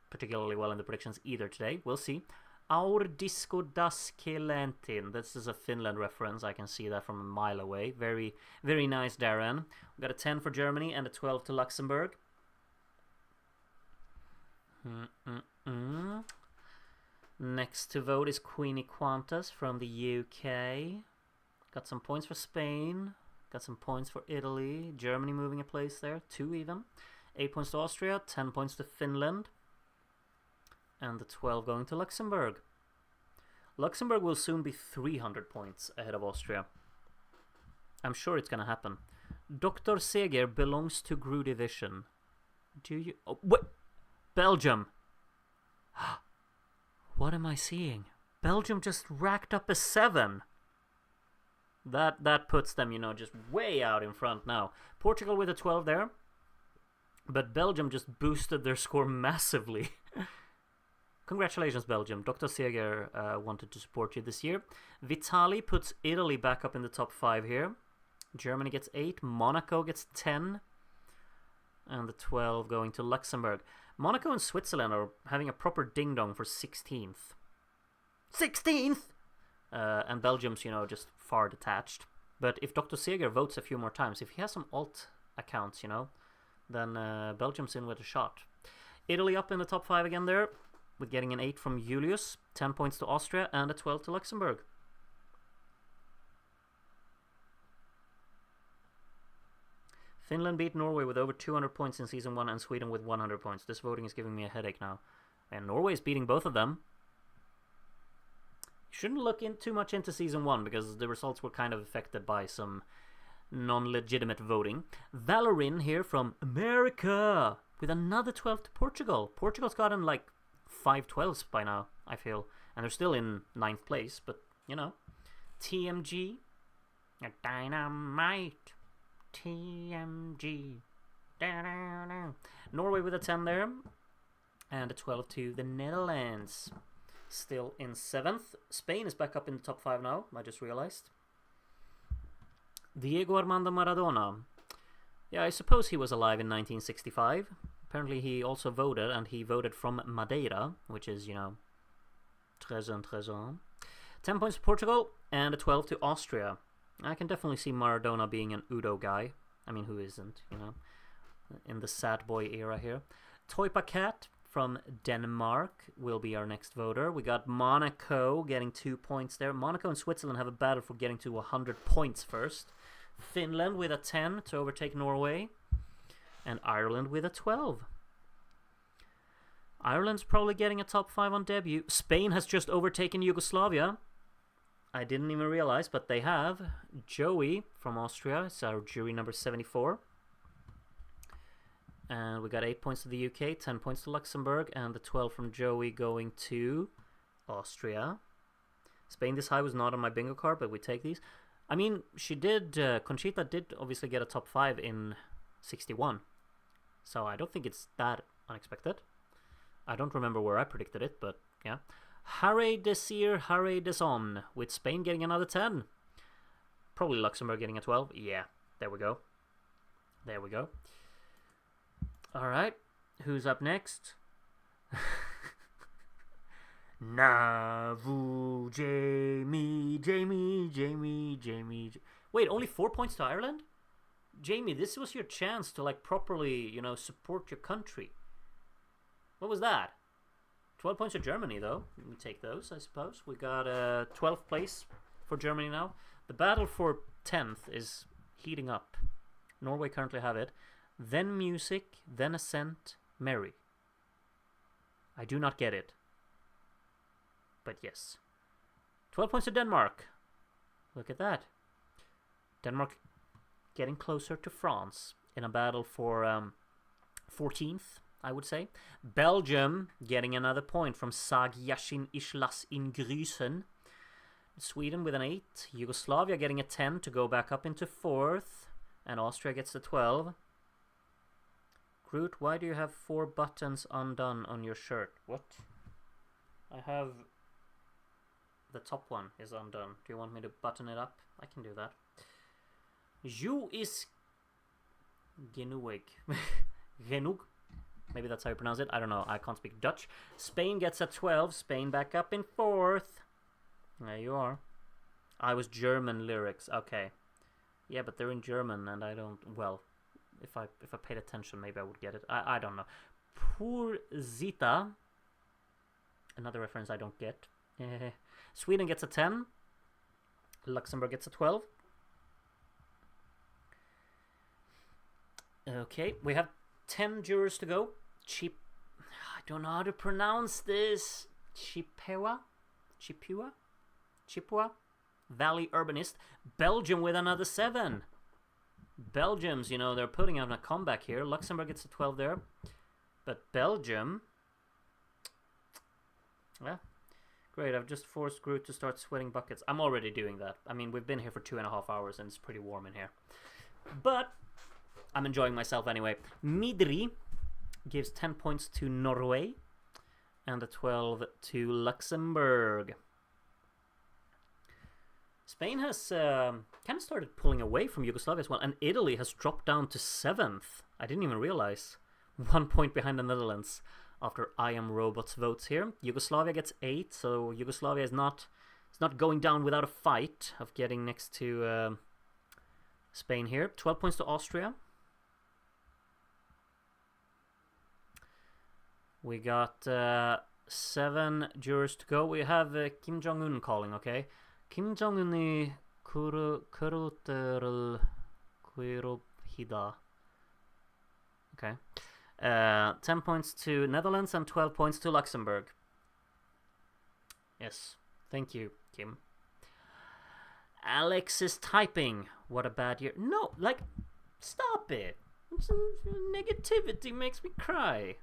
particularly well in the predictions either today. We'll see. Our disco daske lentin. This is a Finland reference. I can see that from a mile away. Very, very nice, Darren. We got a 10 for Germany and a 12 to Luxembourg. Next to vote is Queenie Qantas from the UK. Got some points for Spain. Got some points for Italy. Germany moving a place there. 2 even. 8 points to Austria. 10 points to Finland. And the 12 going to Luxembourg. Luxembourg will soon be 300 points ahead of Austria. I'm sure it's going to happen. Dr. Seger belongs to GRU division. Do you... Oh, what? Belgium. What am I seeing? Belgium just racked up a 7. That puts them, just way out in front now. Portugal with a 12 there. But Belgium just boosted their score massively. Congratulations, Belgium. Dr. Seger wanted to support you this year. Vitali puts Italy back up in the top 5 here. Germany gets 8. Monaco gets 10. And the 12 going to Luxembourg. Monaco and Switzerland are having a proper ding-dong for 16th. 16th! And Belgium's, just far detached. But if Dr. Seger votes a few more times, if he has some alt accounts, then Belgium's in with a shot. Italy up in the top 5 again there. With getting an 8 from Julius, 10 points to Austria, and a 12 to Luxembourg. Finland beat Norway with over 200 points in season 1 and Sweden with 100 points. This voting is giving me a headache now. And Norway is beating both of them. Shouldn't look too much into season 1 because the results were kind of affected by some non-legitimate voting. Valorin here from America with another 12 to Portugal. Portugal's gotten like 5 12s by now, I feel. And they're still in 9th place, but, TMG. Dynamite. TMG. Da-da-da. Norway with a 10 there. And a 12 to the Netherlands. Still in 7th. Spain is back up in the top 5 now, I just realized. Diego Armando Maradona. Yeah, I suppose he was alive in 1965. Apparently he also voted, and he voted from Madeira, which is, 13. 10 points to Portugal, and a 12 to Austria. I can definitely see Maradona being an Udo guy. I mean, who isn't, in the sad boy era here. Toipa Cat from Denmark will be our next voter. We got Monaco getting 2 points there. Monaco and Switzerland have a battle for getting to 100 points first. Finland with a 10 to overtake Norway. And Ireland with a 12. Ireland's probably getting a top 5 on debut. Spain has just overtaken Yugoslavia. I didn't even realize, but they have Joey from Austria. It's our jury number 74. And we got 8 points to the UK, 10 points to Luxembourg, and the 12 from Joey going to Austria. Spain this high was not on my bingo card, but we take these. I mean, Conchita did obviously get a top 5 in 61. So I don't think it's that unexpected. I don't remember where I predicted it, but yeah. Harry Desir, Harry Deson, with Spain getting another 10. Probably Luxembourg getting a 12. Yeah, there we go. There we go. Alright, who's up next? Navu, Jamie. Wait, only 4 points to Ireland? Jamie, this was your chance to like properly, support your country. What was that? 12 points to Germany, though. We take those, I suppose. We got 12th place for Germany now. The battle for 10th is heating up. Norway currently have it. Then music, then ascent, merry. I do not get it. But yes. 12 points to Denmark. Look at that. Denmark getting closer to France in a battle for 14th, I would say. Belgium getting another point from Sag Yashin Ishlas in Grüßen. Sweden with an 8. Yugoslavia getting a 10 to go back up into 4th. And Austria gets the 12. Groot, why do you have 4 buttons undone on your shirt? What? I have... The top one is undone. Do you want me to button it up? I can do that. Ju is... Genoeg. Genoeg? Maybe that's how you pronounce it. I don't know. I can't speak Dutch. Spain gets a 12. Spain back up in 4th. There you are. I was German lyrics. Okay. Yeah, but they're in German and I don't... Well, if I paid attention, maybe I would get it. I don't know. Pour Zita. Another reference I don't get. Sweden gets a 10. Luxembourg gets a 12. Okay, we have 10 jurors to go. I don't know how to pronounce this. Chippewa? Valley Urbanist. Belgium with another 7. Belgium's, they're putting on a comeback here. Luxembourg gets a 12 there. But Belgium... Yeah. Great, I've just forced Groot to start sweating buckets. I'm already doing that. I mean, we've been here for 2.5 hours and it's pretty warm in here. But I'm enjoying myself anyway. Midri gives 10 points to Norway and a 12 to Luxembourg. Spain has kind of started pulling away from Yugoslavia as well, and Italy has dropped down to 7th. I didn't even realize. 1 point behind the Netherlands after I Am Robot's votes here. Yugoslavia gets 8, so Yugoslavia is not going down without a fight of getting next to Spain here. 12 points to Austria. We got 7 jurors to go. We have Kim Jong-un calling, okay? Kim Jong-un Kuruterul Kurohida. Okay. 10 points to Netherlands and 12 points to Luxembourg. Yes. Thank you, Kim. Alex is typing. What a bad year. No, stop it. Negativity makes me cry.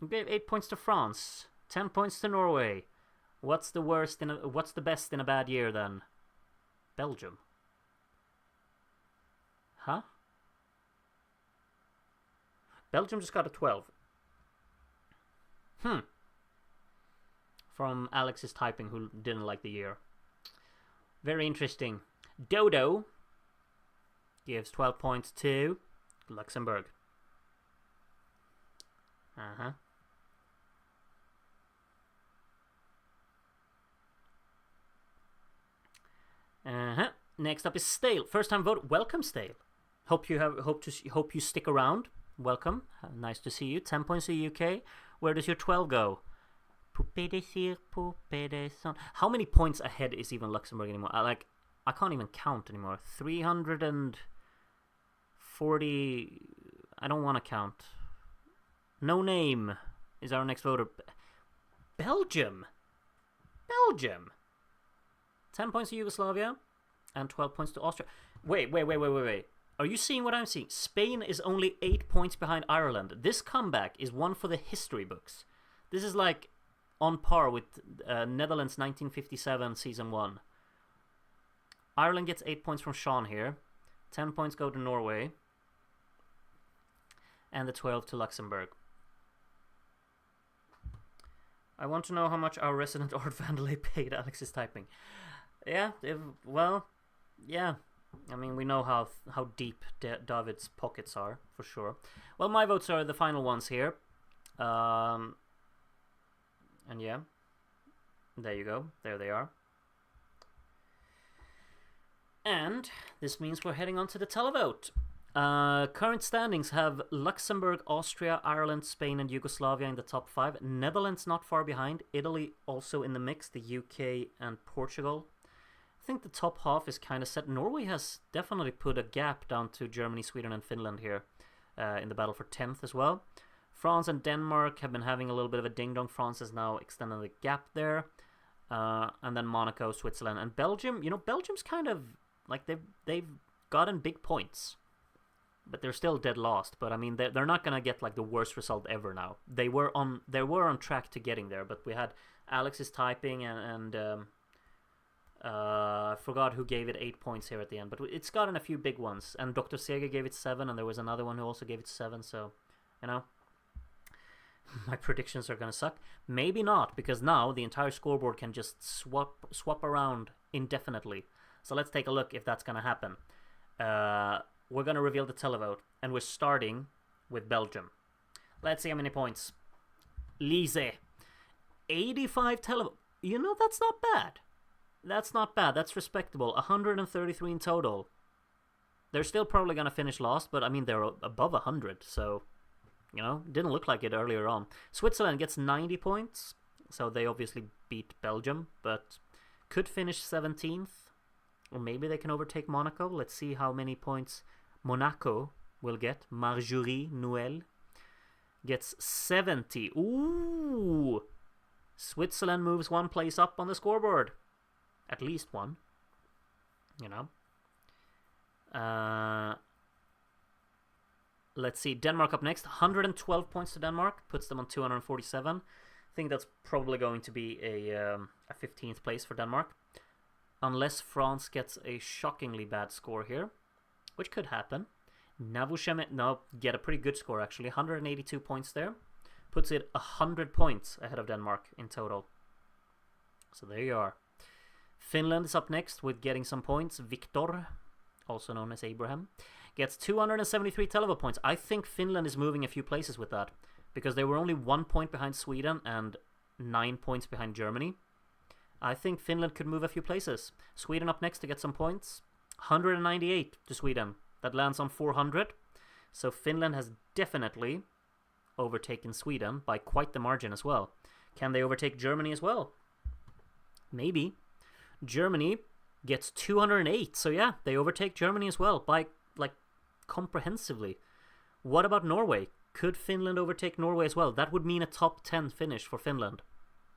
We gave 8 points to France. 10 points to Norway. What's the best in a bad year then? Belgium. Huh? Belgium just got a 12. From Alex's typing, who didn't like the year. Very interesting. Dodo gives 12 points to Luxembourg. Next up is Stale. First time vote. Welcome, Stale. Hope you stick around. Welcome. Nice to see you. 10 points to UK. Where does your 12 go? How many points ahead is even Luxembourg anymore? I can't even count anymore. 340. I don't want to count. No Name is our next voter. Belgium. 10 points to Yugoslavia and 12 points to Austria. Wait. Are you seeing what I'm seeing? Spain is only 8 points behind Ireland. This comeback is one for the history books. This is like on par with Netherlands 1957 season 1. Ireland gets 8 points from Sean here. 10 points go to Norway. And the 12 to Luxembourg. I want to know how much our resident Art Vandelay paid Alex is typing. Yeah, yeah. I mean, we know how deep David's pockets are, for sure. Well, my votes are the final ones here. And yeah, there you go. There they are. And this means we're heading on to the televote. Current standings have Luxembourg, Austria, Ireland, Spain and Yugoslavia in the top 5. Netherlands not far behind. Italy also in the mix. The UK and Portugal. I think the top half is kind of set. Norway has definitely put a gap down to Germany, Sweden and Finland here in the battle for 10th as well. France and Denmark have been having a little bit of a ding-dong. France has now extended the gap there. And then Monaco, Switzerland and Belgium. You know, Belgium's kind of like they've gotten big points. But they're still dead last. But I mean, they're not gonna get like the worst result ever now. They were on track to getting there. But we had Alex's typing and I forgot who gave it 8 points here at the end. But it's gotten a few big ones. And Dr. Sega gave it 7, and there was another one who also gave it 7. So, you know, my predictions are gonna suck. Maybe not, because now the entire scoreboard can just swap around indefinitely. So let's take a look if that's gonna happen. We're going to reveal the televote, and we're starting with Belgium. Let's see how many points. Lize, 85 televote. You know, that's not bad. That's not bad. That's respectable. 133 in total. They're still probably going to finish last, but I mean, they're above 100, so, you know, didn't look like it earlier on. Switzerland gets 90 points, so they obviously beat Belgium, but could finish 17th. Or maybe they can overtake Monaco. Let's see how many points Monaco will get. Marjorie Noël gets 70. Ooh! Switzerland moves one place up on the scoreboard. At least one. You know. Let's see. Denmark up next. 112 points to Denmark. Puts them on 247. I think that's probably going to be a 15th place for Denmark. Unless France gets a shockingly bad score here, which could happen. Get a pretty good score actually. 182 points there. Puts it 100 points ahead of Denmark in total. So there you are. Finland is up next with getting some points. Viktor, also known as Abraham, gets 273 televote points. I think Finland is moving a few places with that, because they were only 1 point behind Sweden and 9 points behind Germany. I think Finland could move a few places. Sweden up next to get some points. 198 to Sweden. That lands on 400. So Finland has definitely overtaken Sweden by quite the margin as well. Can they overtake Germany as well? Maybe. Germany gets 208. So yeah, they overtake Germany as well by like comprehensively. What about Norway? Could Finland overtake Norway as well? That would mean a top 10 finish for Finland.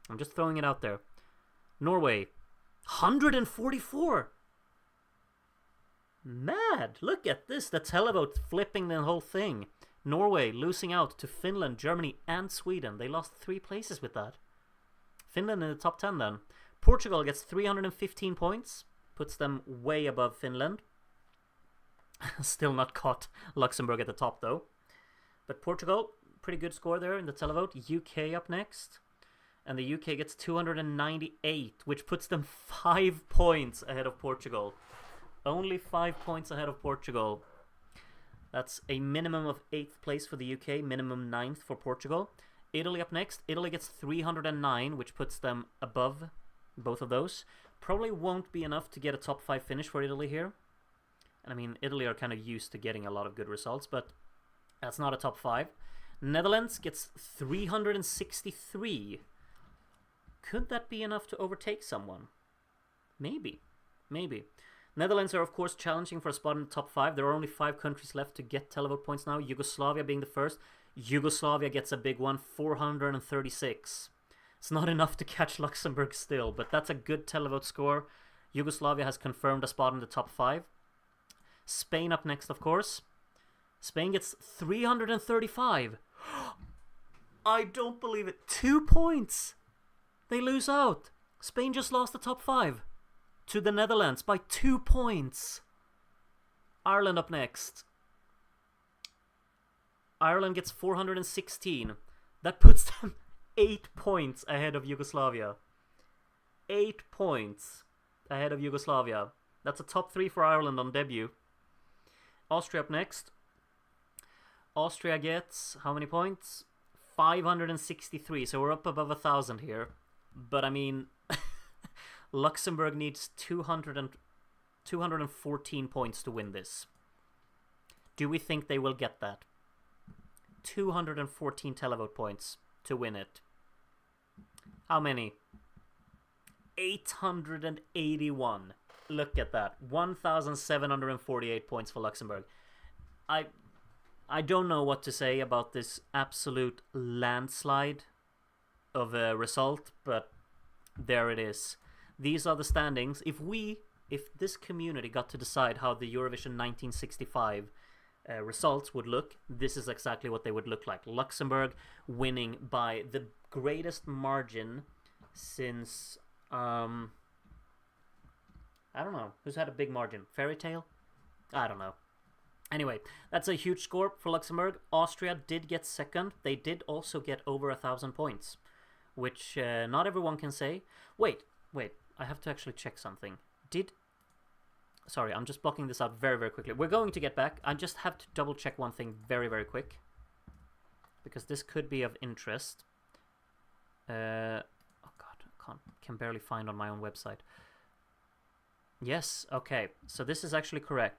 I'm just throwing it out there. Norway, 144. Mad. Look at this. The televote flipping the whole thing. Norway losing out to Finland, Germany, and Sweden. They lost 3 places with that. Finland in the top 10 then. Portugal gets 315 points. Puts them way above Finland. Still not caught Luxembourg at the top though. But Portugal, pretty good score there in the televote. UK up next. And the UK gets 298, which puts them 5 points ahead of Portugal. Only 5 points ahead of Portugal. That's a minimum of 8th place for the UK, minimum 9th for Portugal. Italy up next. Italy gets 309, which puts them above both of those. Probably won't be enough to get a top 5 finish for Italy here. And I mean, Italy are kind of used to getting a lot of good results, but that's not a top 5. Netherlands gets 363. Could that be enough to overtake someone? Maybe. Maybe. Netherlands are, of course, challenging for a spot in the top 5. There are only 5 countries left to get televote points now. Yugoslavia being the first. Yugoslavia gets a big one, 436. It's not enough to catch Luxembourg still, but that's a good televote score. Yugoslavia has confirmed a spot in the top 5. Spain up next, of course. Spain gets 335. I don't believe it. 2 points. They lose out. Spain just lost the top 5 to the Netherlands by 2 points. Ireland up next. Ireland gets 416. That puts them 8 points ahead of Yugoslavia. 8 points ahead of Yugoslavia. That's a top 3 for Ireland on debut. Austria up next. Austria gets how many points? 563. So we're up above 1,000 here. But I mean, Luxembourg needs 214 points to win this. Do we think they will get that? 214 televote points to win it. How many? 881. Look at that. 1,748 points for Luxembourg. I don't know what to say about this absolute landslide of a result, but there it is. These are the standings. If this community got to decide how the Eurovision 1965 results would look, this is exactly what they would look like. Luxembourg winning by the greatest margin since I don't know who's had a big margin. Fairy Tale? I don't know. Anyway, that's a huge score for Luxembourg. Austria did get second. They did also get over 1,000 points, which not everyone can say. Wait, I have to actually check something. Sorry, I'm just blocking this out very, very quickly. We're going to get back. I just have to double check one thing very, very quick, because this could be of interest. Oh god, I can barely find on my own website. Yes, okay, so this is actually correct.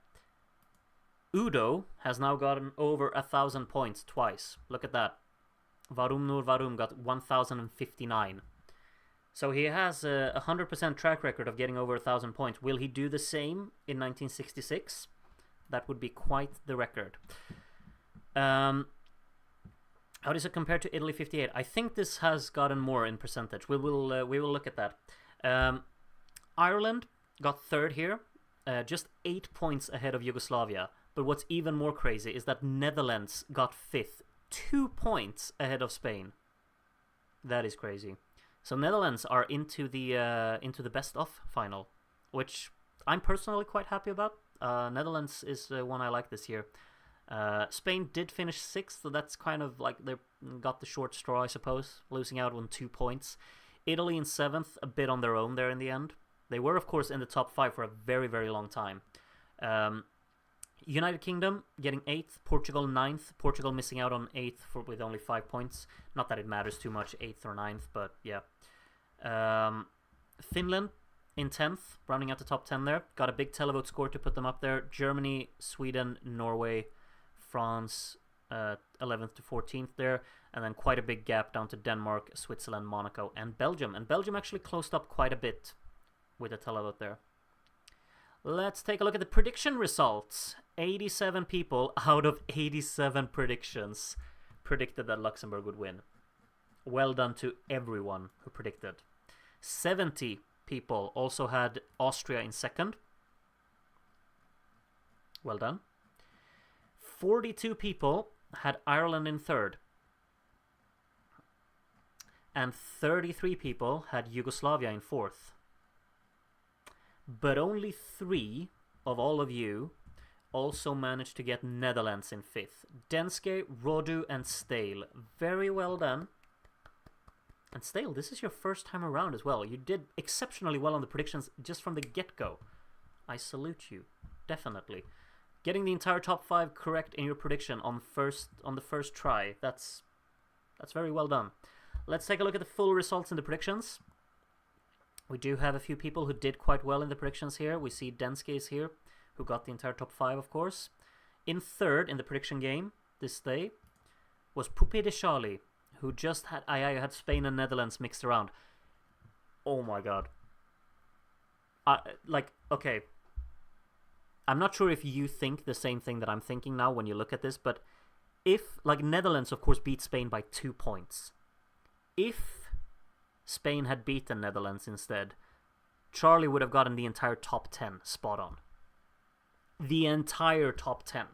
Udo has now gotten over 1,000 points twice. Look at that. Varum Nur Varum got 1,059. So he has a 100% track record of getting over 1,000 points. Will he do the same in 1966? That would be quite the record. How does it compare to Italy 58? I think this has gotten more in percentage. We will look at that. Ireland got third here, just 8 points ahead of Yugoslavia. But what's even more crazy is that Netherlands got 5th, 2 points ahead of Spain. That is crazy. So Netherlands are into the best-of final, which I'm personally quite happy about. Netherlands is one I like this year. Spain did finish 6th, so that's kind of like they got the short straw, I suppose, losing out on 2 points. Italy in 7th, a bit on their own there in the end. They were, of course, in the top 5 for a very, very long time. United Kingdom getting 8th, Portugal 9th. Portugal missing out on 8th with only 5 points. Not that it matters too much, 8th or 9th, but yeah. Finland in 10th, rounding out the top 10 there. Got a big televote score to put them up there. Germany, Sweden, Norway, France, 11th to 14th there. And then quite a big gap down to Denmark, Switzerland, Monaco, and Belgium. And Belgium actually closed up quite a bit with the televote there. Let's take a look at the prediction results. 87 people out of 87 predictions predicted that Luxembourg would win. Well done to everyone who predicted. 70 people also had Austria in second. Well done. 42 people had Ireland in third. And 33 people had Yugoslavia in fourth. But only 3 of all of you also managed to get Netherlands in 5th. Denske, Rodu, and Stale. Very well done. And Stale, this is your first time around as well. You did exceptionally well on the predictions just from the get-go. I salute you. Definitely. Getting the entire top 5 correct in your prediction on the first try. That's very well done. Let's take a look at the full results in the predictions. We do have a few people who did quite well in the predictions here. We see Denske is here, who got the entire top 5, of course. In third in the prediction game this day was Poupée de Charlie, who just had Spain and Netherlands mixed around. Oh my god. Okay. I'm not sure if you think the same thing that I'm thinking now when you look at this, but if, Netherlands, of course, beat Spain by 2 points. If Spain had beaten Netherlands instead, Charlie would have gotten the entire top 10 spot on. The entire top 10.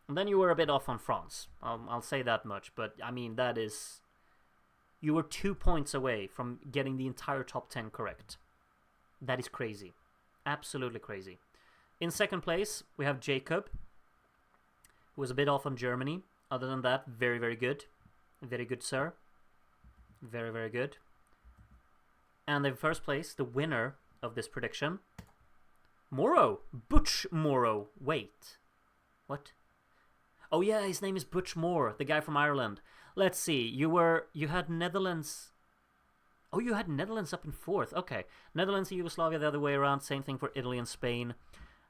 And then you were a bit off on France. I'll say that much. But, I mean, that is... You were 2 points away from getting the entire top 10 correct. That is crazy. Absolutely crazy. In second place, we have Jacob, who was a bit off on Germany. Other than that, very, very good. Very good, sir. Very, very good. And in first place, the winner of this prediction, Morrow. Butch Morrow. Wait. What? Oh yeah, his name is Butch Moore, the guy from Ireland. Let's see. You had Netherlands. Oh, you had Netherlands up in fourth. Okay. Netherlands and Yugoslavia the other way around. Same thing for Italy and Spain.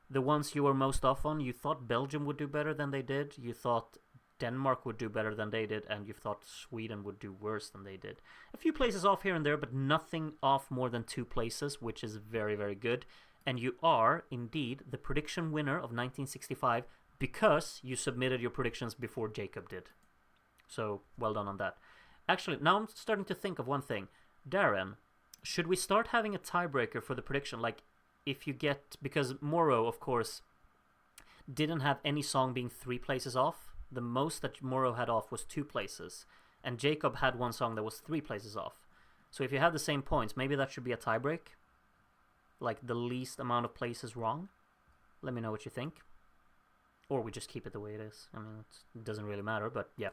The ones you were most off on, you thought Belgium would do better than they did. You thought Denmark would do better than they did. And you thought Sweden would do worse than they did. A few places off here and there, but nothing off more than 2 places, which is very, very good. And you are, indeed, the prediction winner of 1965 because you submitted your predictions before Jacob did. So, well done on that. Actually, now I'm starting to think of one thing. Darren, should we start having a tiebreaker for the prediction? Like, if you get... Because Morrow, of course, didn't have any song being 3 places off. The most that Morrow had off was 2 places. And Jacob had one song that was 3 places off. So if you have the same points, maybe that should be a tiebreak. Like, the least amount of places wrong. Let me know what you think. Or we just keep it the way it is. I mean, it doesn't really matter, but yeah.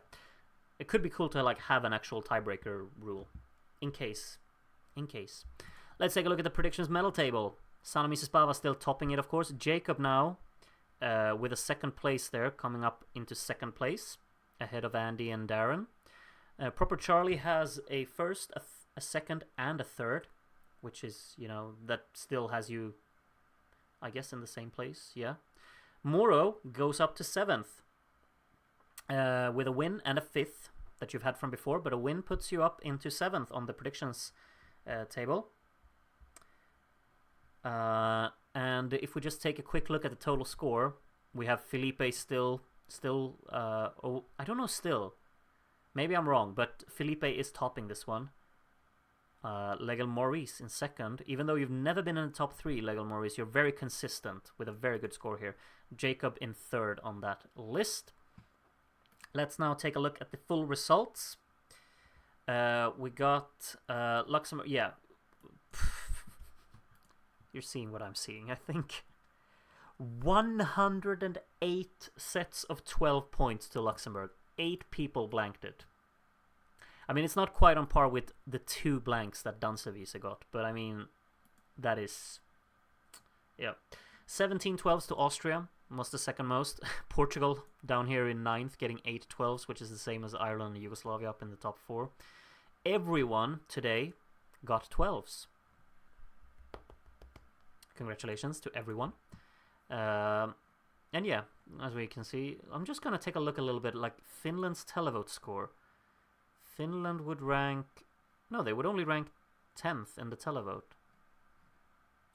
It could be cool to, like, have an actual tiebreaker rule. In case. Let's take a look at the predictions medal table. Sana Mrs. Bava still topping it, of course. Jacob now with a second place there, coming up into second place, ahead of Andy and Darren. Proper Charlie has a first, a second, and a third, which is, you know, that still has you, I guess, in the same place, yeah. Morrow goes up to 7th with a win and a 5th that you've had from before, but a win puts you up into 7th on the predictions table. And if we just take a quick look at the total score, we have Felipe still, oh, I don't know still. Maybe I'm wrong, but Felipe is topping this one. Legal Maurice in second. Even though you've never been in the top 3, Legal Maurice, you're very consistent with a very good score here. Jacob in third on that list. Let's now take a look at the full results. We got Luxembourg. Yeah. You're seeing what I'm seeing, I think. 108 sets of 12 points to Luxembourg. 8 people blanked it. I mean, it's not quite on par with the 2 blanks that Dansevise got, but I mean, that is... Yeah. 17 12s to Austria was the second most. Portugal down here in 9th, getting 8 12s, which is the same as Ireland and Yugoslavia up in the top 4. Everyone today got 12s. Congratulations to everyone. And yeah, as we can see, I'm just going to take a look a little bit, like Finland's televote score. Finland would rank... No, they would only rank 10th in the televote.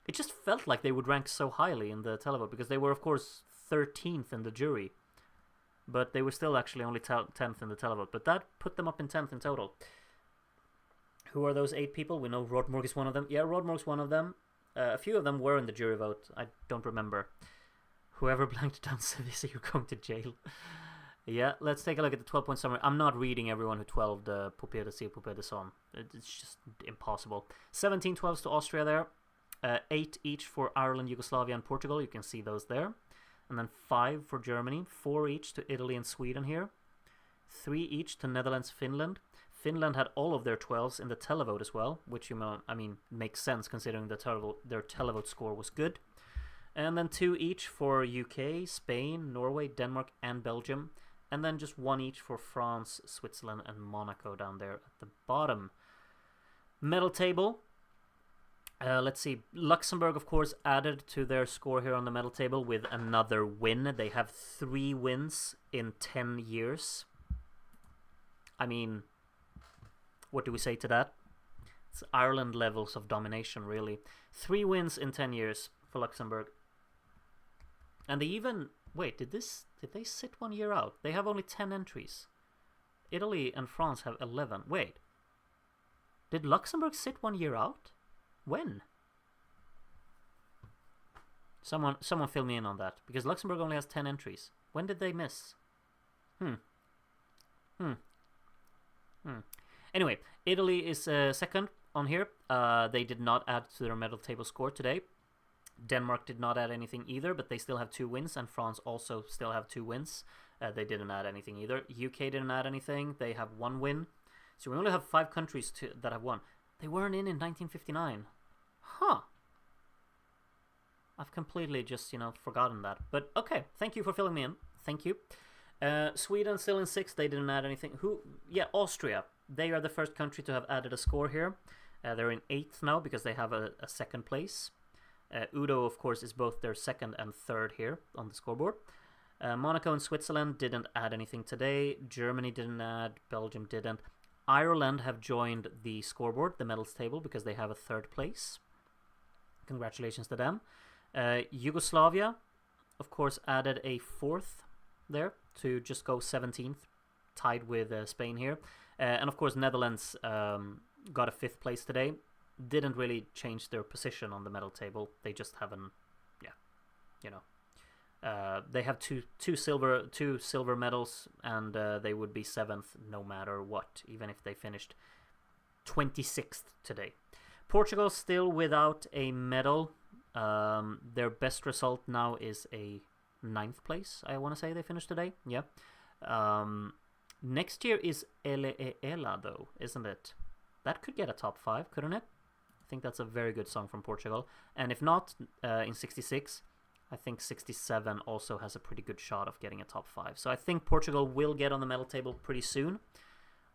It just felt like they would rank so highly in the televote, because they were, of course, 13th in the jury. But they were still actually only 10th in the televote. But that put them up in 10th in total. Who are those 8 people? We know Rodmorg is one of them. Yeah, Rodmorg's one of them. A few of them were in the jury vote. I don't remember. Whoever blanked down Sevilla, you're going to jail. Yeah, let's take a look at the 12-point summary. I'm not reading everyone who 12'd Poupée de Ci, Poupée de Son. It's just impossible. 17 12s to Austria there. 8 each for Ireland, Yugoslavia, and Portugal. You can see those there. And then 5 for Germany. 4 each to Italy and Sweden here. 3 each to Netherlands, Finland. Finland had all of their 12s in the televote as well, which, you know, I mean, makes sense considering their televote score was good. And then 2 each for UK, Spain, Norway, Denmark, and Belgium. And then just 1 each for France, Switzerland, and Monaco down there at the bottom. Medal table. Let's see. Luxembourg, of course, added to their score here on the medal table with another win. They have 3 wins in 10 years. I mean, what do we say to that? It's Ireland levels of domination, really. 3 wins in 10 years for Luxembourg. And they even... Wait, did they sit 1 year out? They have only 10 entries. Italy and France have 11. Wait. Did Luxembourg sit 1 year out? When? Someone fill me in on that, because Luxembourg only has 10 entries. When did they miss? Anyway, Italy is second on here. They did not add to their medal table score today. Denmark did not add anything either, but they still have 2 wins, and France also still have 2 wins. They didn't add anything either. UK didn't add anything. They have 1 win. So we only have 5 countries that have won. They weren't in 1959. Huh. I've completely just, forgotten that. But okay, thank you for filling me in. Thank you. Sweden still in 6th. They didn't add anything. Austria. They are the first country to have added a score here. They're in 8th now because they have a 2nd place. Udo, of course, is both their 2nd and 3rd here on the scoreboard. Monaco and Switzerland didn't add anything today. Germany didn't add. Belgium didn't. Ireland have joined the scoreboard, the medals table, because they have a 3rd place. Congratulations to them. Yugoslavia, of course, added a 4th there to just go 17th, tied with Spain here. And of course, Netherlands got a 5th place today. Didn't really change their position on the medal table. They just haven't, they have two silver medals, and they would be 7th no matter what, even if they finished 26th today. Portugal still without a medal. Their best result now is a 9th place, I want to say they finished today. Yeah. Next year is Ele e Ela, though, isn't it? That could get a top 5, couldn't it? I think that's a very good song from Portugal. And if not, in 66, I think 67 also has a pretty good shot of getting a top 5. So I think Portugal will get on the medal table pretty soon.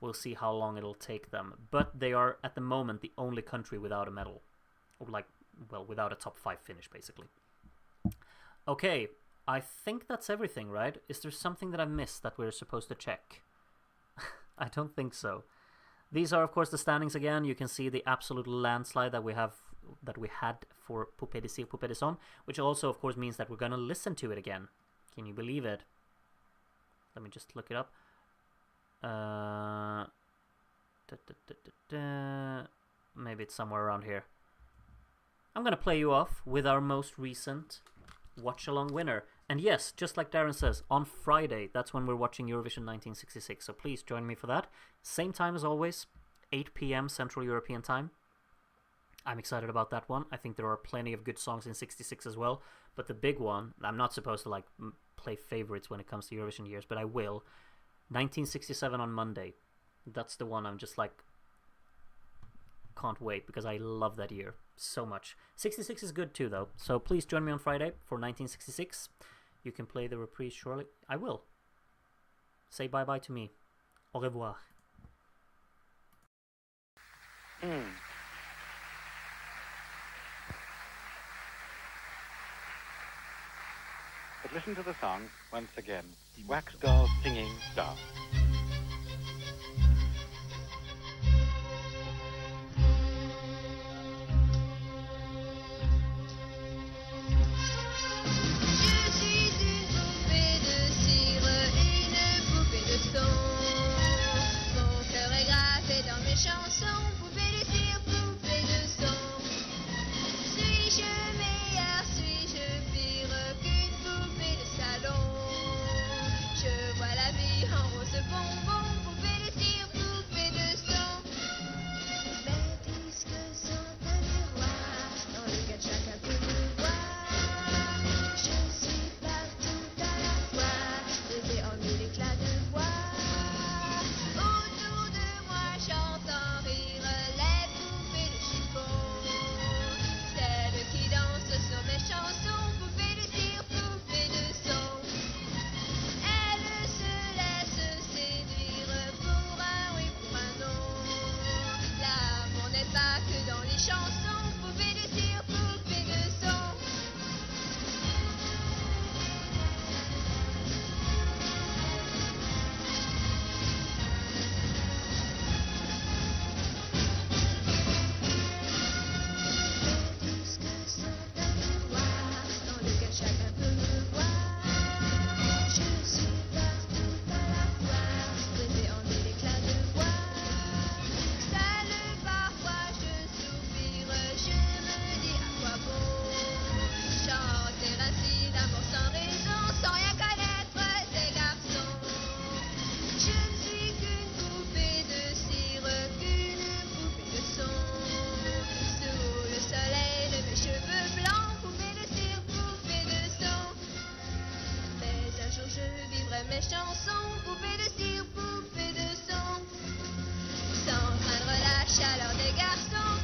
We'll see how long it'll take them. But they are, at the moment, the only country without a medal. Or without a top 5 finish, basically. Okay, I think that's everything, right? Is there something that I missed that we're supposed to check? I don't think so. These are, of course, the standings again. You can see the absolute landslide that we had for Poupée de Cire, Poupée de Son, which also, of course, means that we're going to listen to it again. Can you believe it? Let me just look it up. Maybe it's somewhere around here. I'm going to play you off with our most recent watch-along winner. And yes, just like Darren says, on Friday, that's when we're watching Eurovision 1966. So please join me for that. Same time as always, 8 p.m. Central European time. I'm excited about that one. I think there are plenty of good songs in 66 as well. But the big one, I'm not supposed to play favorites when it comes to Eurovision years, but I will. 1967 on Monday. That's the one I'm just can't wait, because I love that year so much. 66 is good too, though. So please join me on Friday for 1966. You can play the reprise shortly. I will. Say bye-bye to me. Au revoir. But listen to the song once again. Wax Doll Singing Star. Chanson, poupée de cire, poupée de son. Suis-je meilleure, suis-je pire qu'une poupée de salon? Je vois la vie en rose bon. mes chansons, poupée de cire, poupée de son. Sans craindre la chaleur des garçons,